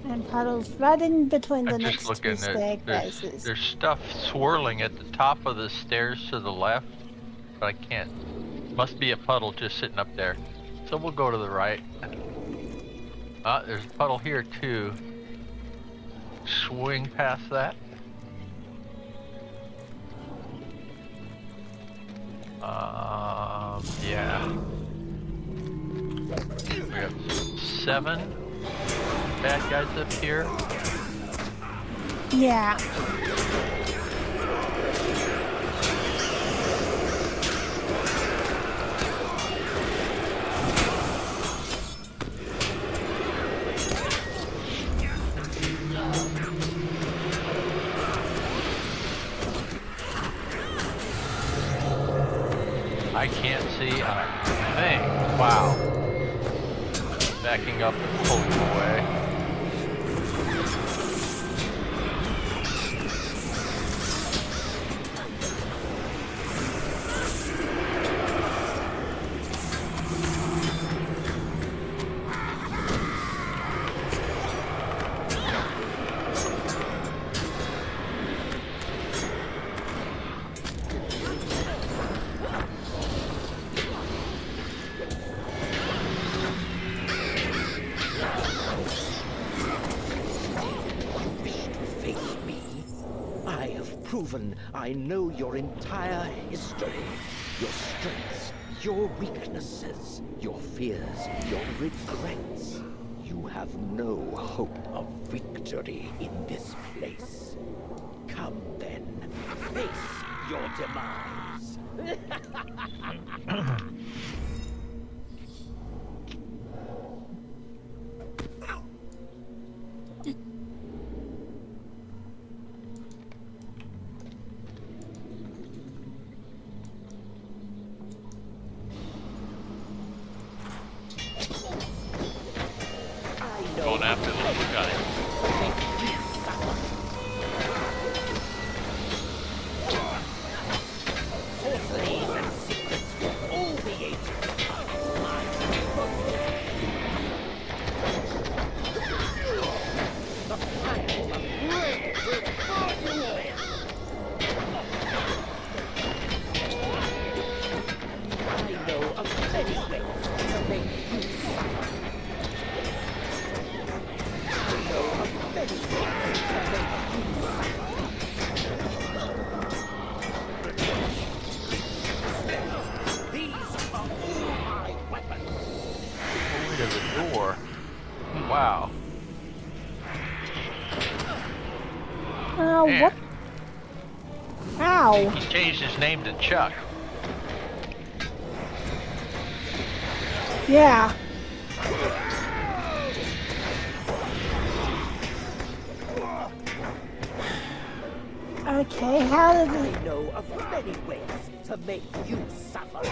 Speaker 7: And puddles right in between the
Speaker 2: I'm
Speaker 7: next
Speaker 2: just
Speaker 7: two
Speaker 2: looking at
Speaker 7: staircases.
Speaker 2: there's stuff swirling at the top of the stairs to the left, but I can't. Must be a puddle just sitting up there. So we'll go to the right. There's a puddle here too. Swing past that. Yeah. We got 7 bad guys up here.
Speaker 7: Yeah.
Speaker 2: I can't see a thing. Wow. Backing up and pulling away.
Speaker 9: Proven I know your entire history, your strengths, your weaknesses, your fears, your regrets. You have no hope of victory in this place. Come then, face your demise.
Speaker 5: Going after the little guy.
Speaker 9: Sorceries and secrets for all the ages. The fire of bread will burn you all. I know of many ways to make you suffer. I know of many ways to make you suffer. These are all my weapons.
Speaker 2: Way to the door. Wow.
Speaker 7: Oh,
Speaker 2: Man.
Speaker 7: what? Ow.
Speaker 2: He changed his name to Chuck.
Speaker 7: Yeah. Okay, how did
Speaker 9: I
Speaker 7: he...
Speaker 9: know of many ways to make you suffer.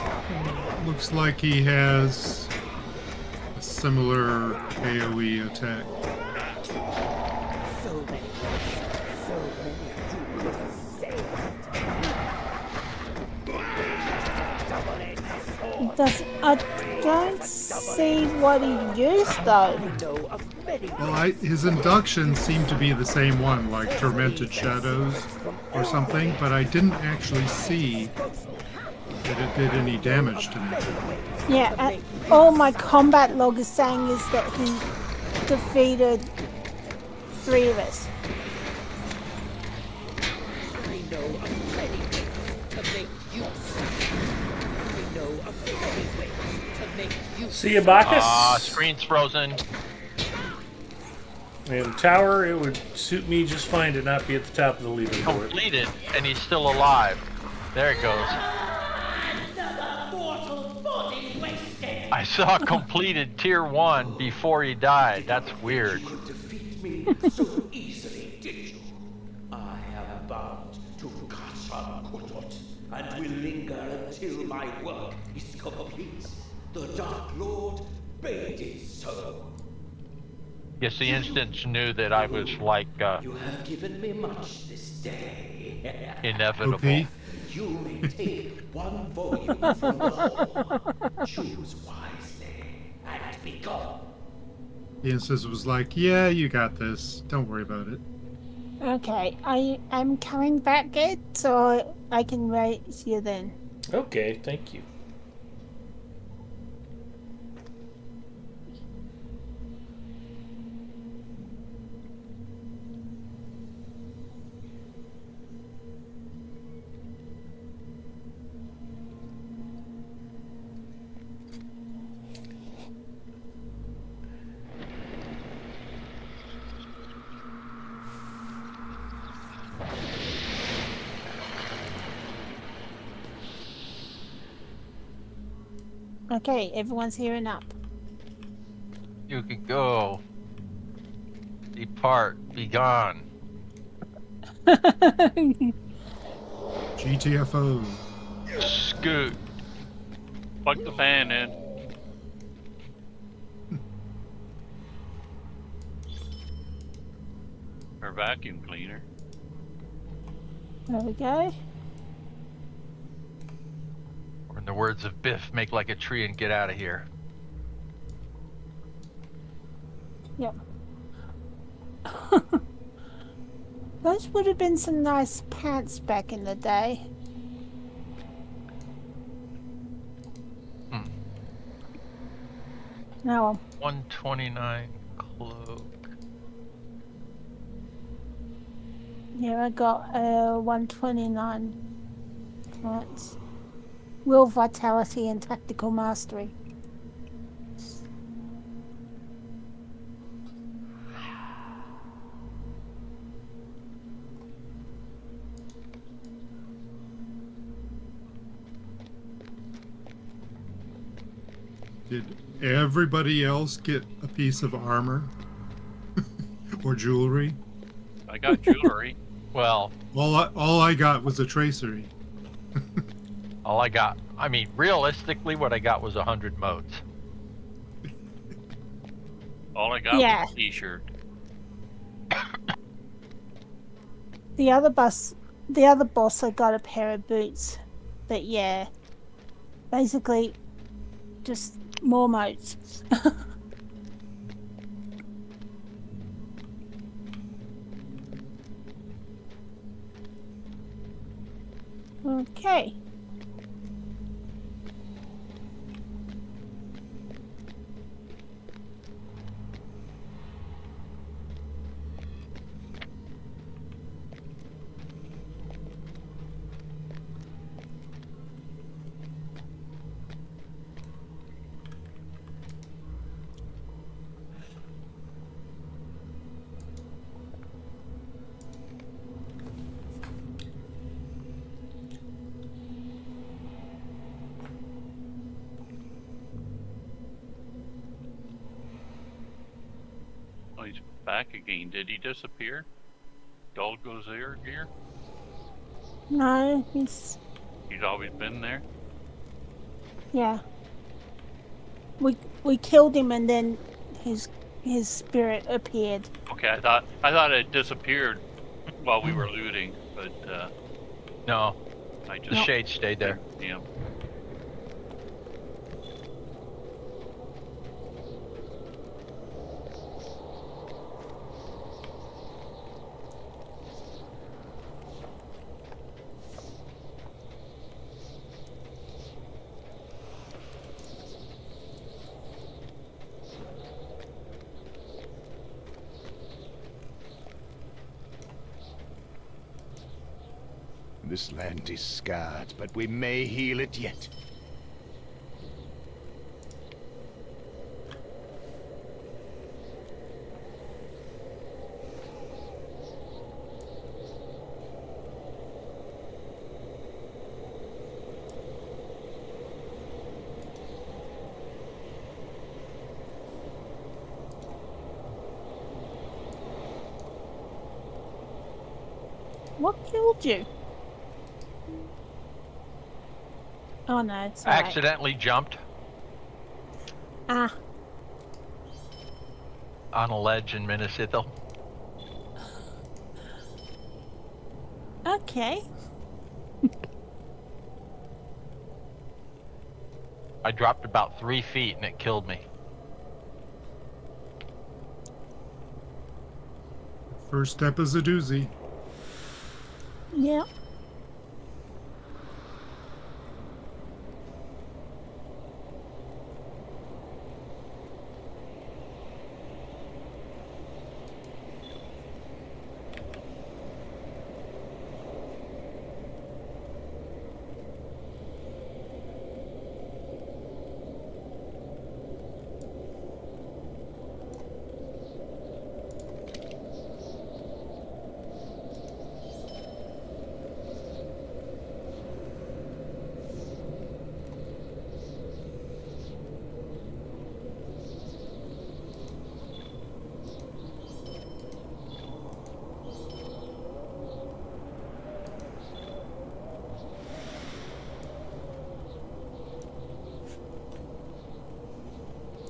Speaker 6: Looks like he has a similar AoE attack.
Speaker 9: So many you could have saved. Double-edged sword.
Speaker 7: Does... I don't see what he used, though.
Speaker 9: I know of many
Speaker 6: Well, his inductions seem to be the same one, like Tormented Shadows or something, but I didn't actually see that it did any damage to me.
Speaker 7: Yeah, all my combat log is saying is that he defeated 3 of us.
Speaker 9: I know of many ways to make you I know of many ways to make you
Speaker 1: See you, Bacchus.
Speaker 2: Screen's frozen.
Speaker 1: And tower, it would suit me just fine to not be at the top of the leaderboard.
Speaker 2: Completed, and he's still alive. There it goes. I saw completed tier 1 before he died. That's weird.
Speaker 9: You defeat me so easily, did you? I am bound to Kasha Kutut, and will linger until my work is complete. The Dark Lord bade it so.
Speaker 2: Yes, the instance knew that I was like
Speaker 9: You have given me much this day.
Speaker 2: inevitable.
Speaker 6: Okay.
Speaker 9: You may take one volume from the whole. Choose wisely and be gone.
Speaker 6: The instance was like, yeah, you got this. Don't worry about it.
Speaker 7: Okay, I'm coming back, Ed, so I can raise you then.
Speaker 1: Okay, thank you.
Speaker 7: Okay, everyone's hearing up.
Speaker 2: You can go. Depart. Be gone.
Speaker 6: GTFO.
Speaker 2: Scoot.
Speaker 5: Plug the fan in. Or vacuum cleaner.
Speaker 7: There we go.
Speaker 2: Or in the words of Biff, make like a tree and get out of here.
Speaker 7: Yep. Those would have been some nice pants back in the day. No.
Speaker 2: 129 cloak.
Speaker 7: Yeah, I got 129 points. Will, vitality, and tactical mastery.
Speaker 6: Did everybody else get a piece of armor? Or jewelry?
Speaker 5: I got jewelry.
Speaker 2: Well,
Speaker 6: All I got was a tracery.
Speaker 2: all I got, I mean, realistically, what I got was 100 modes.
Speaker 5: All I got
Speaker 7: Yeah.
Speaker 5: was a t-shirt.
Speaker 7: The other boss, I got a pair of boots. But yeah, basically, just more modes. Okay.
Speaker 5: Oh, he's back again. Did he disappear? Gold goes there gear?
Speaker 7: No,
Speaker 5: He's always been there?
Speaker 7: yeah. We killed him and then his spirit appeared.
Speaker 5: Okay, I thought it disappeared while we were looting, but
Speaker 2: No,
Speaker 5: I
Speaker 2: the
Speaker 5: just
Speaker 2: shade stayed there.
Speaker 5: Yeah.
Speaker 9: This land is scarred, but we may heal it yet.
Speaker 7: What killed you? Oh no, it's all right.
Speaker 2: Accidentally jumped
Speaker 7: Ah,
Speaker 2: on a ledge in Minnesota.
Speaker 7: okay.
Speaker 2: I dropped about 3 feet and it killed me.
Speaker 6: First step is a doozy.
Speaker 7: Yeah.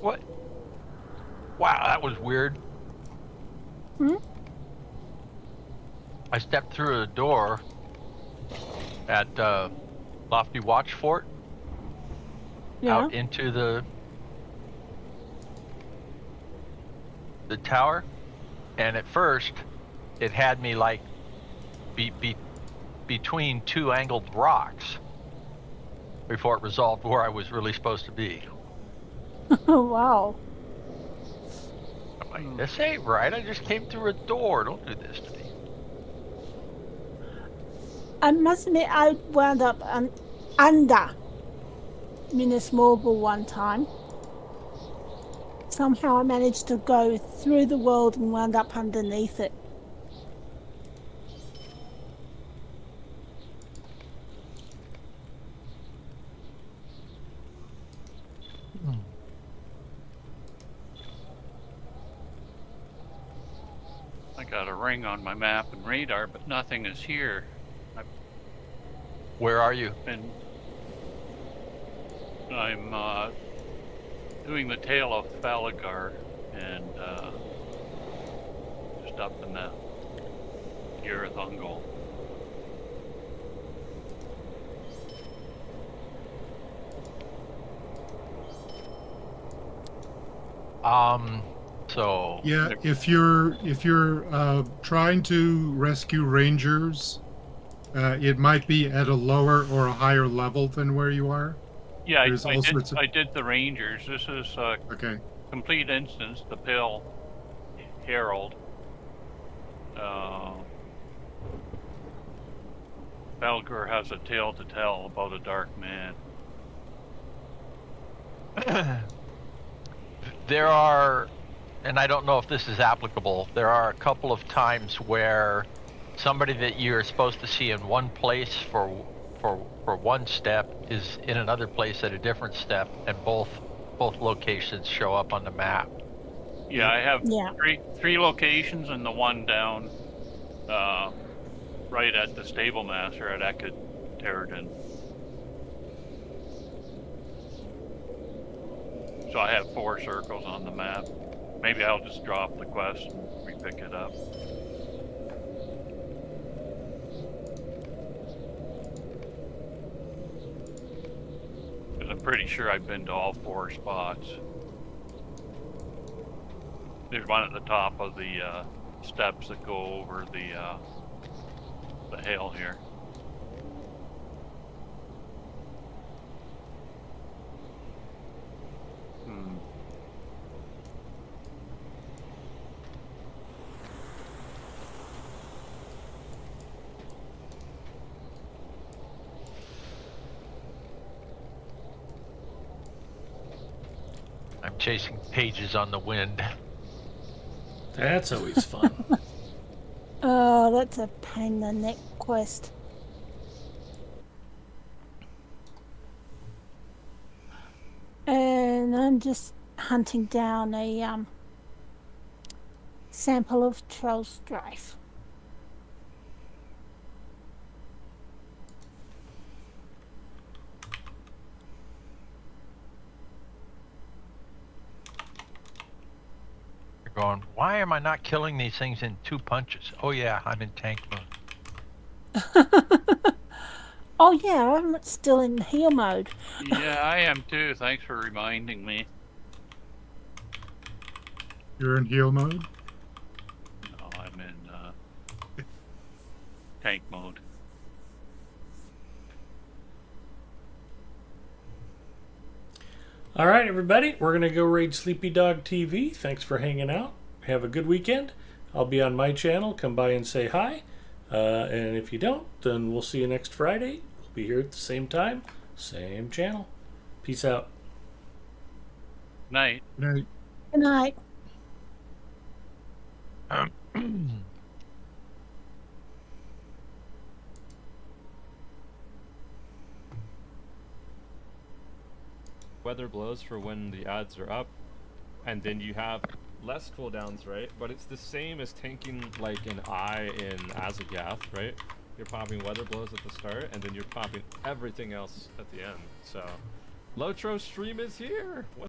Speaker 2: What? Wow, that was weird.
Speaker 7: Hmm?
Speaker 2: I stepped through a door at Lofty Watch Fort
Speaker 7: Yeah.
Speaker 2: out into the tower, and at first it had me like between 2 angled rocks before it resolved where I was really supposed to be.
Speaker 7: Oh wow.
Speaker 2: I'm like, this ain't right. I just came through a door. Don't do this to me.
Speaker 7: I must admit, I wound up under Minas Morgul one time. Somehow I managed to go through the world and wound up underneath it.
Speaker 5: I got a ring on my map and radar, but nothing is here.
Speaker 2: Where are you?
Speaker 5: I'm doing the Tale of Falagar, and just up in the Yarathungal.
Speaker 2: So
Speaker 6: Yeah, if you're trying to rescue rangers, it might be at a lower or a higher level than where you are.
Speaker 5: Yeah,
Speaker 6: There's all sorts of...
Speaker 5: I did the Rangers. This is
Speaker 6: Okay.
Speaker 5: complete instance, the Pill Herald. Belgur has a tale to tell about a dark man.
Speaker 2: there are, and I don't know if this is applicable, there are a couple of times where somebody that you're supposed to see in one place for one step is in another place at a different step, and both locations show up on the map.
Speaker 5: Yeah, I have
Speaker 7: Yeah.
Speaker 5: three locations, and the one down right at the stable master at Ekid Terridan. So I have 4 circles on the map. Maybe I'll just drop the quest and re-pick it up. Because I'm pretty sure I've been to all 4 spots. There's one at the top of the steps that go over the hill here.
Speaker 2: chasing pages on the wind.
Speaker 1: That's always fun.
Speaker 7: Oh, that's a pain in the neck quest. And I'm just hunting down a sample of Troll Strife.
Speaker 2: You're going, why am I not killing these things in 2 punches? Oh yeah, I'm in tank mode.
Speaker 7: Oh yeah, I'm still in heal mode.
Speaker 5: Yeah, I am too. Thanks for reminding me.
Speaker 6: You're in heal mode?
Speaker 5: No, I'm in tank mode.
Speaker 1: All right, everybody, we're going to go raid Sleepy Dog TV. Thanks for hanging out. Have a good weekend. I'll be on my channel. Come by and say hi. And if you don't, then we'll see you next Friday. We'll be here at the same time, same channel. Peace out.
Speaker 5: Night.
Speaker 6: Night.
Speaker 7: Good night.
Speaker 12: Weather blows for when the odds are up, and then you have less cooldowns, right? But it's the same as tanking like an eye in Azagoth, right? You're popping weather blows at the start, and then you're popping everything else at the end. So, Lotro stream is here.